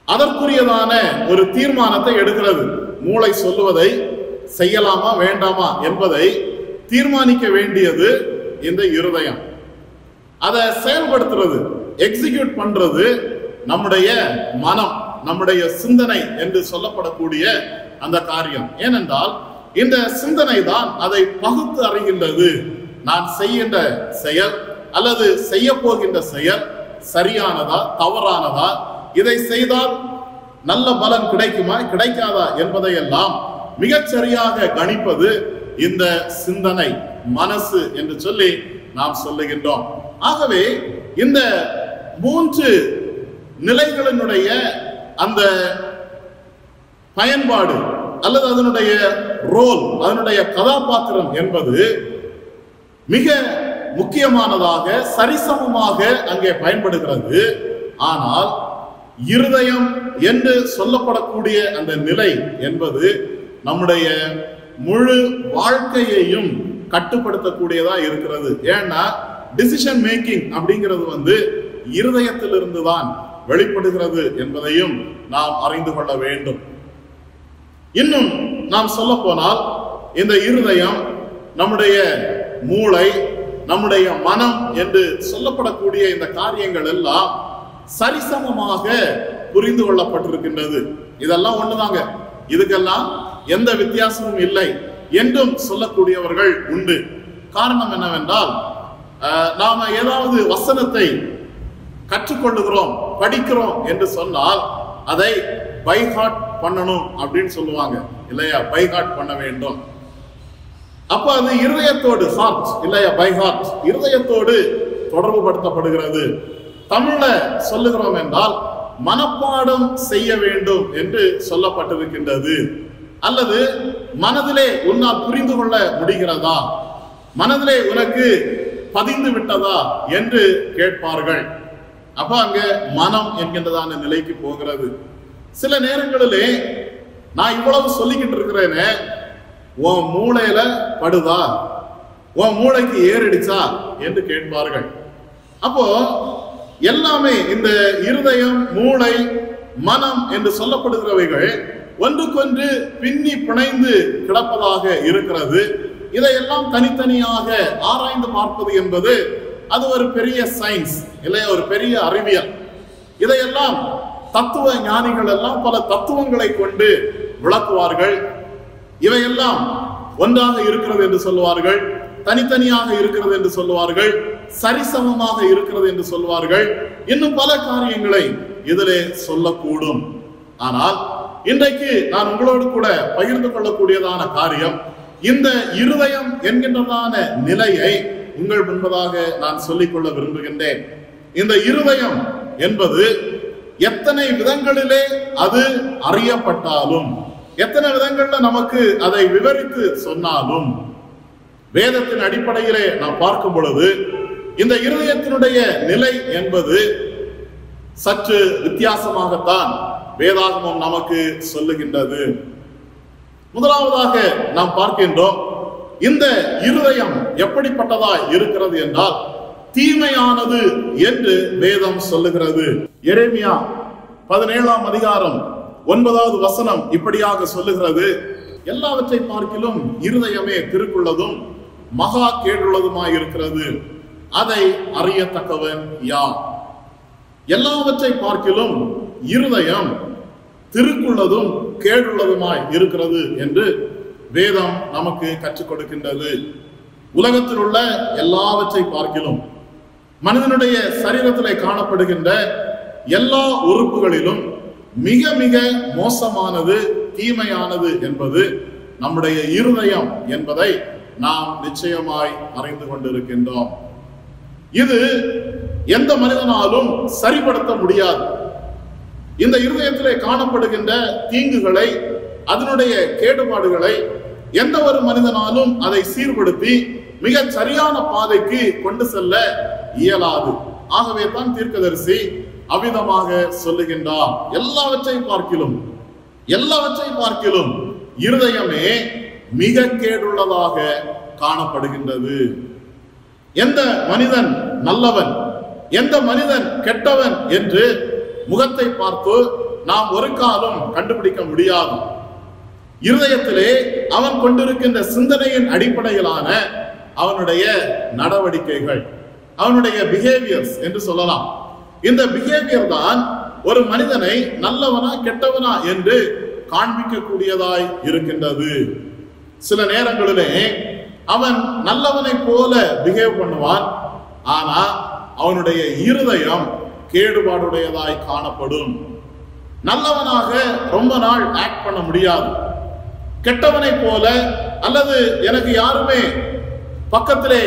அதற்குரியதான ஒரு தீர்மானத்தை எடுக்கிறது. மூளை சொல்லுவதை செய்யலாமா வேண்டாமா என்பதை தீர்மானிக்க வேண்டியது இந்த இருதயம். அதை செயல்படுத்துறது, எக்ஸிக்யூட் பண்றது நம்முடைய மனம், நம்முடைய சிந்தனை என்று சொல்லப்படக்கூடிய அந்த காரியம். ஏனென்றால் இந்த சிந்தனை தான் அதை பகுத்து அறிகின்றது. நான் செய்கின்ற செயல் அல்லது செய்ய போகின்ற செயல் சரியானதா தவறானதா, இதை செய்தால் நல்ல பலன் கிடைக்குமா கிடைக்காதா என்பதையெல்லாம் மிகச்சரியாக கணிப்பது இந்த சிந்தனை, மனசு என்று சொல்லி நாம் சொல்லுகின்றோம். ஆகவே இந்த 3 நிலைகளினுடைய அந்த பயன்பாடு அல்லது அதனுடைய ரோல், அதனுடைய கதாபாத்திரம் என்பது மிக முக்கியமானதாக சரிசமமாக அங்கே பயன்படுகிறது. ஆனால் இருதயம் என்று சொல்லப்படக்கூடிய அந்த நிலை என்பது நம்முடைய முழு வாழ்க்கையையும் கட்டுப்படுத்தக்கூடியதா இருக்கிறது. ஏன்னா டிசிஷன் மேக்கிங் அப்படிங்கிறது இருதயத்திலிருந்து தான் வெளிப்படுகிறது என்பதையும் நாம் அறிந்து கொள்ள வேண்டும். இன்னும் நாம் சொல்ல போனால் இந்த இருதயம், நம்முடைய மூளை, நம்முடைய மனம் என்று சொல்லப்படக்கூடிய இந்த காரியங்கள் எல்லாம் சரிசமமாக புரிந்து கொள்ளப்பட்டிருக்கின்றது. இதெல்லாம் ஒண்ணுதாங்க, இதுக்கெல்லாம் எந்த வித்தியாசமும் இல்லை என்றும் சொல்லக்கூடியவர்கள் உண்டு. காரணம் என்னவென்றால், நாம ஏதாவது வசனத்தை கற்றுக்கொள்ளுகிறோம், படிக்கிறோம் என்று சொன்னால் அதை பைஹார்ட் பண்ணணும் அப்படின்னு சொல்லுவாங்க இல்லையா? பைஹார்ட் பண்ண வேண்டும். அப்ப அது இருதயத்தோடு, ஹார்ட் இல்லையா, பைஹார்ட் இருதயத்தோடு தொடர்பு படுத்தப்படுகிறது. தமிழ்ல சொல்லுகிறோம் என்றால் மனப்பாடம் செய்ய வேண்டும் என்று சொல்லப்பட்டிருக்கின்றது. அல்லது மனதிலே உன்னால் புரிந்து கொள்ள முடிகிறதா, மனதிலே உனக்கு பதிந்து விட்டதா என்று கேட்பார்கள். அப்ப அங்க மனம் என்கின்றதான நிலைக்கு போகிறது. சில நேரங்களிலே நான் இவ்வளவு சொல்லிக்கிட்டு இருக்கிறேனே, உன் மூளையில படுதா, உன் மூளைக்கு ஏறிடுச்சா என்று கேட்பார்கள். அப்போ எல்லாமே இந்த இருதயம், மூளை, மனம் என்று சொல்லப்படுகிறவைகள் ஒன்றுக்கொன்று பின்னி பிணைந்து கிடப்பதாக இருக்கிறது. இதையெல்லாம் தனித்தனியாக ஆராய்ந்து பார்ப்பது என்பது அது ஒரு பெரிய சயின்ஸ் இல்லையா, ஒரு பெரிய அறிவியல். இதையெல்லாம் தத்துவ ஞானிகள் எல்லாம் பல தத்துவங்களை கொண்டு விளக்குவார்கள். இவையெல்லாம் ஒன்றாக இருக்கிறது என்று சொல்லுவார்கள், தனித்தனியாக இருக்கிறது என்று சொல்லுவார்கள், சரிசமமாக இருக்கிறது என்று சொல்லுவார்கள். இன்னும் பல காரியங்களை இதிலே சொல்லக்கூடும். ஆனால் இன்றைக்கு நான் உங்களோடு கூட பகிர்ந்து கொள்ளக்கூடியதான காரியம், இந்த இருதயம் என்கின்றதான நிலையை உங்கள் முன்பதாக நான் சொல்லிக்கொள்ள விரும்புகின்றேன். இந்த இருதயம் என்பது எத்தனை விதங்களிலே அது அறியப்பட்டாலும், எத்தனை விதங்கள்ல நமக்கு அதை விவரித்து சொன்னாலும், வேதத்தின் அடிப்படையிலே நாம் பார்க்கும் பொழுது இந்த இருதயத்தினுடைய நிலை என்பது சற்று வித்தியாசமாகத்தான் வேதாகமம் நமக்கு சொல்லுகின்றது. முதலாவதாக நாம் பார்க்கின்றோம், இந்த இருதயம் எப்படிப்பட்டதாய் இருக்கிறது என்றால் தீமையானது என்று வேதம் சொல்லுகிறது. எரேமியா 17ஆம் அதிகாரம் 9வது வசனம் இப்படியாக சொல்லுகிறது, எல்லாவற்றை பார்க்கிலும் இருதயமே திருக்குள்ளதும் மகா கேடுள்ளதுமாய் இருக்கிறது, அதை அறியத்தக்கவன் யார்? எல்லாவற்றை பார்க்கிலும் இருதயம் திருக்குள்ளதும் கேடுள்ளதுமாய் இருக்கிறது என்று வேதம் நமக்கு கற்றுக் கொடுக்கின்றது. உலகத்தில் உள்ள எல்லாவற்றை பார்க்கிலும் மனிதனுடைய சரீரத்திலே காணப்படுகின்ற எல்லா உறுப்புகளிலும் மிக மிக மோசமானது, தீமையானது என்பது நம்முடைய இருதயம் என்பதை நாம் நிச்சயமாய் அறிந்து கொண்டிருக்கின்றோம். இது எந்த மனிதனாலும் சரிப்படுத்த முடியாது. இந்த இருதயத்திலே காணப்படுகின்ற தீங்குகளை, அதனுடைய கேடுபாடுகளை எந்த ஒரு மனிதனாலும் அதை சீர்படுத்தி மிக சரியான பாதைக்கு கொண்டு செல்ல இயலாது. ஆகவே தான் தீர்க்கதரிசி அவ்விதமாக சொல்லுகின்றார், எல்லாவற்றை பார்க்கிலும் இருதயமே மிக கேடுள்ளதாக காணப்படுகின்றது. எந்த மனிதன் நல்லவன், எந்த மனிதன் கெட்டவன் என்று முகத்தை பார்த்து நாம் ஒரு காலம் கண்டுபிடிக்க முடியாது. இருதயத்திலே அவன் கொண்டிருக்கின்ற சிந்தனையின் அடிப்படையிலான அவனுடைய நடவடிக்கைகள், அவனுடைய பிஹேவியர்ஸ் என்று சொல்லலாம். இந்த பிஹேவியர் தான் ஒரு மனிதனை நல்லவனா கெட்டவனா என்று காண்பிக்கக்கூடியதாய் இருக்கின்றது. சில நேரங்களிலே அவன் நல்லவனை போல பிஹேவ் பண்ணுவான், ஆனா அவனுடைய இருதயம் கேடுபாடுடையதாய் காணப்படும். நல்லவனாக ரொம்ப நாள் ஆக்ட் பண்ண முடியாது. கெட்டவனை போல, அல்லது எனக்கு யாருமே பக்கத்திலே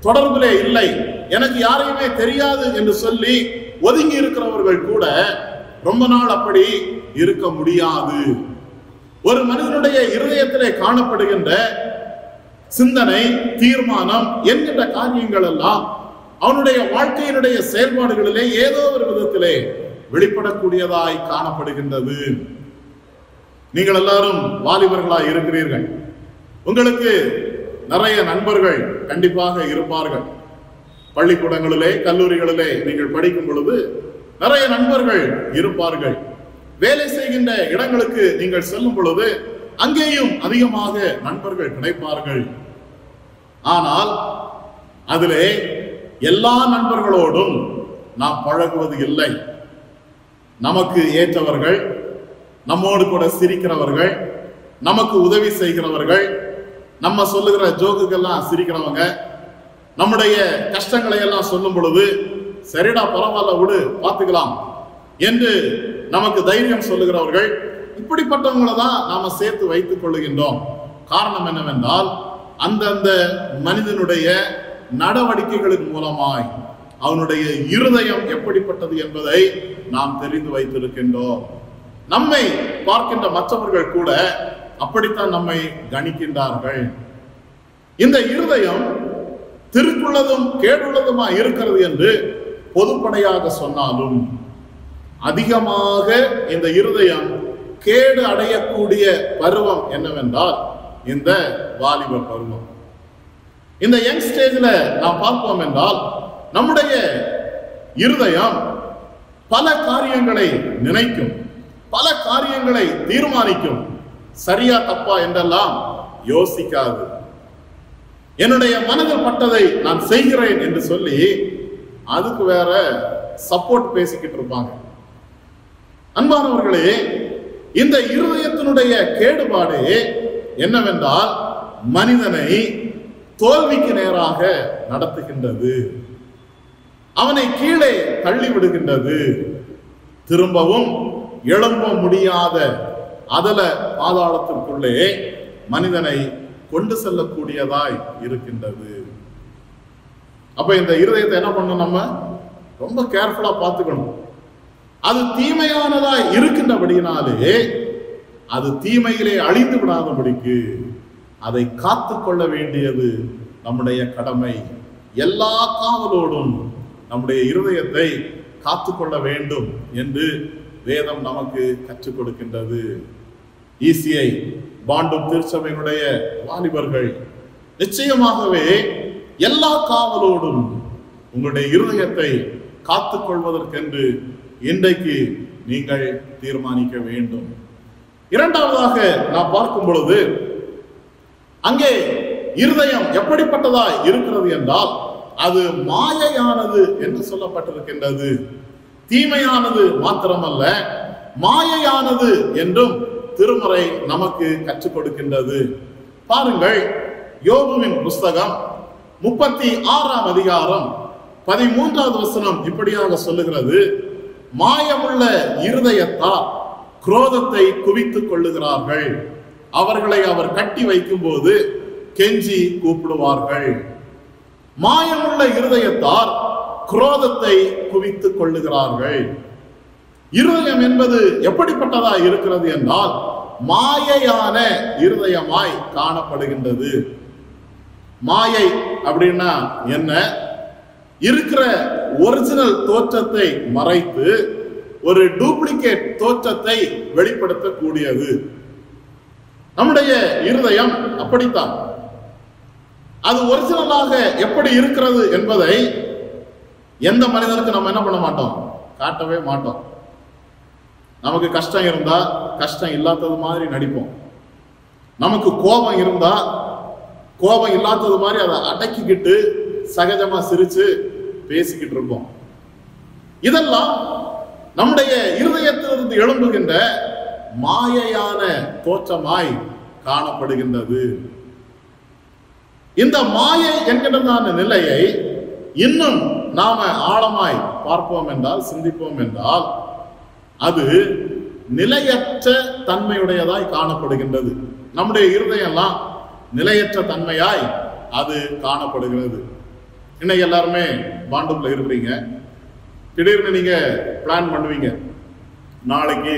தொடர்பிலே இல்லை, எனக்கு யாரையுமே தெரியாது என்று சொல்லி ஒதுங்கி இருக்கிறவர்கள் கூட ரொம்ப நாள் அப்படி இருக்க முடியாது. ஒரு மனிதனுடைய இருதயத்திலே காணப்படுகின்ற சிந்தனை, தீர்மானம் என்கின்ற காரியங்கள் எல்லாம் அவனுடைய வாழ்க்கையினுடைய செயல்பாடுகளிலே ஏதோ ஒரு விதத்திலே வெளிப்படக்கூடியதாய் காணப்படுகின்றது. நீங்கள் எல்லாரும் வாலிபர்களாய் இருக்கிறீர்கள். உங்களுக்கு நிறைய நண்பர்கள் கண்டிப்பாக இருப்பார்கள். பள்ளிக்கூடங்களிலே, கல்லூரிகளிலே நீங்கள் படிக்கும் பொழுது நிறைய நண்பர்கள் இருப்பார்கள். வேலை செய்கின்ற இடங்களுக்கு நீங்கள் செல்லும் பொழுது அங்கேயும் அதிகமாக நண்பர்கள் கிடைப்பார்கள். ஆனால் அதிலே எல்லா நண்பர்களோடும் நாம் பழகுவது இல்லை. நமக்கு ஏற்றவர்கள், நம்மோடு கூட சிரிக்கிறவர்கள், நமக்கு உதவி செய்கிறவர்கள், நம்ம சொல்லுகிற ஜோக்குக்கெல்லாம் சிரிக்கிறவங்க, நம்முடைய கஷ்டங்களை எல்லாம் சொல்லும் பொழுது சரிடா பரவாயில்ல விடு பார்த்துக்கலாம் என்று நமக்கு தைரியம் சொல்லுகிறவர்கள், இப்படிப்பட்டவங்களை தான் நாம சேர்த்து வைத்துக் கொள்ளுகின்றோம். காரணம் என்னவென்றால் அந்தந்த மனிதனுடைய நடவடிக்கைகளின் மூலமாய் அவனுடைய இருதயம் எப்படிப்பட்டது என்பதை நாம் தெரிந்து வைத்திருக்கின்றோம். நம்மை பார்க்கின்ற மற்றவர்கள் கூட அப்படித்தான் நம்மை கணிக்கின்றார்கள். இந்த இருதயம் திருக்குள்ளதும் கேடுள்ளதுமா இருக்கிறது என்று பொதுப்படையாக சொன்னாலும் அதிகமாக இந்த இருதயம் கேடு அடையக்கூடிய பருவம் என்னவென்றால் இந்த வாலிப பருவம். இந்த யங் ஸ்டேஜ்ல நாம் பார்ப்போம் என்றால் நம்முடைய இருதயம் பல காரியங்களை நினைக்கும், பல காரியங்களை தீர்மானிக்கும். சரியா தப்பா என்றெல்லாம் யோசிக்காது. என்னுடைய மனதில் பட்டதை நான் செய்கிறேன் என்று சொல்லி அதுக்கு வேற சப்போர்ட் பேசிக்கிட்டு இருப்பாங்க. அன்பானவர்களே, இந்த இருதயத்தினுடைய கேடுபாடு என்னவென்றால் மனிதனை தோல்விக்கு நேராக நடத்துகின்றது, அவனை கீழே தள்ளிவிடுகின்றது, திரும்பவும் எழும்ப முடியாத அதல பாதாளத்திற்குள்ளே மனிதனை கொண்டு செல்லக்கூடியதாய் இருக்கின்றது. அப்ப இந்த இருதயத்தை என்ன பண்ணணும்? நம்ம ரொம்ப கேர்ஃபுல்லா பார்த்துக்கணும். அது தீமையானதாய் இருக்கின்றபடியினாலே அது தீமையிலே அழிந்து விடாதபடிக்கு அதை காத்து கொள்ள வேண்டியது நம்முடைய கடமை. எல்லா காவலோடும் நம்முடைய இருதயத்தை காத்து கொள்ள வேண்டும் என்று வேதம் நமக்கு கற்றுக் கொடுக்கின்றது. ஈசிஐ பாண்டும் திருச்சபையினுடைய வாலிபர்கள் நிச்சயமாகவே எல்லா காவலோடும் உங்களுடைய இருதயத்தை காத்துக் கொள்வதற்கென்று இன்றைக்கு நீங்கள் தீர்மானிக்க வேண்டும். இரண்டாவதாக நாம் பார்க்கும் பொழுது அங்கே இருதயம் எப்படிப்பட்டதாய் இருக்கிறது என்றால் அது மாயையானது என்று சொல்லப்பட்டிருக்கின்றது. தீமையானது மாத்திரமல்ல, மாயையானது என்றும் திருமறை நமக்கு கற்றுக் கொடுக்கின்றது. பாருங்கள், யோபுவின் புஸ்தகம் 36ஆம் அதிகாரம் 13வது வசனம் இப்படியாக சொல்லுகிறது: மாயமுள்ள இருதயத்தார் குரோதத்தை குவித்துக் கொள்ளுகிறார்கள், அவர்களை அவர் கட்டி வைக்கும் போது கெஞ்சி கூப்பிடுவார்கள். மாயமுள்ள இருதயத்தார் குரோதத்தை குவித்துக் கொள்ளுகிறார்கள். இருதயம் என்பது எப்படிப்பட்டதா இருக்கிறது என்றால் மாயையான இருதயமாய் காணப்படுகின்றது. மாயை அப்படின்னா என்ன? இருக்கிற ஒரிஜினல் தோற்றத்தை மறைத்து ஒரு டூப்ளிகேட் தோற்றத்தை வெளிப்படுத்தக்கூடியது. நம்முடைய இருதயம் அப்படித்தான். அது ஒரிஜினலாக எப்படி இருக்கிறது என்பதை எந்த மனிதனுக்கு நம்ம என்ன பண்ண மாட்டோம்? காட்டவே மாட்டோம். நமக்கு கஷ்டம் இருந்தா கஷ்டம் இல்லாதது மாதிரி நடிப்போம். நமக்கு கோபம் இருந்தா கோபம் இல்லாதது மாதிரி அதை அடக்கிக்கிட்டு சகஜமா சிரிச்சு பேசிக்கிட்டு இருப்போம். இதெல்லாம் நம்முடைய இருதயத்திலிருந்து எழும்புகின்ற மாயையான தோற்றமாய் காணப்படுகின்றது. இந்த மாயை என்கின்றதான நிலையை இன்னும் நாம ஆழமாய் பார்ப்போம் என்றால், சிந்திப்போம் என்றால், அது நிலையற்ற தன்மையுடையதாய் காணப்படுகின்றது. நம்முடைய இருதயம்லாம் நிலையற்ற தன்மையாய் அது காணப்படுகிறது. இன்னைக்கு எல்லாருமே பாண்டுக்குள்ள இருக்கிறீங்க. திடீர்னு நீங்க பிளான் பண்ணுவீங்க, நாளைக்கு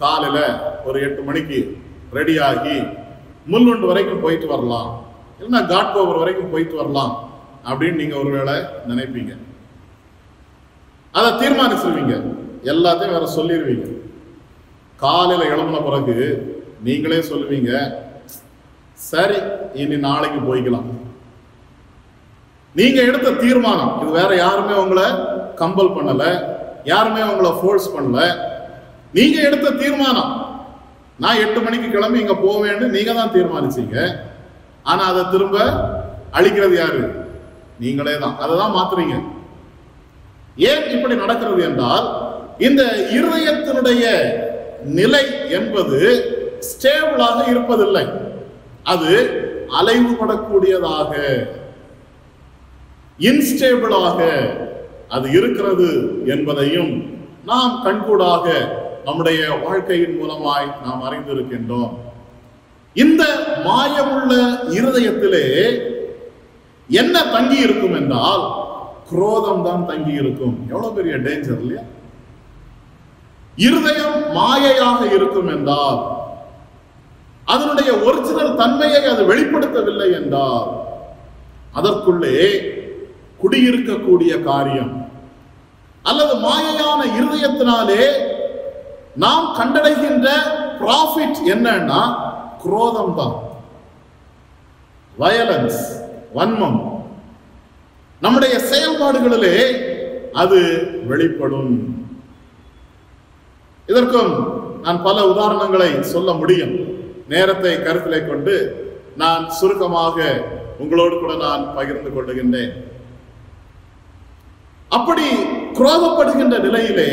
காலையில ஒரு 8 மணிக்கு ரெடி ஆகி முள்ளுண்டு வரைக்கும் போயிட்டு வரலாம், இல்லைன்னா காட்கோபுரம் வரைக்கும் போயிட்டு வரலாம் அப்படின்னு நீங்க ஒருவேளை நினைப்பீங்க. அதை தீர்மானிச்சிருவீங்க, எல்லாத்தையும் வேற சொல்லிடுவீங்க. காலையில எழும்பின பிறகு நீங்களே சொல்லுவீங்க, சரி இனி நாளைக்கு போய்க்கலாம். நீங்க எடுத்த தீர்மானம் இது. வேற யாருமே உங்களை கம்பல் பண்ணல, யாருமே உங்களை ஃபோர்ஸ் பண்ணல. நீங்க எடுத்த தீர்மானம். நான் 8 மணிக்கு கிளம்பி இங்க போவேன்னு நீங்க தான் தீர்மானிச்சீங்க. ஆனா அதை திரும்ப அழிக்கிறது யாரு? நீங்களே தான். அதை தான் மாத்துறீங்க. ஏன் இப்படி நடக்கிறது என்றால், இந்த இருதயத்தினுடைய நிலை என்பது ஸ்டேபிளாக இருப்பதில்லை. அது அலைவுபடக்கூடியதாக, இன்ஸ்டேபிளாக அது இருக்கிறது என்பதையும் நாம் கண்கூடாக நம்முடைய வாழ்க்கையின் மூலமாய் நாம் அறிந்திருக்கின்றோம். இந்த மாயமுள்ள இருதயத்திலே என்ன தங்கி இருக்கும் என்றால் குரோதம் தான் தங்கி இருக்கும். எவ்வளவு பெரிய டேஞ்சர் இல்லையா? இருதயம் மாயையாக இருக்கும் என்றால், அதனுடைய ஒரிஜினல் தன்மையை அது வெளிப்படுத்தவில்லை என்றால், அதற்குள்ளே குடியிருக்கக்கூடிய காரியம் அல்லது மாயையான இருதயத்தினாலே நாம் கண்டடைகின்ற ப்ராஃபிட் என்னன்னா குரோதம் தான். வயலன்ஸ், வன்மம் நம்முடைய செயல்பாடுகளிலே அது வெளிப்படும். இதற்கும் நான் பல உதாரணங்களை சொல்ல முடியும். நேரத்தை கருத்திலே கொண்டு நான் சுருக்கமாக உங்களோடு கூட நான் பகிர்ந்து கொள்ளுகின்றேன். அப்படி குரோதப்படுகின்ற நிலையிலே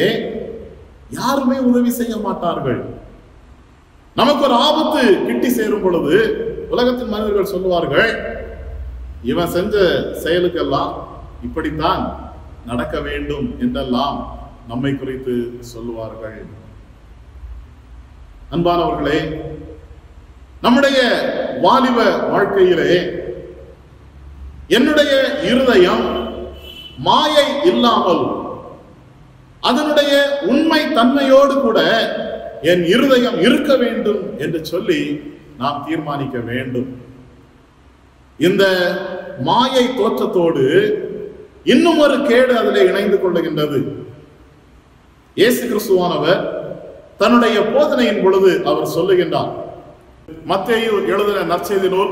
யாருமே உதவி செய்ய மாட்டார்கள். நமக்கு ஒரு ஆபத்து கிட்டி சேரும் பொழுது உலகத்தின் மனிதர்கள் சொல்லுவார்கள், இவன் செஞ்ச செயலுக்கெல்லாம் இப்படித்தான் நடக்க வேண்டும் என்றெல்லாம் நம்மை குறித்து சொல்லுவார்கள். அன்பானவர்களே, நம்முடைய வாலிப வாழ்க்கையிலே என்னுடைய இருதயம் மாயை இல்லாமல் அதனுடைய உண்மை தன்மையோடு கூட என் இருதயம் இருக்க வேண்டும் என்று சொல்லி நாம் தீர்மானிக்க வேண்டும். இந்த மாயை தோற்றத்தோடு இன்னும் ஒரு கேடு அதிலே இணைந்து கொள்ளுகின்றது. இயேசு கிறிஸ்துவானவர் தன்னுடைய போதனையின் பொழுது அவர் சொல்லுகின்றார். மத்தேயு எழுதின நற்செய்தி நூல்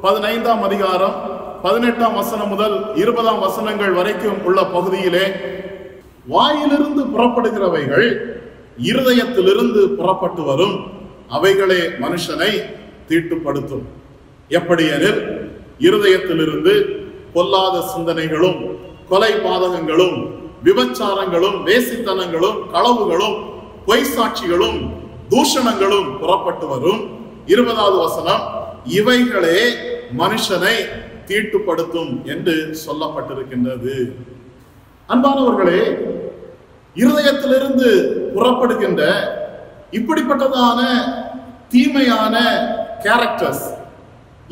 15ஆம் அதிகாரம் 18ஆம் வசனம் முதல் 20ஆம் வசனங்கள் வரைக்கும் உள்ள பகுதியிலே, வாயிலிருந்து புறப்படுகிறவைகள் இருதயத்திலிருந்து புறப்பட்டு வரும், அவைகளே மனுஷனை தீட்டுப்படுத்தும். எப்படியெனில் இருதயத்திலிருந்து பொல்லாத சிந்தனைகளும், கொலை பாதகங்களும், விபச்சாரங்களும், வேசித்தனங்களும், களவுகளும், பொய் சாட்சிகளும், தூஷணங்களும் புறப்பட்டு வரும். 20வது வசனம், இவைகளே மனுஷனை தீட்டுப்படுத்தும் என்று சொல்லப்பட்டிருக்கின்றது. அன்பானவர்களே, இருதயத்திலிருந்து புறப்படுகின்ற இப்படிப்பட்டதான தீமையான கேரக்டர்ஸ்,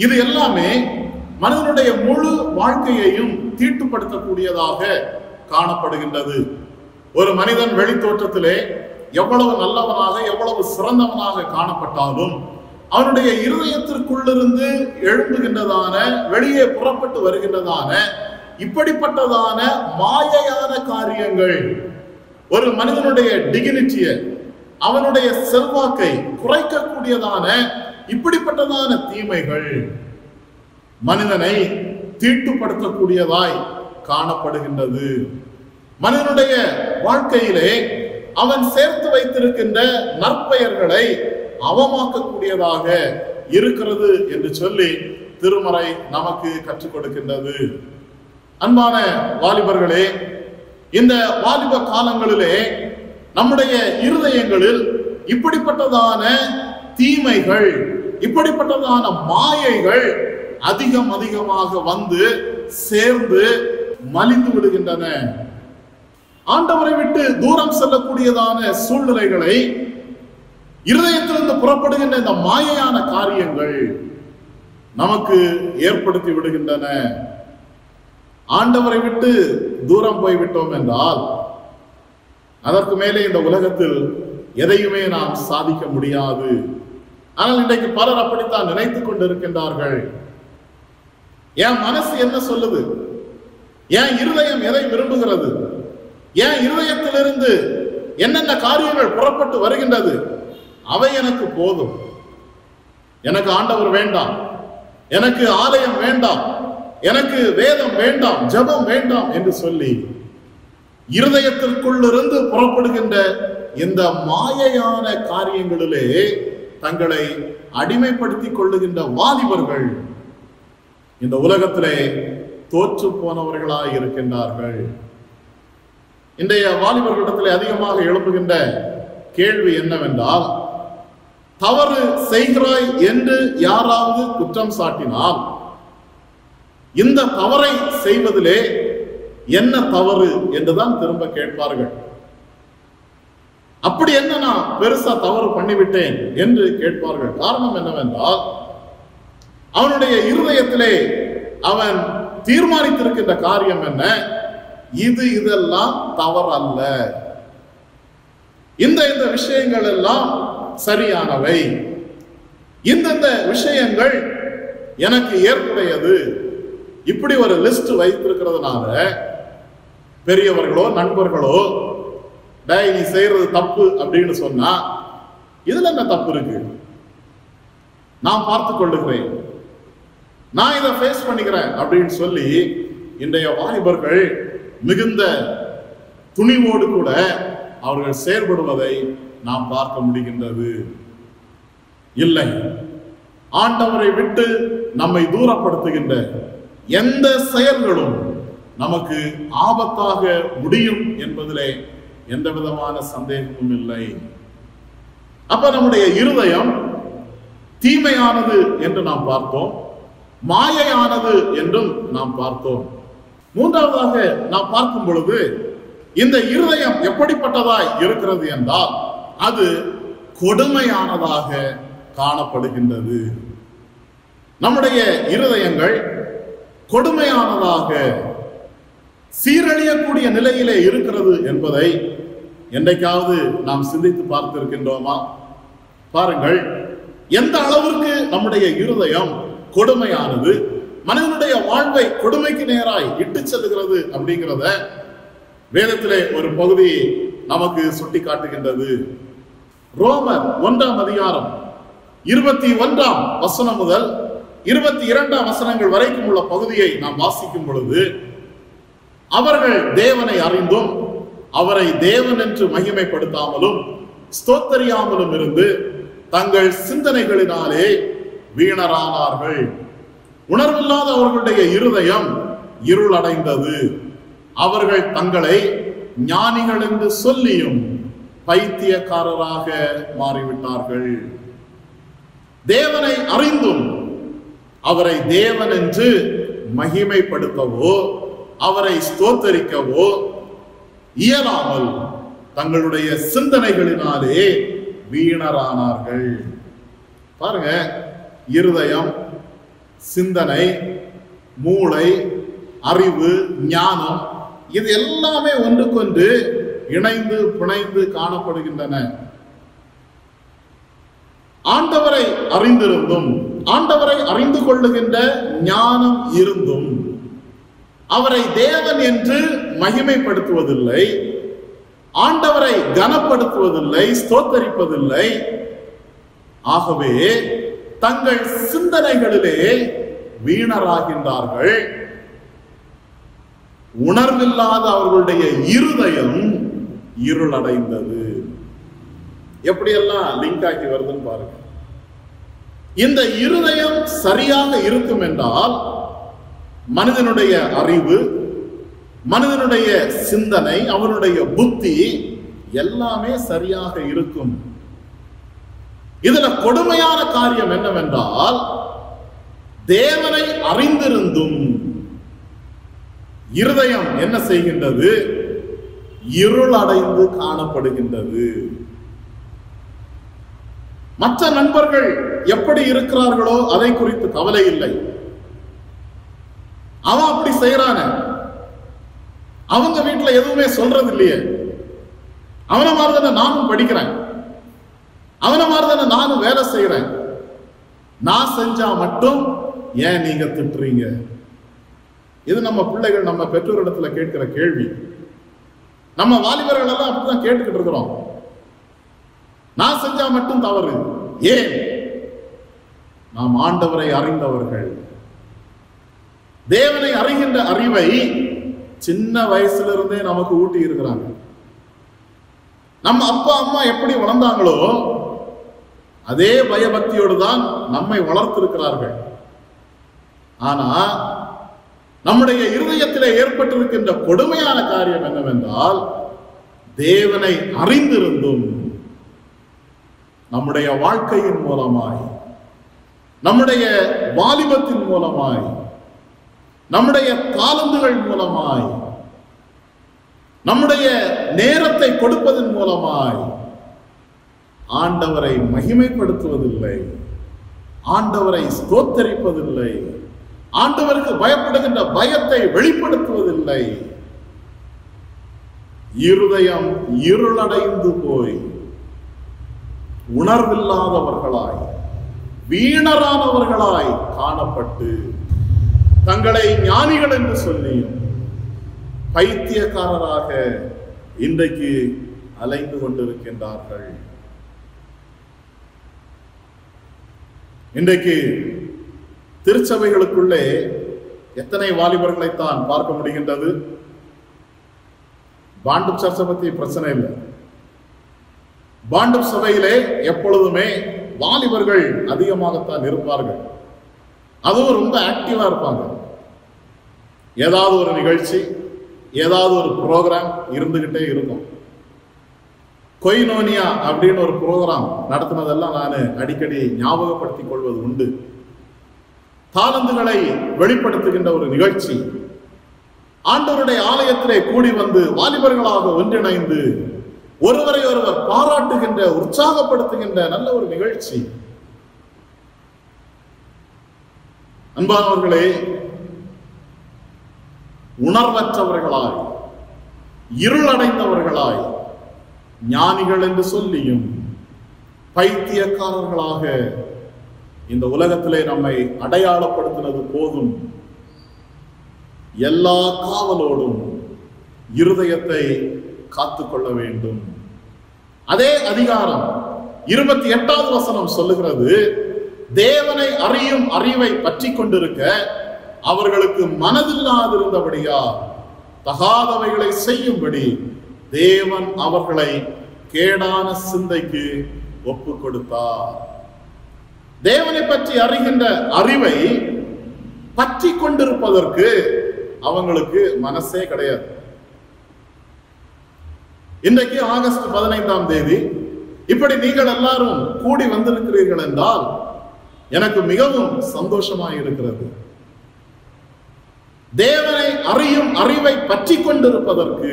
இது எல்லாமே மனிதனுடைய முழு வாழ்க்கையையும் தீட்டுப்படுத்தக்கூடியதாக காணப்படுகின்றது. ஒரு மனிதன் வெளி தோற்றத்திலே எவ்வளவு நல்லவனாக, எவ்வளவு சிறந்தவனாக காணப்பட்டாலும் அவனுடைய இருதயத்திற்குள்ளிருந்து எழும்புகின்றதான, வெளியே புறப்பட்டு வருகின்றதான இப்படிப்பட்டதான மாயையான காரியங்கள் ஒரு மனிதனுடைய டிகினிட்டியை, அவனுடைய செல்வாக்கை குறைக்கக்கூடியதான இப்படிப்பட்டதான தீமைகள் மனிதனை தீட்டுப்படுத்தக்கூடியதாய் காணப்படுகின்றது. மனிதனுடைய வாழ்க்கையிலே அவன் சேர்த்து வைத்திருக்கின்ற நற்பெயர்களை அவமாக்கக்கூடியதாக இருக்கிறது என்று சொல்லி திருமறை நமக்கு கற்றுக் கொடுக்கின்றது. அன்பான வாலிபர்களே, இந்த வாலிப காலங்களிலே நம்முடைய இருதயங்களில் இப்படிப்பட்டதான தீமைகள், இப்படிப்பட்டதான மாயைகள் அதிகமாக வந்து சேர்ந்து மலிந்து விடுகின்றன. ஆண்டவரை விட்டு தூரம் செல்லக்கூடியதான சூழ்நிலைகளை இருதயத்திலிருந்து புறப்படுகின்ற இந்த மாயையான காரியங்கள் நமக்கு ஏற்படுத்தி விடுகின்றன. ஆண்டவரை விட்டு தூரம் போய்விட்டோம் என்றால் அதற்கு மேலே இந்த உலகத்தில் எதையுமே நாம் சாதிக்க முடியாது. ஆனால் இன்றைக்கு பலர் அப்படித்தான் நினைத்துக் கொண்டிருக்கின்றார்கள். என் மனசு என்ன சொல்லுது, என் இருதயம் எதை விரும்புகிறது, என் இருதயத்திலிருந்து என்னென்ன காரியங்கள் புறப்பட்டு வருகின்றது, அவை எனக்கு போதும், எனக்கு ஆண்டவர் வேண்டாம், எனக்கு ஆலயம் வேண்டாம், எனக்கு வேதம் வேண்டாம், ஜெபம் வேண்டாம் என்று சொல்லி இருதயத்திற்குள்ளிருந்து புறப்படுகின்ற இந்த மாயையான காரியங்களிலே தங்களை அடிமைப்படுத்திக் கொள்ளுகின்ற வாலிபர்கள் இந்த உலகத்திலே தோற்று போனவர்களாய் இருக்கின்றார்கள். இன்றைய வாலிபர்களிடத்திலே அதிகமாக எழுப்புகின்ற கேள்வி என்னவென்றால், தவறு செய்கிறாய் என்று யாராவது குற்றம் சாட்டினால் இந்த தவறை செய்வதிலே என்ன தவறு என்றுதான் திரும்ப கேட்பார்கள். அப்படி என்ன நான் பெருசா தவறு பண்ணிவிட்டேன் என்று கேட்பார்கள். காரணம் என்னவென்றால், அவனுடைய இருதயத்திலே அவன் தீர்மானித்திருக்கின்ற காரியம் என்ன, இதெல்லாம் தவறல்ல, இந்த விஷயங்கள் எல்லாம் சரியானவை, இந்த விஷயங்கள் எனக்கு ஏற்புடையது. இப்படி ஒரு லிஸ்ட் வைத்திருக்கிறதுனால பெரியவர்களோ நண்பர்களோ டேய் நீ செய்யறது தப்பு அப்படின்னு சொன்னா இதுல என்ன தப்பு இருக்கு, நான் பார்த்து கொள்ளுகிறேன், நான் இதை ஃபேஸ் பண்ணிக்கிறேன் அப்படின்னு சொல்லி இன்றைய வாலிபர்கள் மிகுந்த துணிவோடு கூட அவர்கள் செயல்படுவதை நாம் பார்க்க முடிகின்றது. இல்லை, ஆண்டவரை விட்டு நம்மை தூரப்படுத்துகின்ற எந்த செயல்களும் நமக்கு ஆபத்தாக முடியும் என்பதிலே எந்த விதமான சந்தேகமும் இல்லை. அப்ப நம்முடைய இருதயம் தீமையானது என்று நாம் பார்த்தோம், மாயையானது என்றும் நாம் பார்த்தோம். மூன்றாவதாக நாம் பார்க்கும் பொழுது இந்த இருதயம் எப்படிப்பட்டதாய் இருக்கிறது என்றால் அது கொடுமையானதாக காணப்படுகின்றது. நம்முடைய இருதயங்கள் கொடுமையானதாக சீரழியக்கூடிய நிலையிலே இருக்கிறது என்பதை என்றைக்காவது நாம் சிந்தித்து பார்த்திருக்கின்றோமா? பாருங்கள், எந்த அளவிற்கு நம்முடைய இருதயம் கொடுமையானது, மனிதனுடைய வாழ்வை கொடுமைக்கு நேராய் இட்டு செல்லுகிறது அப்படிங்கிறத வேதத்திலே ஒரு பகுதி நமக்கு சுட்டி காட்டுகின்றது. ரோமர் 1ஆம் அதிகாரம் 21ஆம் வசனம் முதல் 22ஆம் வசனங்கள் வரைக்கும் உள்ள பகுதியை நாம் வாசிக்கும் பொழுது, அவர்கள் தேவனை அறிந்தும் அவரை தேவன் என்று மகிமைப்படுத்தாமலும் ஸ்தோத்தரியாமலும் இருந்து தங்கள் சிந்தனைகளினாலே வீணரானார்கள். உணர்வில்லாத அவர்களுடைய இருதயம் இருளடைந்தது. அவர்கள் தங்களை ஞானிகள் என்று சொல்லியும் பைத்தியக்காரராக மாறிவிட்டார்கள். தேவனை அறிந்தும் அவரை தேவன் என்று மகிமைப்படுத்தவோ அவரை ஸ்தோத்தரிக்கவோ இயலாமல் தங்களுடைய சிந்தனைகளினாலே வீணரானார்கள். பாருங்க, இருதயம், சிந்தனை, மூளை, அறிவு, ஞானம், இது எல்லாமே ஒன்றுக்கொன்று இணைந்து பிணைந்து காணப்படுகின்றன. ஆண்டவரை அறிந்திருந்தும் ஆண்டவரை அறிந்து கொள்ளுகின்ற ஞானம் இருந்தும் அவரை தேவன் என்று மகிமைப்படுத்துவதில்லை, ஆண்டவரை கனப்படுத்துவதில்லை, ஸ்தோத்தரிப்பதில்லை. ஆகவே தங்கள் சிந்தனைகளிலே வீணராகின்றார்கள். உணர்வில்லாத அவர்களுடைய இருதயம் இருளடைந்தது. எப்படியெல்லாம் லிங்க் ஆகி வருதுன்னு பாருங்க. இந்த இருதயம் சரியாக இருக்கும் என்றால் மனிதனுடைய அறிவு, மனிதனுடைய சிந்தனை, அவனுடைய புத்தி எல்லாமே சரியாக இருக்கும். இதுல கொடுமையான காரியம் என்னவென்றால், தேவனை அறிந்திருந்தும் இருதயம் என்ன செய்கின்றது? இருளடைந்து காணப்படுகின்றது. மற்ற நண்பர்கள் எப்படி இருக்கிறார்களோ அதை குறித்து கவலை இல்லை. அவன் அப்படி செய்யறான, அவங்க வீட்டுல எதுவுமே சொல்றது இல்லையே, அவன மாதிரிதானே நானும் படிக்கிறேன், அவன மாதிரிதானே நானும் வேலை செய்யறேன், நான் செஞ்சா மட்டும் ஏன் நீங்க திட்டுறீங்க? இது நம்ம பிள்ளைகள் நம்ம பெற்றோரிடத்துல கேட்கிற கேள்வி. நம்ம வாலிபர்கள் எல்லாம் அப்படிதான் கேட்டுக்கிட்டு இருக்கிறோம். நான் செஞ்சா மட்டும் தவறு ஏன்? நாம் ஆண்டவரை அறிந்தவர்கள். தேவனை அறிகின்ற அறிவை சின்ன வயசுல இருந்தே நமக்கு ஊட்டி இருக்கிறாங்க. நம்ம அப்பா அம்மா எப்படி வளர்ந்தாங்களோ அதே பயபக்தியோடு தான் நம்மை வளர்த்திருக்கிறார்கள். ஆனா நம்முடைய இருதயத்திலே ஏற்பட்டிருக்கின்ற கொடுமையான காரியம் என்னவென்றால், தேவனை அறிந்திருந்தும் நம்முடைய வாழ்க்கையின் மூலமாய், நம்முடைய வாலிபத்தின் மூலமாய், நம்முடைய தாளந்துகள் மூலமாய், நம்முடைய நேரத்தை கொடுப்பதன் மூலமாய் ஆண்டவரை மகிமைப்படுத்துவதில்லை, ஆண்டவரை ஸ்தோத்தரிப்பதில்லை, ஆண்டவருக்கு பயப்படுகின்ற பயத்தை வெளிப்படுத்துவதில்லை. இருதயம் இருளடைந்து போய் உணர்வில்லாதவர்களாய் வீணரானவர்களாய் காணப்பட்டு தங்களை ஞானிகள் என்று சொல்லியும் பைத்தியக்காரராக இன்றைக்கு அலைந்து கொண்டிருக்கின்றார்கள். இன்றைக்கு திருச்சபைகளுக்குள்ளே எத்தனை வாலிபர்களைத்தான் பார்க்க முடிகின்றது? பாண்டப் சர்ச்சை பத்தி பிரச்சனை இல்லை. பாண்டப் சபையிலே எப்பொழுதுமே வாலிபர்கள் அதிகமாகத்தான் இருப்பார்கள். அதுவும் ரொம்ப ஆக்டிவா இருப்பாங்க. ஏதாவது ஒரு நிகழ்ச்சி, ஏதாவது ஒரு ப்ரோக்ராம் இருந்துகிட்டே இருக்கும். கொய்னோனியா அப்படின்னு ஒரு ப்ரோக்ராம் நடத்தினதெல்லாம் நான் அடிக்கடி ஞாபகப்படுத்திக் கொள்வது உண்டு. தாளந்துகளை வெளிப்படுத்துகின்ற ஒரு நிகழ்ச்சி, ஆண்டவருடைய ஆலயத்திலே கூடி வந்து வாலிபர்களாக ஒன்றிணைந்து ஒருவரை ஒருவர் பாராட்டுகின்ற, உற்சாகப்படுத்துகின்ற நல்ல ஒரு நிகழ்ச்சி. அன்பானவர்களே, உணர்வற்றவர்களாய் இருளடைந்தவர்களாய் ஞானிகள் என்று சொல்லியும் பைத்தியக்காரர்களாக இந்த உலகத்திலே நம்மை அடையாளப்படுத்தினது போதும். எல்லா காவலோடும் இருதயத்தை காத்துக்கொள்ள வேண்டும். அதே அதிகாரம் 28வது வசனம் சொல்லுகிறது, தேவனை அறியும் அறிவை பற்றி கொண்டிருக்க அவர்களுக்கு மனதில்லாதிருந்தபடியா தகாதவைகளை செய்யும்படி தேவன் அவர்களை கேடான சிந்தைக்கு ஒப்பு கொடுத்தார். தேவனை பற்றி அறிகின்ற அறிவை பற்றி கொண்டிருப்பதற்கு அவங்களுக்கு மனசே கிடையாது. இன்றைக்கு ஆகஸ்ட் 15ஆம் தேதி இப்படி நீங்கள் எல்லாரும் கூடி வந்திருக்கிறீர்கள் என்றால் எனக்கு மிகவும் சந்தோஷமாக இருக்கிறது. தேவனை அறியும் அறிவை பற்றி கொண்டிருப்பதற்கு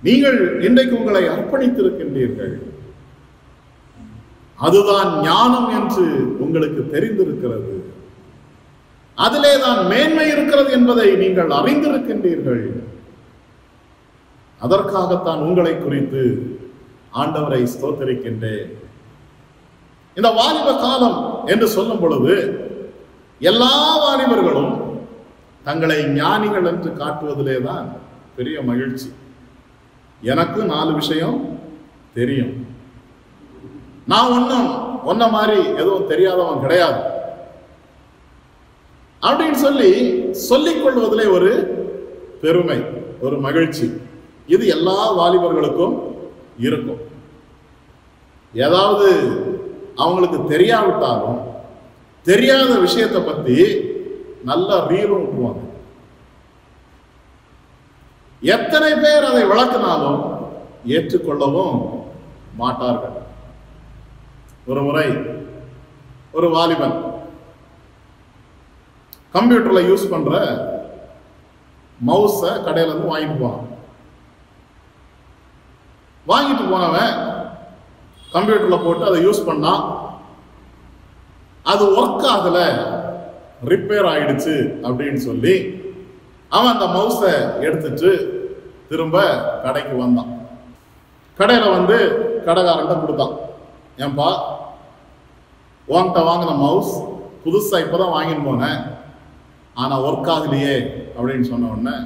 நீங்கள் இன்றைக்கு உங்களை அர்ப்பணித்திருக்கின்றீர்கள். அதுதான் ஞானம் என்று உங்களுக்கு தெரிந்திருக்கிறது. அதிலேதான் மேன்மை இருக்கிறது என்பதை நீங்கள் அறிந்திருக்கின்றீர்கள். அதற்காகத்தான் உங்களை குறித்து ஆண்டவரை ஸ்தோத்திரிக்கின்றேன். இந்த வாலிப காலம் என்று சொல்லும் பொழுது எல்லா வாலிபர்களும் தங்களை ஞானிகள் என்று காட்டுவதிலேதான் பெரிய மகிழ்ச்சி. எனக்கு 4 விஷயம் தெரியும், நான் ஒன்ன மாதிரி எதுவும் தெரியாதவன் கிடையாது அப்படின்னு சொல்லிக் கொள்வதிலே ஒரு பெருமை, ஒரு மகிழ்ச்சி. இது எல்லா வாலிபர்களுக்கும் இருக்கும். ஏதாவது அவங்களுக்கு தெரியாவிட்டாலும் தெரியாத விஷயத்தை பத்தி நல்லா ரீலும் விட்டுருவாங்க. எத்தனை பேர் அதை விளக்கினாலும் ஏற்றுக்கொள்ளவும் மாட்டார்கள். ஒரு முறை ஒரு வாலிபன் கம்ப்யூட்டர்ல யூஸ் பண்ற மவுஸ கடையில இருந்து வாங்கிட்டு போனவன் கம்ப்யூட்டர்ல போட்டு அதை யூஸ் பண்ணா அது ஒர்க் ஆகல, ரிப்பேர் ஆயிடுச்சு அப்படின்னு சொல்லி அவன் அந்த மவுஸை எடுத்துட்டு திரும்ப கடைக்கு வந்தான். கடையில வந்து கடைக்காரன்ட்ட கொடுத்தான், ஏன்பா உன்கிட்ட வாங்கின மவுஸ் புதுசா இப்பதான் வாங்கிட்டு போனேன், ஆனா ஒர்க் ஆகலையே அப்படின்னு சொன்ன உடனே,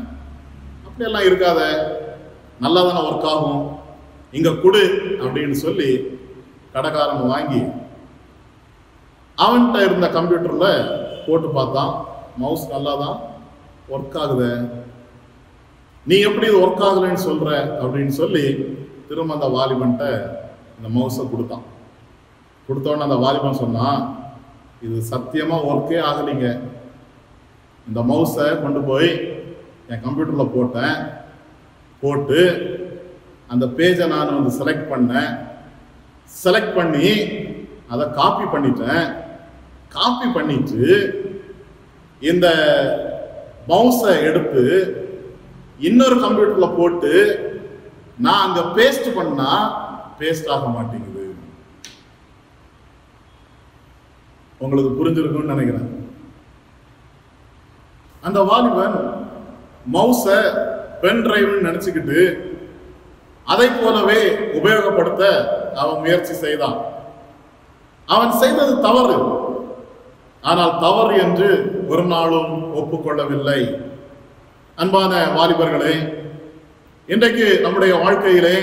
அப்படியெல்லாம் இருக்காத, நல்லா தானே ஒர்க் ஆகும், இங்க கொடு அப்படின்னு சொல்லி கடைக்காரன் வாங்கி அவன்கிட்ட இருந்த கம்ப்யூட்டர்ல போட்டு பார்த்தான். மவுஸ் நல்லா தான் ஒர்க் ஆகுது, நீ எப்படி இது ஒர்க் ஆகலைன்னு சொல்ற அப்படின்னு சொல்லி திரும்ப அந்த வாலிபன்ட்ட இந்த மவுஸை கொடுத்தான். கொடுத்தோன்னு அந்த வாலிபன் சொன்னான், இது சத்தியமா ஒர்க்கே ஆகலைங்க, இந்த மவுஸை கொண்டு போய் என் கம்ப்யூட்டர்ல போட்டேன், போட்டு அந்த பேஜை நான் வந்து செலக்ட் பண்ணி அதை காப்பி பண்ணிட்டேன், காப்பி பண்ணிட்டு இந்த மவுஸை எடுத்து இன்னொரு கம்ப்யூட்டர்ல போட்டு நான் அங்க பேஸ்ட் பண்ணா பேஸ்ட் ஆக மாட்டேங்குது. உங்களுக்கு புரிஞ்சிருக்கும்னு நினைக்கிறேன். அந்த வாலிபன் மவுஸை பென் டிரைவ்னு நினைச்சுக்கிட்டு அதை போலவே உபயோகப்படுத்த அவன் முயற்சி செய்தான். அவன் செய்தது தவறு, ஆனால் தவறு என்று ஒரு நாளும் ஒப்புக்கொள்ளவில்லை. அன்பான வாலிபர்களே, இன்றைக்கு நம்முடைய வாழ்க்கையிலே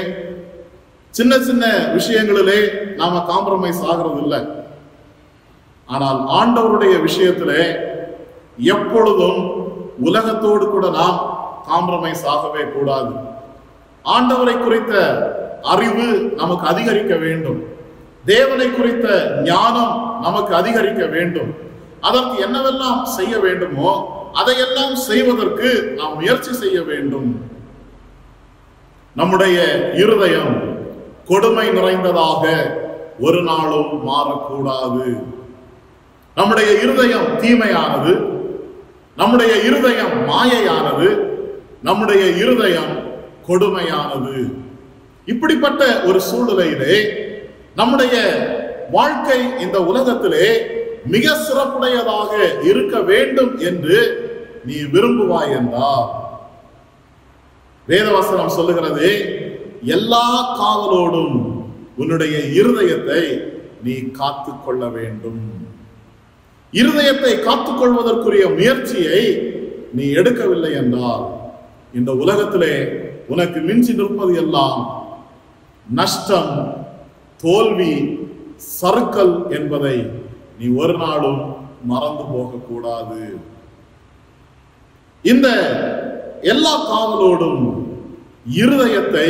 சின்ன சின்ன விஷயங்களிலே நாம காம்ப்ரமைஸ் ஆகிறது இல்லை. ஆனால் ஆண்டவருடைய விஷயத்திலே எப்பொழுதும் உலகத்தோடு கூட நாம் காம்ப்ரமைஸ் ஆகவே கூடாது. ஆண்டவரை குறித்த அறிவு நமக்கு அதிகரிக்க வேண்டும், தேவனை குறித்த ஞானம் நமக்கு அதிகரிக்க வேண்டும். அதற்கு என்னவெல்லாம் செய்ய வேண்டுமோ அதையெல்லாம் செய்வதற்கு நாம் முயற்சி செய்ய வேண்டும். நம்முடைய இருதயம் கொடுமை நிறைந்ததாக ஒரு நாளும் மாறக்கூடாது. நம்முடைய இருதயம் தீமையானது, நம்முடைய இருதயம் மாயையானது, நம்முடைய இருதயம் கொடுமையானது. இப்படிப்பட்ட ஒரு சூழ்நிலையிலே நம்முடைய வாழ்க்கை இந்த உலகத்திலே மிக சிறப்புடையதாக இருக்க வேண்டும் என்று நீ விரும்புவாய் என்றால் வேதவசனம் சொல்லுகிறது, எல்லா காவலோடும் உன்னுடைய இருதயத்தை நீ காத்துக் கொள்ள வேண்டும். இருதயத்தை காத்துக்கொள்வதற்குரிய முயற்சியை நீ எடுக்கவில்லை என்றால் இந்த உலகத்திலே உனக்கு மிஞ்சி நிற்பது எல்லாம் நஷ்டம், தோல்வி, சறுக்கல் என்பதை நீ ஒரு நாளும் மறந்து போகக்கூடாது. இந்த எல்லா காவலோடும் இருதயத்தை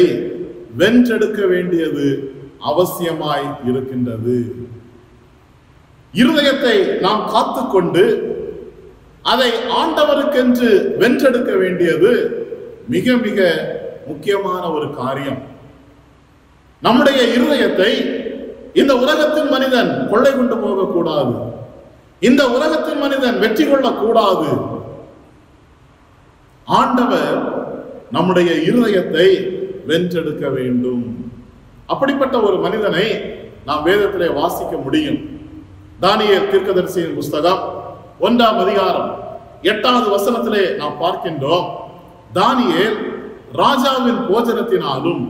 வென்றெடுக்க வேண்டியது அவசியமாய் இருக்கின்றது. இருதயத்தை நாம் காத்துக்கொண்டு அதை ஆண்டவருக்கென்று வென்றெடுக்க வேண்டியது மிக மிக முக்கியமான ஒரு காரியம். நம்முடைய இருதயத்தை இந்த உலகத்தின் மனிதன் கொள்ளை கொண்டு போகக்கூடாது. இந்த உலகத்தின் மனிதன் வெற்றி கொள்ளக்கூடாது. ஆண்டவர் நம்முடைய இருதயத்தை வென்றெடுக்க வேண்டும். அப்படிப்பட்ட ஒரு மனிதனை நாம் வேதத்திலே வாசிக்க முடியும். தானியேல் தீர்க்கதரிசியின் புஸ்தகம் 1ஆம் அதிகாரம் 8வது வசனத்திலே நாம் பார்க்கின்றோம். தானியேல் ராஜாவின் போஜனத்தினாலும்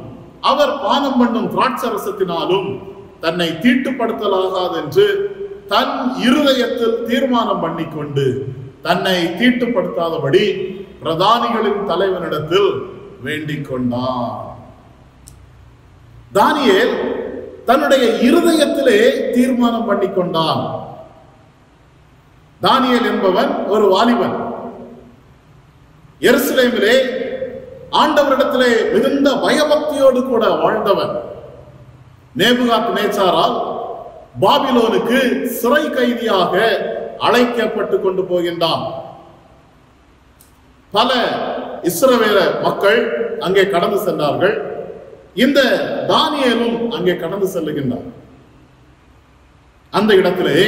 அவர் பானம் பண்ணும் திராட்சரசத்தினாலும் தன்னை தீட்டுப்படுத்தலாகாது என்று தன் இருதயத்தில் தீர்மானம் பண்ணிக்கொண்டு தன்னை தீட்டுப்படுத்தாதபடி பிரதானிகளின் தலைவனிடத்தில் வேண்டிக் கொண்டான். தானியேல் தன்னுடைய இருதயத்திலே தீர்மானம் பண்ணிக்கொண்டான். தானியேல் என்பவன் ஒரு வாலிபன். எருசலேமிலே ஆண்டவரிடத்திலே மிகுந்த பயபக்தியோடு கூட வாழ்ந்தவன். நேபுகாத்நேச்சாரால் பாபிலோனுக்கு சிறை கைதியாக அழைக்கப்பட்டு கொண்டு போகின்றான். பல இஸ்ரவேல மக்கள் அங்கே கடந்து சென்றார்கள். இந்த தானியேலும் அங்கே கடந்து செல்லுகின்றார். அந்த இடத்திலே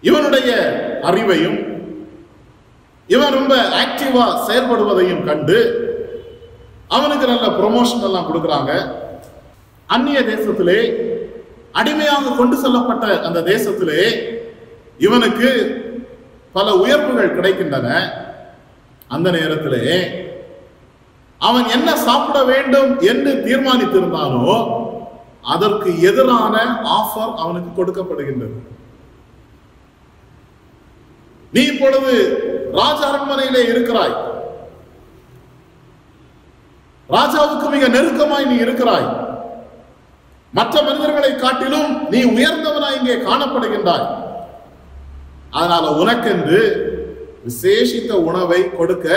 இவனுடைய அறிவையும் இவன் ரொம்ப ஆக்டிவா செயல்படுவதையும் கண்டு அவனுக்கு நல்ல ப்ரொமோஷன் எல்லாம் கொடுக்கிறாங்க. அந்நிய தேசத்திலே அடிமையாக கொண்டு செல்லப்பட்ட அந்த தேசத்திலே இவனுக்கு பல உயர்வுகள் கிடைக்கின்றன. அந்த நேரத்திலே அவன் என்ன சாப்பிட வேண்டும் என்று தீர்மானித்திருந்தானோ அதற்கு எதிரான ஆஃபர் அவனுக்கு கொடுக்கப்படுகின்றது. நீ இப்பொழுது ராஜ அரண்மனையிலே இருக்கிறாய். ராஜாவுக்கு மிக நெருக்கமாய் நீ இருக்கிறாய். மற்ற மனிதர்களை காட்டிலும் நீ உயர்ந்தவனாய் இங்கே காணப்படுகின்றாய். அதனால உனக்கென்று விசேஷித்த உணவை கொடுக்க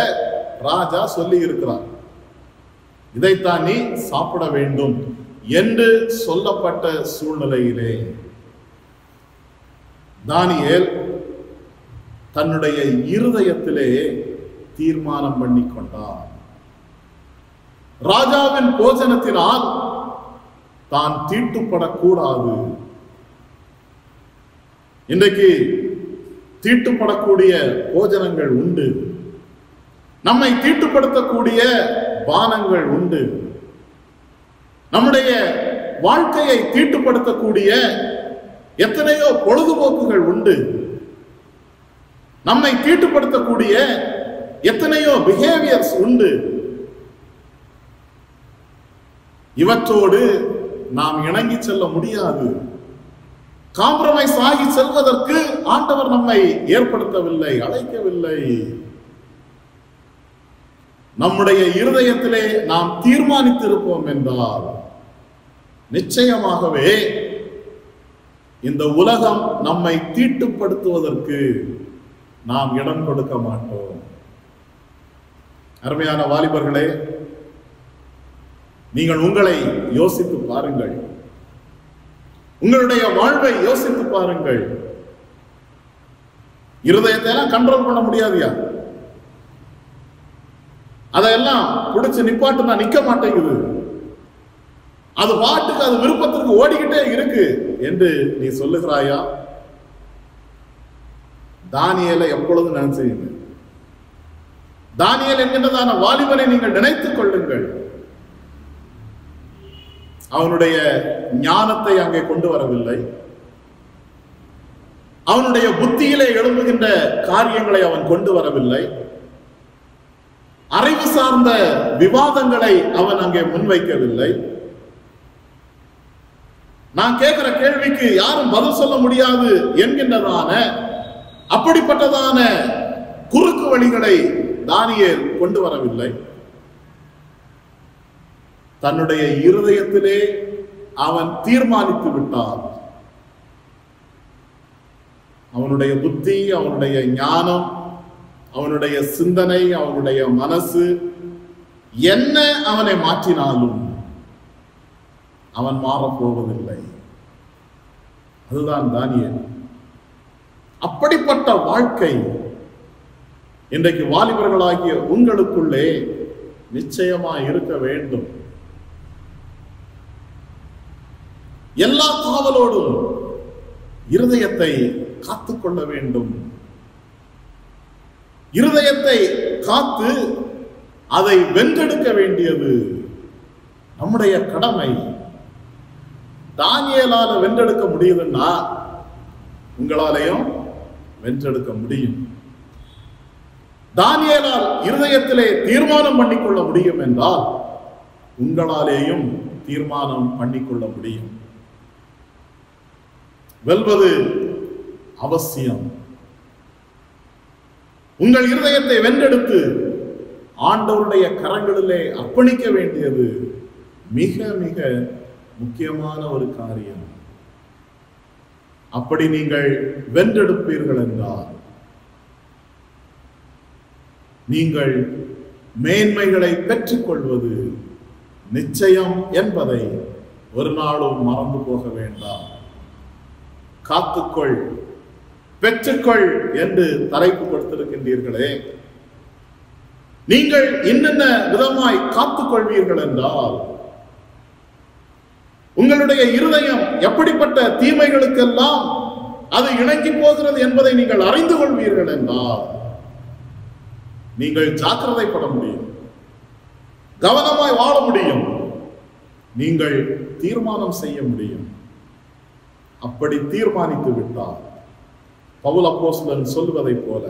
ராஜா சொல்லி இருக்கிறார். இதைத்தான் நீ சாப்பிட வேண்டும் என்று சொல்லப்பட்ட சூழ்நிலையிலே தானியேல் தன்னுடைய இருதயத்திலே தீர்மானம் பண்ணி கொண்டார். ராஜாவின் போஜனத்தினால் தான் தீட்டுப்படக்கூடாது. இன்றைக்கு தீட்டுப்படக்கூடிய போஜனங்கள் உண்டு. நம்மை தீட்டுப்படுத்தக்கூடிய பானங்கள் உண்டு. நம்முடைய வாழ்க்கையை தீட்டுப்படுத்தக்கூடிய எத்தனையோ பொழுதுபோக்குகள் உண்டு. நம்மை தீட்டுப்படுத்தக்கூடிய எத்தனையோ பிஹேவியர்ஸ் உண்டு. இவற்றோடு நாம் இணங்கி செல்ல முடியாது. காம்ப்ரமைஸ் ஆகி செல்வதற்கு ஆண்டவர் நம்மை ஏற்படுத்தவில்லை, அழைக்கவில்லை. நம்முடைய இருதயத்திலே நாம் தீர்மானித்திருப்போம் என்றால் நிச்சயமாகவே இந்த உலகம் நம்மை தீட்டுப்படுத்துவதற்கு நாம் இடம் கொடுக்க மாட்டோம். அருமையான வாலிபர்களே, நீங்கள் உங்களை யோசித்து பாருங்கள். உங்களுடைய வாழ்வை யோசித்து பாருங்கள். இருதயத்தை எல்லாம் கண்ட்ரோல் பண்ண முடியாதுயா. அதையெல்லாம் பிடிச்சு நிப்பாட்டுனா நிக்க மாட்டேங்குது. அது பாட்டுக்கு அது விருப்பத்திற்கு ஓடிக்கிட்டே இருக்கு என்று நீ சொல்லுகிறாயா? தானியேலை எப்பொழுதும் நினைச்சீங்க. தானியேல் என்கின்றதான வாலிபனை நீங்கள் நினைத்துக் கொள்ளுங்கள். அவனுடைய ஞானத்தை அங்கே கொண்டு வரவில்லை. அவனுடைய புத்தியிலே எழும்புகின்ற காரியங்களை அவன் கொண்டு வரவில்லை. அறிவு சார்ந்த விவாதங்களை அவன் அங்கே முன்வைக்கவில்லை. நான் கேட்கிற கேள்விக்கு யாரும் பதில் சொல்ல முடியாது என்கின்றதான அப்படிப்பட்டதான குறுக்கு வழிகளை தானியேல் கொண்டு வரவில்லை. தன்னுடைய இருதயத்திலே அவன் தீர்மானித்து விட்டான். அவனுடைய புத்தி, அவனுடைய ஞானம், அவனுடைய சிந்தனை, அவனுடைய மனசு என்ன அவனை மாற்றினாலும் அவன் மாறப்போவதில்லை. அதுதான் தானியேல். அப்படிப்பட்ட வாழ்க்கை இன்றைக்கு வாலிபர்களாகிய உங்களுக்குள்ளே நிச்சயமாய் இருக்க வேண்டும். எல்லா காவலோடும் இருதயத்தை காத்துக்கொள்ள வேண்டும். இருதயத்தை காத்து அதை வென்றெடுக்க வேண்டியது நம்முடைய கடமை. தானியேலால வென்றெடுக்க முடியுதுன்னா உங்களாலையும் வென்றெடுக்க முடியும். தானியேலால் இருதயத்திலே தீர்மானம் பண்ணிக்கொள்ள முடியும் என்றால் உங்களாலேயும் தீர்மானம் பண்ணிக்கொள்ள முடியும். வெல்வது அவசியம். உங்கள் இருதயத்தை வென்றெடுத்து ஆண்டவருடைய கரங்களிலே அர்ப்பணிக்க வேண்டியது மிக மிக முக்கியமான ஒரு காரியம். அப்படி நீங்கள் வென்றெடுப்பீர்கள் என்றால் நீங்கள் மேன்மைகளை பெற்றுக்கொள்வது நிச்சயம் என்பதை ஒரு நாளும் மறந்து போக வேண்டாம். காத்துக்கொள், பெற்றுக்கொள் என்று தலைப்பு கொடுத்திருக்கின்றீர்களே, நீங்கள் இன்னென்ன விதமாய் காத்துக்கொள்வீர்கள் என்றால் உங்களுடைய இருதயம் எப்படிப்பட்ட தீமைகளுக்கெல்லாம் அது இணங்கி போகிறது என்பதை நீங்கள் அறிந்து கொள்வீர்கள் என்றால் நீங்கள் ஜாக்கிரதைப்பட முடியும், கவனமாய் வாழ முடியும், நீங்கள் தீர்மானம் செய்ய முடியும். அப்படி தீர்மானித்து விட்டார் பவுல் அப்போஸ்தலன் சொல்வதை போல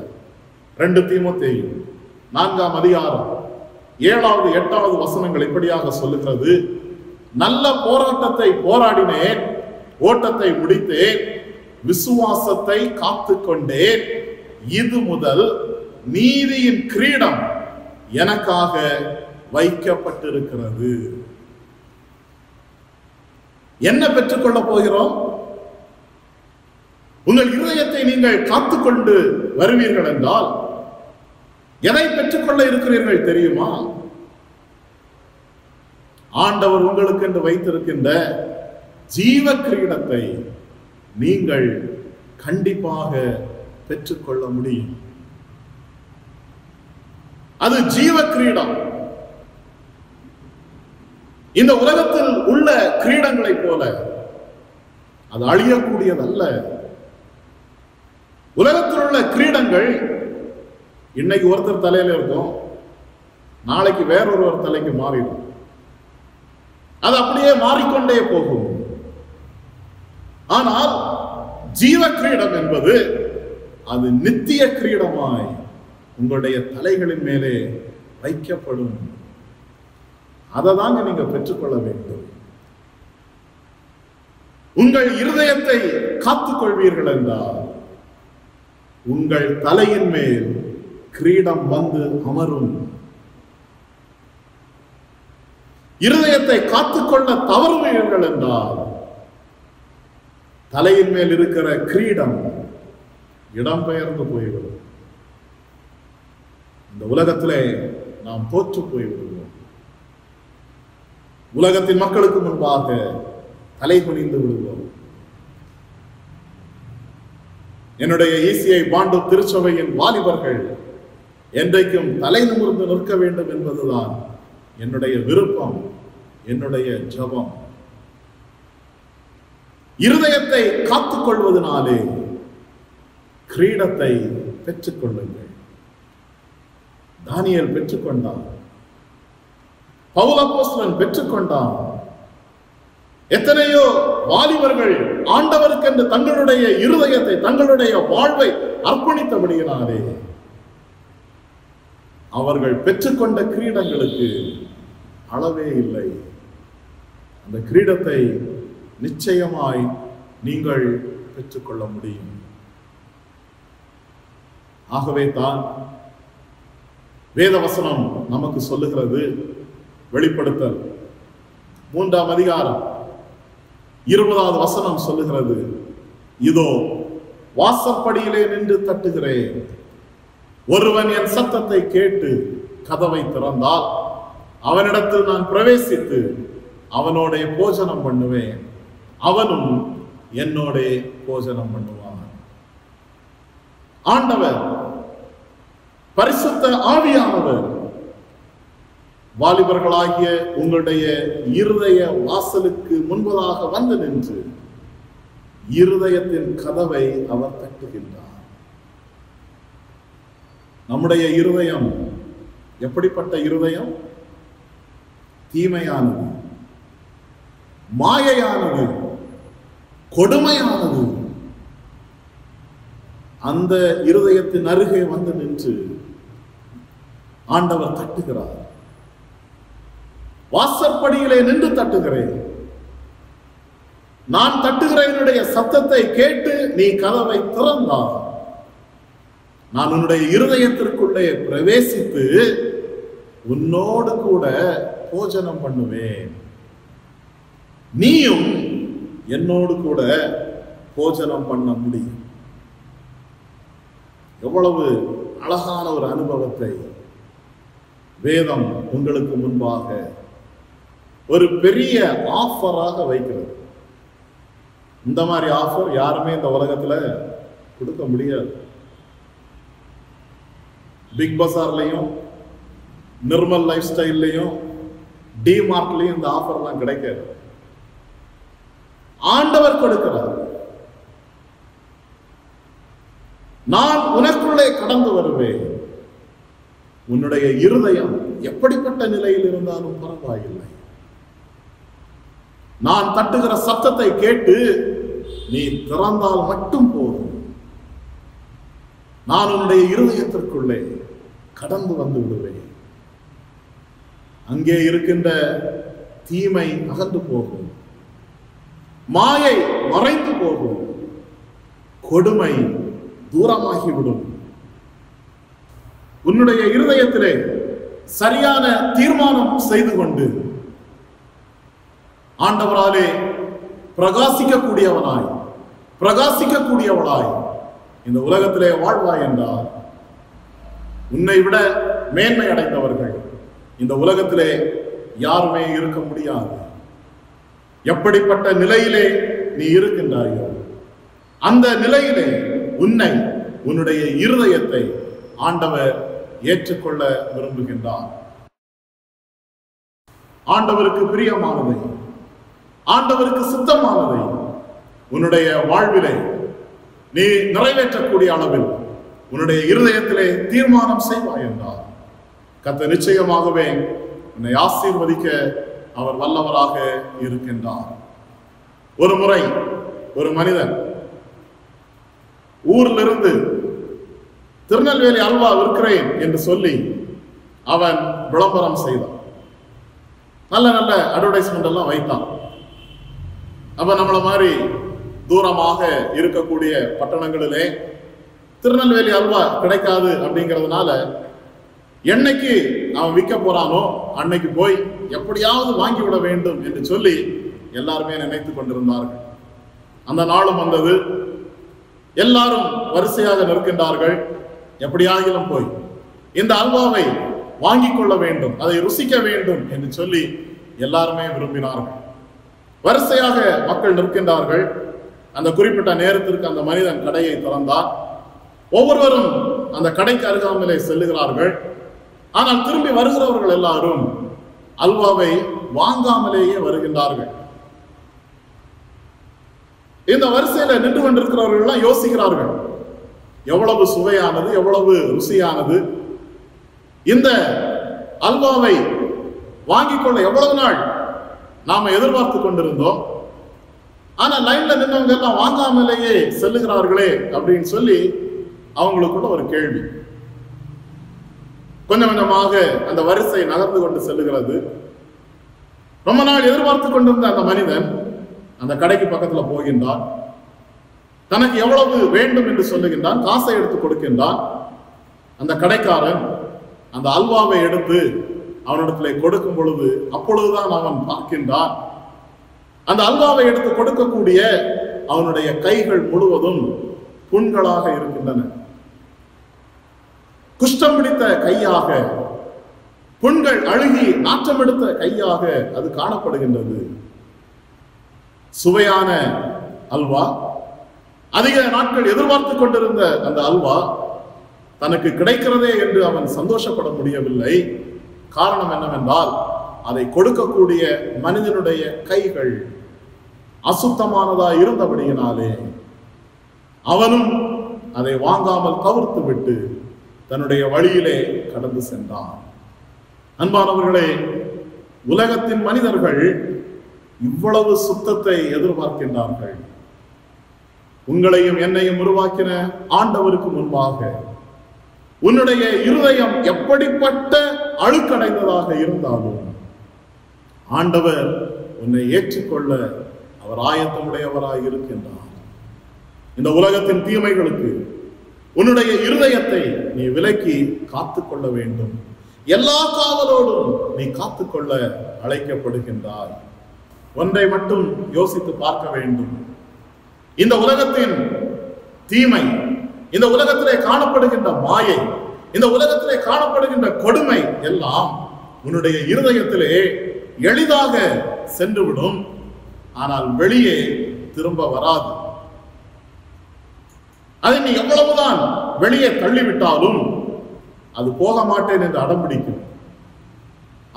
2 தீமோத்தேயு 4ஆம் அதிகாரம் 7வது 8வது வசனங்கள் இப்படியாக சொல்லுகிறது. நல்ல போராட்டத்தை போராடினேன், ஓட்டத்தை முடித்தேன், விசுவாசத்தை காத்துக்கொண்டேன். இது முதல் நீதியின் கிரீடம் எனக்காக வைக்கப்பட்டிருக்கிறது. என்ன பெற்றுக்கொள்ள போகிறோம்? உங்கள் இருதயத்தை நீங்கள் காத்துக்கொண்டு வருவீர்கள் என்றால் எதை பெற்றுக்கொள்ள இருக்கிறீர்கள் தெரியுமா? ஆண்டவர் உங்களுக்கு என்று வைத்திருக்கின்ற ஜீவ கிரீடத்தை நீங்கள் கண்டிப்பாக பெற்றுக்கொள்ள முடியும். அது ஜீவ கிரீடம். இந்த உலகத்தில் உள்ள கிரீடங்களை போல அது அழியக்கூடியதல்ல. உலகத்தில் உள்ள கிரீடங்கள் இன்னைக்கு ஒருத்தர் தலையில இருக்கும், நாளைக்கு வேறொருவர் தலைக்கு மாறிடும். அது அப்படியே மாறிக்கொண்டே போகும். ஆனால் ஜீவ கிரீடம் என்பது அது நித்திய கிரீடமாய் உங்களுடைய தலைகளின் மேலே வைக்கப்படும். அதை தாங்க நீங்க பெற்றுக்கொள்ள வேண்டும். உங்கள் இருதயத்தை காத்துக்கொள்வீர்கள் என்றால் உங்கள் தலையின் மேல் கிரீடம் வந்து அமரும். இருதயத்தை காத்துக்கொள்ள தவறுவீர்கள் என்றால் தலையின் மேல் இருக்கிற கிரீடம் இடம்பெயர்ந்து போய்விடும். இந்த உலகத்திலே நாம் தோற்று போய்விடுவோம். உலகத்தின் மக்களுக்கு முன்பாக தலை குனிந்து விடுவோம். என்னுடைய ECI பாண்டு திருச்சபையின் வாலிபர்கள் என்றைக்கும் தலை நிமிர்ந்து நிற்க வேண்டும் என்பதுதான் என்னுடைய விருப்பம், என்னுடைய ஜெபம். இருதயத்தை காத்துக்கொள்வதனாலே கிரீடத்தை பெற்றுக்கொள்ளுங்கள். தானியேல் பெற்றுக்கொண்டான், பவுல் அப்போஸ்தலன் பெற்றுக்கொண்டான். எத்தனையோ வாலிபர்கள் ஆண்டவருக்கென்று தங்களுடைய இருதயத்தை, தங்களுடைய வாழ்வை அர்ப்பணித்தபடியினாலே அவர்கள் பெற்றுக்கொண்ட கிரீடங்களுக்கு அளவே இல்லை. அந்த கிரீடத்தை நிச்சயமாய் நீங்கள் பெற்றுக்கொள்ள முடியும். ஆகவே தான் வேதவசனம் நமக்கு சொல்லுகிறது, வெளிப்படுத்தல் 3ஆம் அதிகாரம் 20வது வசனம் சொல்லுகிறது, இதோ வாசற்படியிலே நின்று தட்டுகிறேன், ஒருவன் என் சத்தத்தை கேட்டு கதவை திறந்தால் அவனிடத்தில் நான் பிரவேசித்து அவனோட போஜனம் பண்ணுவேன், அவனும் என்னோட போஜனம் பண்ணுவான். ஆண்டவர் பரிசுத்த ஆவியானவர் வாலிபர்களாகிய உங்களுடைய இருதய வாசலுக்கு முன்பதாக வந்து நின்று இருதயத்தின் கதவை அவர் தட்டுகின்றார். நம்முடைய இருதயம் எப்படிப்பட்ட இருதயம்? தீமையானது, மாயையானது, கொடுமையானது. அந்த இருதயத்தின் அருகே வந்து நின்று ஆண்டவர் தட்டுகிறார். வாசற்படியிலே நின்று தட்டுகிறேன், நான் தட்டுகிறேனுடைய சத்தத்தை கேட்டு நீ கதவை திறந்தால் நான் உன்னுடைய இருதயத்திற்குள்ளே பிரவேசித்து உன்னோடு கூட போஜனம் பண்ணுவேன், நீயும் என்னோடு கூட போஜனம் பண்ண முடியும். எவ்வளவு அழகான ஒரு அனுபவத்தை வேதம் உங்களுக்கு முன்பாக ஒரு பெரிய ஆஃபராக வைக்கிறது. இந்த மாதிரி ஆஃபர் யாருமே இந்த உலகத்துல கொடுக்க முடியாது. பிக் பஸார்லையும், நிர்மல் லைஃப் ஸ்டைல்லையும், டிமார்ட்லையும் இந்த ஆஃபர்லாம் கிடைக்காது. ஆண்டவர் கொடுக்கிறார். நான் உனக்குள்ளே கடந்து வருவேன், உன்னுடைய இருதயம் எப்படிப்பட்ட நிலையில் இருந்தாலும் பரவாயில்லை, நான் தட்டுகிற சத்தத்தை கேட்டு நீ திறந்தால் மட்டும் போதும், நான் உன்னுடைய இருதயத்திற்குள்ளே கடந்து வந்து விடுவேன். அங்கே இருக்கின்ற தீமை அகன்று போகும், மாயை மறைந்து போகும், கொடுமை தூரமாகிவிடும். உன்னுடைய இருதயத்திலே சரியான தீர்மானம் செய்து கொண்டு ஆண்டவராலே பிரகாசிக்கக்கூடியவனாய், பிரகாசிக்கக்கூடியவளாய் இந்த உலகத்திலே வாழ்வாய் என்றால் உன்னை விட மேன்மை அடைந்தவர்கள் இந்த உலகத்திலே யாருமே இருக்க முடியாது. எப்படிப்பட்ட நிலையிலே நீ இருக்கின்றாயோ அந்த நிலையிலே உன்னை, உன்னுடைய இருதயத்தை ஆண்டவர் ஏற்றுக்கொள்ள விரும்புகின்றார். ஆண்டவருக்கு பிரியமானதை, ஆண்டவருக்கு சித்தமானதை உன்னுடைய வாழ்விலே நீ நிறைவேற்றக்கூடிய அளவில் உன்னுடைய இருதயத்திலே தீர்மானம் செய்வாய் என்றார் கர்த்தர் நிச்சயமாகவே உன்னை ஆசீர்வதிக்க அவர் வல்லவராக இருக்கின்றார். ஒரு முறை ஒரு மனிதன் ஊரிலிருந்து திருநெல்வேலி அல்வா விற்கிறேன் என்று சொல்லி அவன் விளம்பரம் செய்தான். நல்ல நல்ல அட்வர்டைஸ்மெண்ட் எல்லாம் வைத்தான். அப்ப நம்மள மாதிரி தூரமாக இருக்கக்கூடிய பட்டணங்களிலே திருநெல்வேலி அல்வா கிடைக்காது அப்படிங்கிறதுனால என்னைக்கு அவன் விற்க போறானோ அன்னைக்கு போய் எப்படியாவது வாங்கிவிட வேண்டும் என்று சொல்லி எல்லாருமே நினைத்துக் கொண்டிருந்தார்கள். அந்த நாளும் வந்தது. எல்லாரும் வரிசையாக நிற்கின்றார்கள். எப்படியாகிலும் போய் இந்த அல்வாவை வாங்கிக் கொள்ள வேண்டும், அதை ருசிக்க வேண்டும் என்று சொல்லி எல்லாருமே விரும்பினார்கள். வரிசையாக மக்கள் நிற்கின்றார்கள். அந்த குறிப்பிட்ட நேரத்திற்கு அந்த மனிதன் கடையை திறந்தார். ஒவ்வொருவரும் அந்த கடைக்கு அருகாமலே செல்லுகிறார்கள். ஆனால் திரும்பி வருகிறவர்கள் எல்லாரும் அல்வாவை வாங்காமலேயே வருகின்றார்கள். இந்த வரிசையில நின்று கொண்டிருக்கிறவர்கள் எல்லாம் யோசிக்கிறார்கள், எவ்வளவு சுவையானது, எவ்வளவு ருசியானது, இந்த அல்வாவை வாங்கிக் கொள்ள எவ்வளவு நாள் நாம எதிர்பார்த்து கொண்டிருந்தோம், ஆனா லைன்ல நின்றவங்க எல்லாம் வாங்காமலேயே செல்லுகிறார்களே அப்படின்னு சொல்லி அவங்களுக்குள்ள ஒரு கேள்வி. கொஞ்சம் கொஞ்சமாக அந்த வரிசை நகர்ந்து கொண்டு செல்லுகிறது. ரொம்ப நாள் எதிர்பார்த்து கொண்டிருந்த அந்த மனிதன் அந்த கடைக்கு பக்கத்துல போகின்றான். தனக்கு எவ்வளவு வேண்டும் என்று சொல்லுகின்றான். காசை எடுத்து கொடுக்கின்றான். அந்த கடைக்காரன் அந்த அல்வாவை எடுத்து அவனிடத்திலே கொடுக்கும் பொழுது அப்பொழுதுதான் அவன் பார்க்கின்றான், அந்த அல்வாவை எடுத்து கொடுக்கக்கூடிய அவனுடைய கைகள் முழுவதும் புண்களாக இருக்கின்றன. குஷ்டம் பிடித்த கையாக, புண்கள் அழுகி நாற்றம் எடுத்த கையாக அது காணப்படுகின்றது. சுவையான அல்வா, அதிக நாட்கள் எதிர்பார்த்து கொண்டிருந்த அந்த அல்வா தனக்கு கிடைக்கிறதே என்று அவன் சந்தோஷப்பட முடியவில்லை. காரணம் என்னவென்றால் அதை கொடுக்கக்கூடிய மனிதனுடைய கைகள் அசுத்தமானதா இருந்தபடியினாலே அவனும் அதை வாங்காமல் கவர்த்து விட்டு தன்னுடைய வழியிலே கடந்து சென்றான். அன்பானவர்களே, உலகத்தின் மனிதர்கள் இவ்வளவு சுத்தத்தை எதிர்பார்க்கின்றார்கள். உங்களையும் என்னையும் உருவாக்கின ஆண்டவருக்கு முன்பாக உன்னுடைய இருதயம் எப்படிப்பட்ட அழுக்கடைந்ததாக இருந்தாலும் ஆண்டவர் உன்னை ஏற்றுக்கொள்ள அவர் ஆயத்தமுடையவராய் இருக்கின்றார். இந்த உலகத்தின் தீமைகளுக்கு உன்னுடைய இருதயத்தை நீ விலக்கி காத்துக்கொள்ள வேண்டும். எல்லா காவலோடும் நீ காத்துக்கொள்ள அழைக்கப்படுகின்றாய். ஒன்றை மட்டும் யோசித்து பார்க்க வேண்டும். இந்த உலகத்தின் தீமை, இந்த உலகத்திலே காணப்படுகின்ற மாயை, இந்த உலகத்திலே காணப்படுகின்ற கொடுமை எல்லாம் உன்னுடைய இருதயத்திலே எளிதாக சென்றுவிடும். ஆனால் வெளியே திரும்ப வராது. அதை நீ எவ்வளவுதான் வெளியே தள்ளிவிட்டாலும் அது போக மாட்டேன் என்று அடம்பிடிக்கும்.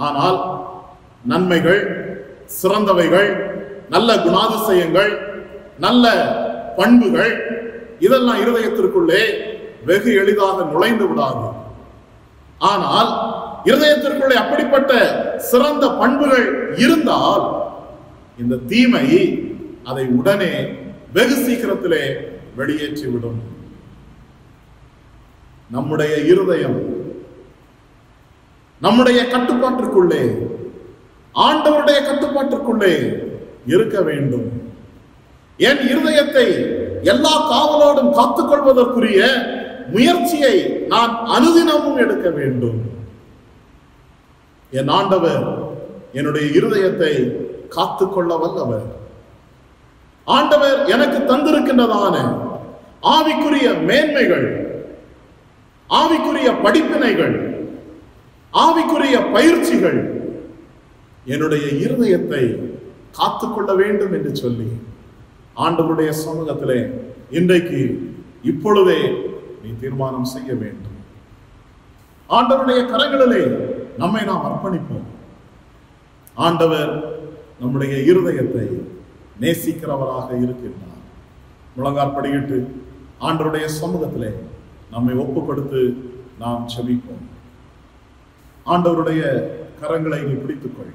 ஆனால் நன்மைகள், சிறந்தவைகள், நல்ல குணாதிசயங்கள், நல்ல பண்புகள் இதெல்லாம் இருதயத்திற்குள்ளே வெகு எளிதாக நுழைந்து விடாது. ஆனால் இருதயத்திற்குள்ளே அப்படிப்பட்ட சிறந்த பண்புகள் இருந்தால் இந்த தீமை அதை உடனே வெகு சீக்கிரத்திலே வெளியேற்றிவிடும். நம்முடைய இருதயம் நம்முடைய கட்டுப்பாட்டிற்குள்ளே, ஆண்டவருடைய கட்டுப்பாட்டிற்குள்ளே இருக்க வேண்டும். என் இருதயத்தை எல்லா காவலோடும் காத்துக்கொள்வதற்குரிய முயற்சியை நான் அனுதினமும் எடுக்க வேண்டும். என் ஆண்டவர் என்னுடைய இருதயத்தை காத்துக்கொள்ள வல்லவர். ஆண்டவர் எனக்கு தந்திருக்கின்றதான ஆவிக்குரிய மேன்மைகள், ஆவிக்குரிய படிப்பினைகள், ஆவிக்குரிய பயிற்சிகள் என்னுடைய இருதயத்தை காத்துக்கொள்ள வேண்டும் என்று சொல்லி ஆண்டவருடைய சமூகத்திலே இன்றைக்கு இப்பொழுதே நீ தீர்மானம் செய்ய வேண்டும். ஆண்டவருடைய கரங்களிலே நம்மை நாம் அர்ப்பணிப்போம். ஆண்டவர் நம்முடைய இருதயத்தை நேசிக்கிறவராக இருக்கின்றார். முழங்காற்படியிட்டு ஆண்டவருடைய சமூகத்திலே நம்மை ஒப்பு கொடுத்து நாம் செபிப்போம். ஆண்டவருடைய கரங்களை நீ பிடித்துக்கொள்.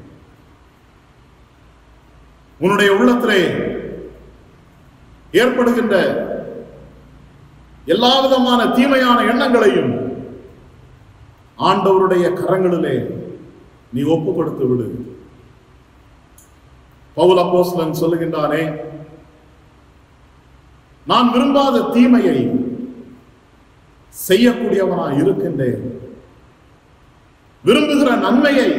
உன்னுடைய உள்ளத்திலே ஏற்படுகின்ற எல்லா விதமான தீமையான எண்ணங்களையும் ஆண்டவருடைய கரங்களிலே நீ ஒப்பு கொடுத்து விடு. பவுல் அப்போஸ்தலன் சொல்லுகின்றானே, நான் விரும்பாத தீமையை செய்யக்கூடியவனாய் இருக்கின்றேன், விரும்புகிற நன்மையை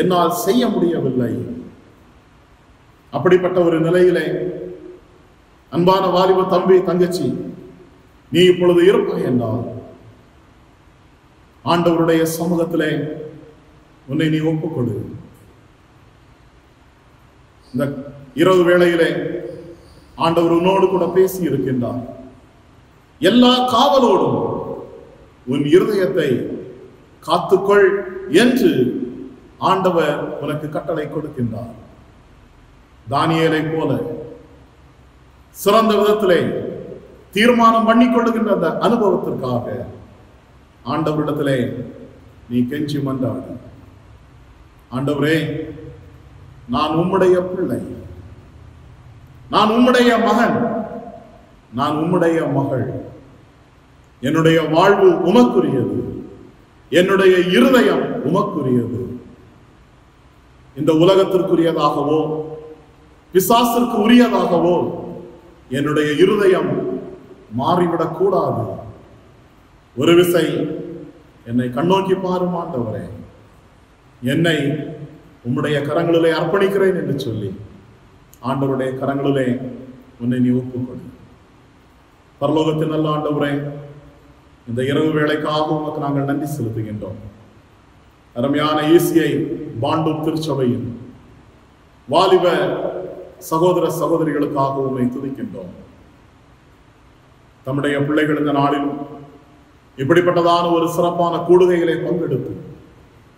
என்னால் செய்ய முடியவில்லை. அப்படிப்பட்ட ஒரு நிலையிலே அன்பான வாலிப தம்பி, தங்கச்சி, நீ இப்பொழுது இருப்பாய் என்றால் ஆண்டவருடைய சமூகத்திலே உன்னை நீ ஒப்புக்கொடு. இந்த இரவு வேளையிலே ஆண்டவர் உன்னோடு கூட பேசி இருக்கின்றார். எல்லா காவலோடும் உன் இருதயத்தை காத்துக்கொள் என்று ஆண்டவர் உனக்கு கட்டளை கொடுக்கின்றார். தானியேலை போல சிறந்த விதத்திலே தீர்மானம் பண்ணிக்கொள்ளுகின்ற அந்த அனுபவத்திற்காக ஆண்டவரிடத்திலே நீ கெஞ்சி மன்றாடு. ஆண்டவரே, நான் உம்முடைய பிள்ளை, நான் உம்முடைய மகன், நான் உம்முடைய மகள். என்னுடைய வாழ்வு உமக்குரியது, என்னுடைய இருதயம் உமக்குரியது. இந்த உலகத்திற்குரியதாகவோ பிசாசிற்கு உரியதாகவோ என்னுடைய இருதயம் மாறிவிடக் கூடாது. ஒரு விசை என்னை கண்ணோக்கி பாரும் ஆண்டவரே, என்னை உம்முடைய கரங்களிலே அர்ப்பணிக்கிறேன் என்று சொல்லி ஆண்டவருடைய கரங்களிலே உன்னை நீ ஒப்புக்கொடு. பரலோகத்தின் நல்ல ஆண்டவரே, இந்த இரவு வேளைக்காக உமக்கு நாங்கள் நன்றி செலுத்துகின்றோம். அருமையான ஈசியை பாண்டூர் திருச்சபையின் வாலிப சகோதர சகோதரிகளுக்காக உம்மை துதிக்கின்றோம். தம்முடைய பிள்ளைகள் இந்த நாளிலும் இப்படிப்பட்டதான ஒரு சிறப்பான கூடுகைகளை பங்கெடுத்து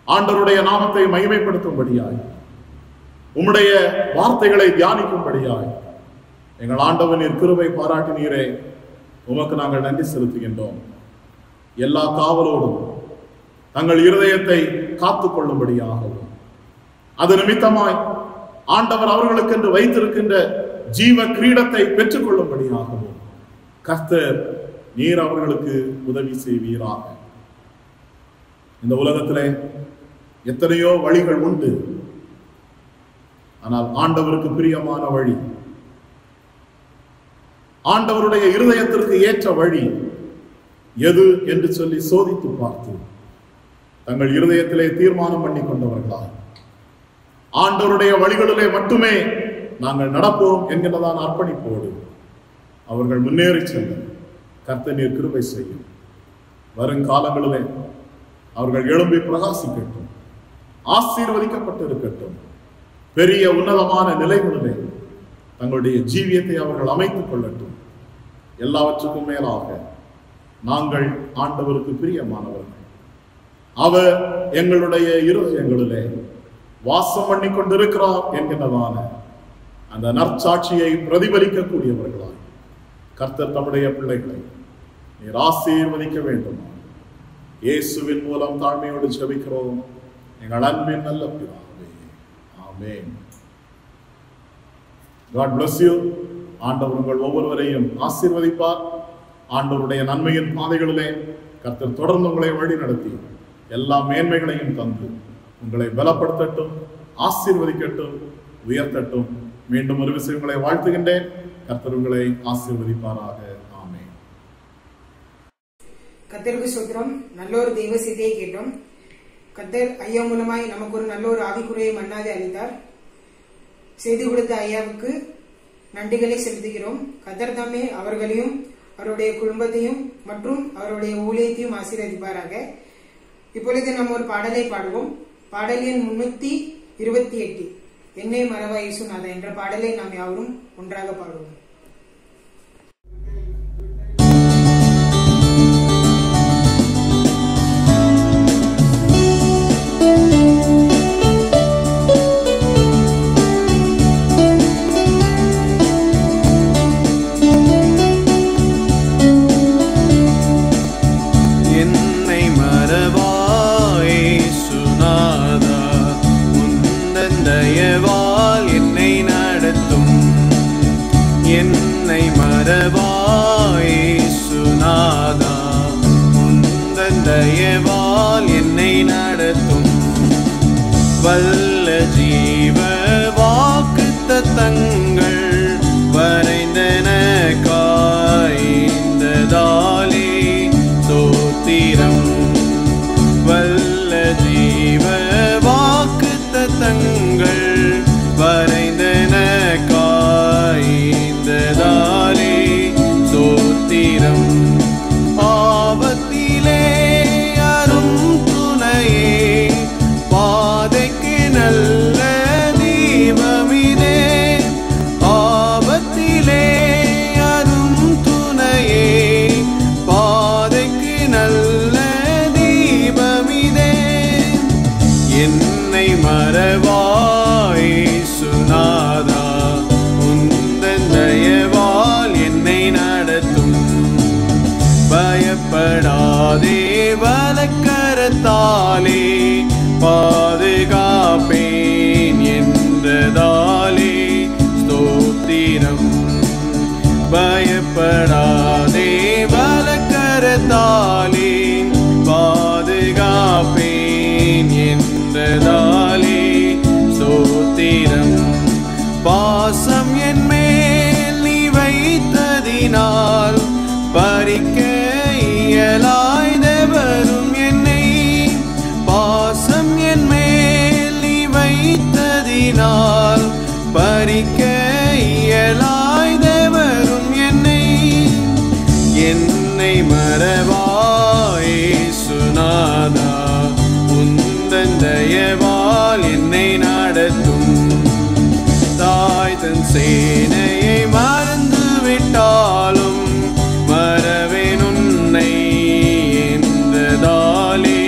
ஆண்டவருடைய நாமத்தை மகிமைப்படுத்தும்படியாய், உம்முடைய வார்த்தைகளை தியானிக்கும்படியாய் எங்கள் ஆண்டவனின் கிருபை பாராட்டினீரே, உமக்கு நாங்கள் நன்றி செலுத்துகின்றோம். எல்லா காவலோடும் தங்கள் இருதயத்தை காத்துக் கொள்ளும்படியாகவும், அது நிமித்தமாய் ஆண்டவர் அவர்களுக்கென்று வைத்திருக்கின்ற ஜீவ கிரீடத்தை பெற்றுக் கொள்ளும்படியாகவும் கர்த்தர் நீர் அவர்களுக்கு உதவி செய்வீராக. இந்த உலகத்திலே எத்தனையோ வழிகள் உண்டு. ஆனால் ஆண்டவருக்கு பிரியமான வழி, ஆண்டவருடைய இருதயத்திற்கு ஏற்ற வழி எது என்று சொல்லி சோதித்து பார்த்து தங்கள் இருதயத்திலே தீர்மானம் பண்ணி கொண்டவர்களாய் ஆண்டவருடைய வழிகளிலே மட்டுமே நாங்கள் நடப்போம் என்கிறதான அர்ப்பணிப்போடு அவர்கள் முன்னேறி செல்ல கர்த்தர் நீர் கிருபை செய்யும். வருங்காலங்களிலே அவர்கள் எழும்பி பிரகாசிக்கட்டும், ஆசீர்வதிக்கப்பட்டு இருக்கட்டும். பெரிய உன்னதமான நிலைகளிலே தங்களுடைய ஜீவியத்தை அவர்கள் அமைத்துக் கொள்ளட்டும். எல்லாவற்றுக்கும் மேலாக நாங்கள் ஆண்டவருக்கு பிரியமானவர்கள். அவர் எங்களுடைய இருதயங்களிலே வாசம் பண்ணி கொண்டிருக்கிறார் என்கின்றதான அந்த நற்சாட்சியை பிரதிபலிக்கக்கூடியவர்களாய் கர்த்தர் தம்முடைய பிள்ளைகளை நீர் ஆசீர்வதிக்க வேண்டும். இயேசுவின் மூலம் தாழ்மையோடு ஜெபிக்கிறோம் எங்கள் அன்பின் நல்ல பிதாவே, ஆமென். God bless you. ஆண்டவர் உங்கள் ஒவ்வொருவரையும் ஆசீர்வதிப்பார். ஆண்டவருடைய நன்மையின் பாதைகளிலே கர்த்தர் தொடர்ந்து உங்களை வழி நடத்தி எல்லா மேன்மைகளையும் தந்து உங்களை பலப்படுத்தட்டும், ஆசீர்வதிக்கட்டும், உயர்த்தட்டும். மீண்டும் ஒரு விஷயம் உங்களை வாழ்த்துகின்றேன். கர்த்தர் உங்களை ஆசீர்வதிப்பாராக. ஆமென். கர்த்தருக்கு ஸ்தோத்திரம். நல்ல ஒரு தெய்வ செய்தியை கேட்டோம். கர்த்தர் ஐயா மூலமாய் நமக்கு ஒரு நல்ல ஒரு ஆவிக்குறையை மன்னாது அளித்தார். செய்தி கொடுத்த ஐயாவுக்கு நன்றிகளை செலுத்துகிறோம். கர்த்தர் தாமே அவர்களையும் அவருடைய குடும்பத்தையும் மற்றும் அவருடைய ஊழியத்தையும் ஆசீர்வதிப்பாராக. இப்பொழுது நம்ம ஒரு பாடலை பாடுவோம். பாடல் எண் 328, என்னை மறவா இயேசுநாதா என்ற பாடலை நாம் யாவரும் ஒன்றாக பாடுவோம். வல்ல ஜீவ வாக்குத்தத்தங்கள் வரைந்தனக்காய்ந்ததாலே ஸ்தோத்திரம். வல்ல ஜீவ வாக்குத்தத்தங்கள் வரைந்தனக்காய்ந்ததாலே ஸ்தோத்திரம். ஆபத்திலே அரும் துணையே, பாதைக்கு நல்ல தீபமிதே. ஆபத்திலே அரும் துணையே, பாதைக்கு நல்ல தீபமிதே. என்னை மறவாய் இயேசுநாதா, உந்தன் தயவால் என்னை நடத்தும். பயப்படாதே வலக்கரத்தாலே பாதுகாப்பேன் என்றதாலே ஸ்தோத்திரம். என்றதாலே ஸ்தோத்திரம். பாசம் என் மேல் நீ வைத்ததினால் பறிக்க இயலாய்தவரும் என்னை. பாசம் என் மேல் நீ வைத்ததினால் பறிக்க இயலாய்தவரும் என்னை. என்னை மறவாய் இயேசுநாதா, உந்தன் தயவால் என்னை நடத்தும். தாய் தன் சேனையை மறந்து விட்டாலும் மறவேன் உன்னை என்றதாலே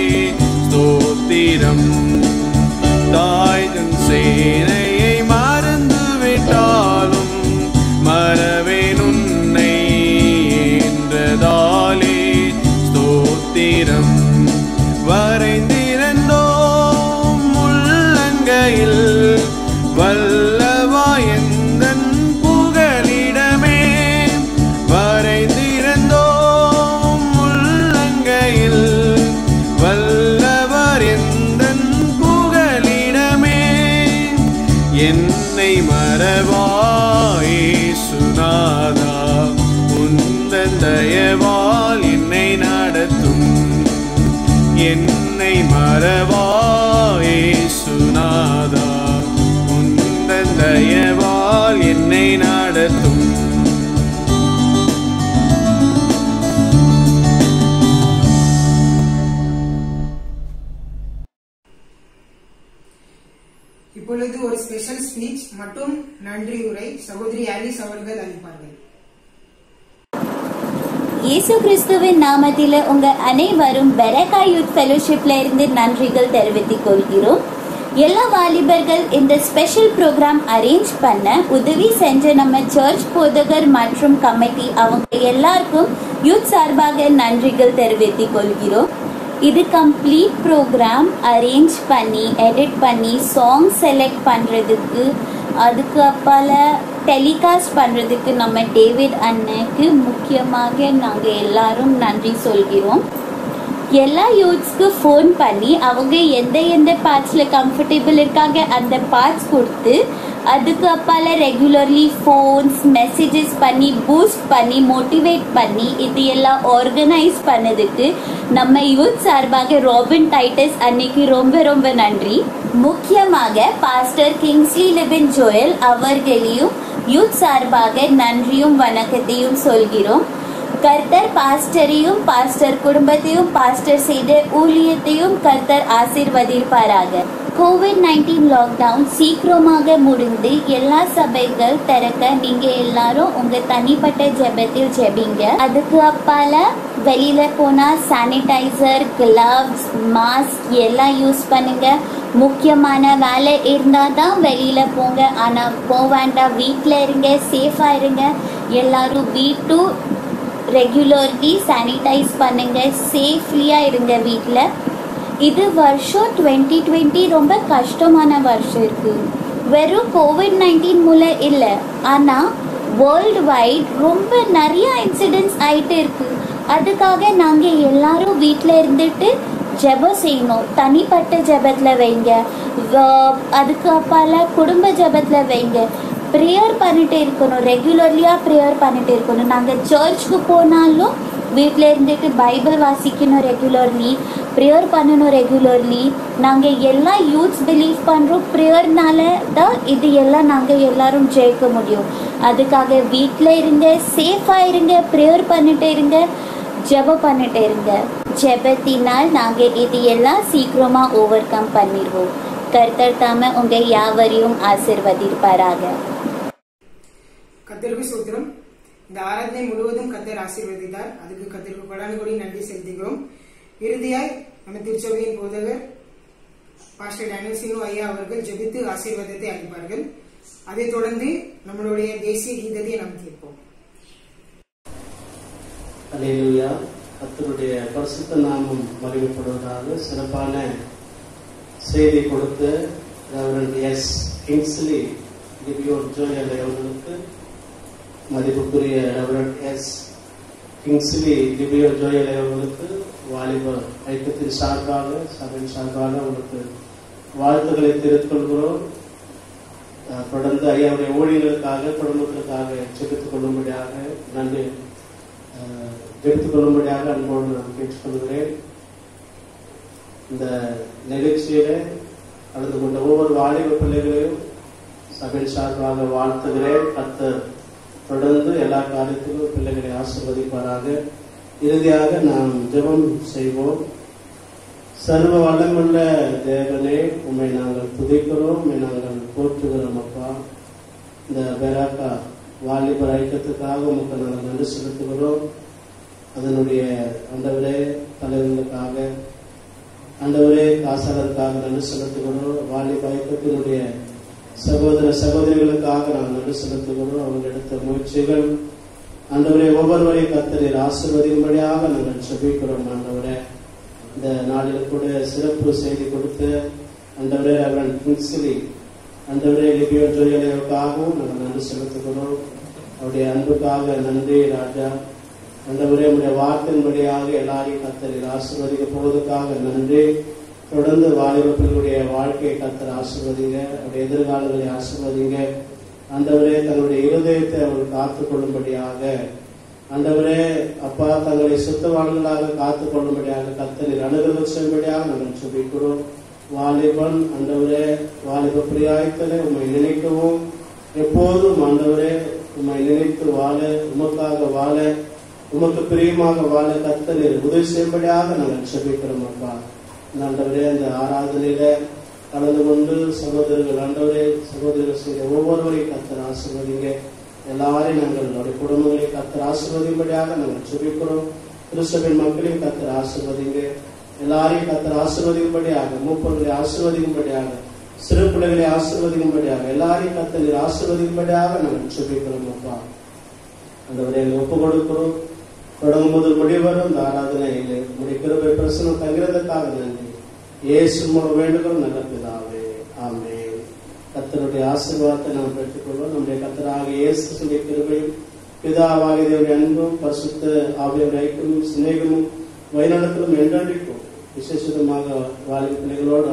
ஸ்தோத்திரம். தாய் தன் சேனையை மறந்து விட்டாலும் மறவேன் உன்னை என்றதாலே ஸ்தோத்திரம். வரைந்திருந்தோம் உள்ளங்கையில் வல்லவாயந்தன் புகலிடமே. வரைந்திருந்தோம் உள்ளங்கையில் வல்லவர் எந்தன் புகலிடமே. என்னை மறவாய் இயேசுநாதா, உந்தன் தயவால் என்னை நடத்தும். என்னை மறவாய் இயேசுநாதா, உந்தன் தயவால் என்னை நடத்தும். இப்பொழுது ஒரு ஸ்பெஷல் ஸ்பீச் மற்றும் நன்றி உரை சகோதரி ஆலிஸ் அவர்கள் அளிப்பார்கள். இயேசு கிறிஸ்துவின் நாமத்தில உங்க அனைவரும் பெரகா யூத் ஃபெலோஷிப்ல இருந்து நன்றிகள் தெரிவித்துக் கொள்கிறோம். எல்லா வாலிபர்கள் இந்த ஸ்பெஷல் ப்ரோக்ராம் அரேஞ்ச் பண்ண உதவி செஞ்ச நம்ம சர்ச் போதகர் மற்றும் கமிட்டி அவங்க எல்லாருக்கும் யூத் சார்பாக நன்றிகள் தெரிவித்துக் கொள்கிறோம். இது கம்ப்ளீட் ப்ரோக்ராம் அரேஞ்ச் பண்ணி எடிட் பண்ணி சாங் செலக்ட் பண்ணுறதுக்கு அதுக்கு அப்பால டெலிகாஸ்ட் பண்ணுறதுக்கு நம்ம டேவிட் அண்ணனுக்கு முக்கியமாக நாங்கள் எல்லாரும் நன்றி சொல்கிறோம். எல்லா யூத்ஸ்க்கு ஃபோன் பண்ணி அவங்க எந்த பார்ட்ஸில் கம்ஃபர்டபுள் இருக்காங்க அந்த பார்ட்ஸ் கொடுத்து அதுக்கு அப்பால ரெகுலர்லி ஃபோன்ஸ் மெசேஜஸ் பண்ணி பூஸ்ட் பண்ணி மோட்டிவேட் பண்ணி இது எல்லாம் ஆர்கனைஸ் பண்ணதுக்கு நம்ம யூத் சார்பாக ராபின் டைட்டஸ் அன்னைக்கு ரொம்ப ரொம்ப நன்றி. முக்கியமாக பாஸ்டர் கிங்ஸ்லி லிபின் ஜோயல் அவர்களையும் யூத் சார்பாக நன்றியும் வணக்கத்தையும் சொல்கிறோம். கர்த்தர் பாஸ்டரையும் பாஸ்டர் குடும்பத்தையும் பாஸ்டர் செய்த ஊழியத்தையும் கர்த்தர் ஆசீர்வதிப்பாராக. COVID-19 லாக்டவுன் சீக்கிரமாக முடிந்து எல்லா சபைகள் திறக்க நீங்க எல்லாரும் உங்க தனிப்பட்ட ஜெபத்தில் ஜெபிங்க. அதுக்கு அப்பால வெளியில போனா சானிடைசர், கிளவ்ஸ், மாஸ்க் எல்லாம் யூஸ் பண்ணுங்க. முக்கியமான வேலை இருந்தால் தான் வெளியில போங்க, ஆனால் போக வேண்டாம், வீட்டில் இருங்க, சேஃபா இருங்க. எல்லாரும் வீட்டு ரெகுலர்லி சானிடைஸ் பண்ணுங்க, சேஃப்லியா இருங்க வீட்டில். இது வருஷம் 2020 ரொம்ப கஷ்டமான வருஷம் இருக்கு. வெறும் COVID-19 மூலம் இல்லை, ஆனால் வேர்ல்டு வைட் ரொம்ப நிறைய இன்சிடென்ட்ஸ் ஆகிட்டு இருக்கு. அதுக்காக நாங்கள் எல்லாரும் வீட்டில் இருந்துட்டு ஜெபம் செய்யணும். தனிப்பட்ட ஜெபத்தில் வைங்க, அதுக்கு அப்பால குடும்ப ஜெபத்தில் வைங்க. ப்ரேயர் பண்ணிட்டு இருக்கணும், ரெகுலர்லியாக ப்ரேயர் பண்ணிட்டு இருக்கணும். நாங்கள் சர்ச்சுக்கு போனாலும் வீட்டில் இருந்துட்டு பைபிள் வாசிக்கணும், ரெகுலர்லி ப்ரேயர் பண்ணணும். ரெகுலர்லி நாங்கள் எல்லாம் யூத்ஸ் பிலீவ் பண்ணுறோம், ப்ரேயர்னால தான் இது எல்லாம் நாங்கள் எல்லாரும் ஜெயிக்க முடியும். அதுக்காக வீட்டில் இருங்க, சேஃபாக இருங்க, ப்ரேயர் பண்ணிட்டு இருங்க, ஜெபம் பண்ணிட்டு இருங்க. ஜெபத்தினால் நாங்கள் இது எல்லாம் சீக்கிரமாக ஓவர் கம் பண்ணிடுவோம். கர்த்தர் தாம உங்கள் யாவரையும் ஆசீர்வதிப்பாராக. கர்த்தருக்கு ஸ்தோத்திரம். இந்த ஆராதனை முழுவதும் கர்த்தர் ஆசீர்வதித்தார். அதுக்கு கர்த்தருக்கு கொடானுகொடி நன்றி செலுத்துகிறோம். இறுதியாய் நம்ம திருச்சபையின் போதகர் பாஸ்டர் டேனியல் சினு ஐயா அவர்கள் ஜெபித்து ஆசீர்வாதத்தை அளிப்பார்கள். அதைத் தொடர்ந்து நம்மளுடைய தேசிய கீதத்தை நாம் கேட்போம். அல்லேலூயா. கர்த்தருடைய பரிசுத்த நாமம் மகிமைப்படுவதாக. சிறப்பான செய்தி கொடுத்த ரெவரண்ட் எஸ் கிங்ஸ்லி டிபியோர் ஜோயல் அவர்களுக்கு, மதிப்புக்குரிய ரெவரண்ட் எஸ் கிங்ஸ்லி டிபியோர் ஜோயல் அவர்களுக்கு வாலிபர் ஐக்கியத்தின் சார்பாக, சபையின் சார்பாக அவர்களுக்கு வாழ்த்துக்களை தெரிவித்துக் கொள்கிறோம். தொடர்ந்து ஐயாவுடைய ஊழியர்களுக்காக குடும்பத்திற்காக ஜெபித்துக் கொள்ளும்படியாக நன்றி ஜெபித்துக் கொள்ளும்படியாக அன்போடு நான் கேட்டுக்கொள்கிறேன். இந்த நிகழ்ச்சியில கலந்து கொண்ட ஒவ்வொரு வாலிப பிள்ளைகளையும் சபையின் சார்பாக வாழ்த்துகிறேன். கர்த்தர் தொடர்ந்து எல்லா காரியத்திலும் பிள்ளைகளை ஆசீர்வதிப்பாராக. இறுதியாக நாம் ஜெபம் செய்வோம். சர்வ வல்லமுள்ள தேவனே, உம்மை நாங்கள் துதிக்கிறோம், உம்மை நாங்கள் போற்றுகிறோம். அப்பா, இந்த பெராக்கா வாலிபர் ஐக்கியத்துக்காக உமக்கு நாங்கள் நன்றி செலுத்துகிறோம். அதனுடைய ஆண்டவரே தலைவர்களுக்காக, ஆண்டவரே காசாளருக்காக நன்றி செலுத்துகிறோம். வாலிப ஐக்கியத்தினுடைய சகோதர சகோதரிகளுக்காக நாங்கள் நன்றி செலுத்துகிறோம். அவங்க எடுத்த முயற்சிகள் ஆண்டவரே ஒவ்வொருவரையும் கர்த்தர் ஆசீர்வதிக்கும்படியாக நாங்கள் ஜெபிக்கிறோம். ஆண்டவரே, இந்த நாளில் கூட சிறப்பு செய்தி கொடுத்து ஆண்டவரே ரெவரண்ட் கிங்ஸ்லி ஆண்டவரே லிபியோ ஜோயலுக்காகவும் நாங்கள் நன்றி செலுத்துகிறோம். அவருடைய அன்புக்காக நன்றி ராஜா. ஆண்டவரே உடைய வார்த்தையின்படியாக எல்லாரையும் கர்த்தர் ஆசீர்வதிக்க போவதற்காக நன்றி. தொடர்ந்து வாலிபர்களுடைய வாழ்க்கையை கர்த்தர் ஆசீர்வதிங்க, அவருடைய எதிர்காலங்களை ஆசீர்வதிங்க. ஆண்டவரே தங்களுடைய இருதயத்தை அவர்கள் காத்துக் கொள்ளும்படியாக, ஆண்டவரே அப்பா தங்களை சுத்தவான்களாக காத்துக் கொள்ளும்படியாக கர்த்தர் அனுகிரகம் செய்யும்படியாக நாங்கள் ஜெபிக்கிறோம். வாலிபன் ஆண்டவரே வாலிப பிரியாயத்திலே உம்மை நினைக்கவும் எப்போதும் ஆண்டவரே உம்மை நினைத்து வாழ, உமக்காக வாழ, உமக்கு பிரியமாக வாழ கர்த்தர் உதவி செய்யும்படியாக நாங்கள் ஜெபிக்கிறோம். அப்பா ஆண்டவரே அந்த ஆராதனையில கலந்து கொண்டு சகோதரர்கள் ஆண்டவரே சகோதரர்கள் செய்த ஒவ்வொருவரையும் கர்த்தர் ஆசீர்வதிங்க. எல்லாரையும் நாங்கள் நம்முடைய குடும்பங்களை கர்த்தர் ஆசீர்வதிக்கும்படியாக நாங்கள் ஜெபிக்கிறோம். கிறிஸ்தவின் மக்களையும் கர்த்தர் ஆசீர்வதிங்க. எல்லாரையும் கர்த்தர் ஆசீர்வதிக்கும்படியாக, மூப்பர்களை ஆசீர்வதிக்கும்படியாக, சிறு பிள்ளைகளை ஆசீர்வதிக்கும்படியாக, எல்லாரையும் கர்த்தர் ஆசீர்வதிக்கும்படியாக நாங்கள் ஜெபிக்கிறோம். அப்பா ஆண்டவரே ஒப்பு கொடுக்கிறோம். தொடங்கும் முதல் முடிவரும் இந்த ஆராதனையிலே உடைய கிருபை பிரசனம் தங்கிறதுக்காக நன்றி. இயேசு மூலம் வேண்டுகிறோம் நல்ல பிதாவே, ஆமென். கர்த்தருடைய ஆசீர்வாதத்தை நாம் பெற்றுக்கொள்வோம். நம்முடைய கர்த்தராக இயேசுவின் கிருபையும் பிதாவாகிய தேவனுடைய அன்பும் பரிசுத்த ஆவியானவருடைய ஐக்கியமும் சிநேகமும் வழிநடத்தலும் என்றென்றைக்கும் விசேஷமாக வாலிப பிள்ளைகளோடு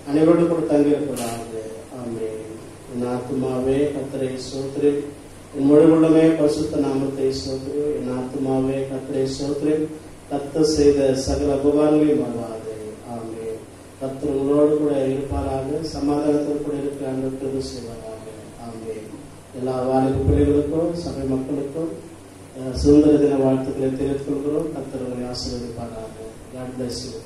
அனைவரோடு கூட தங்கியிருப்பதாக. ஆமென். என் ஆத்துமாவே கர்த்தரை ஸ்தோத்திரி, என் முழு உள்ளமே பரிசுத்த நாமத்தை ஸ்தோத்திரி. என் ஆத்துமாவே கர்த்தரை ஸ்தோத்திரி, கர்த்தர் செய்த சகல உபகாரங்களையும் மறவாதே. ஆமென். கர்த்தர் உங்களோடு கூட இருப்பாராக, சமாதானத்தோடு கூட இருக்கிற அன்பு செய்வாராக. ஆமென். எல்லா வாலிப பிள்ளைகளுக்கும் சபை மக்களுக்கும் சுதந்திர தின வாழ்த்துக்களை தெரிவித்துக் கொள்கிறோம். கர்த்தர் உங்களை ஆசீர்வதிப்பாராக. God bless you.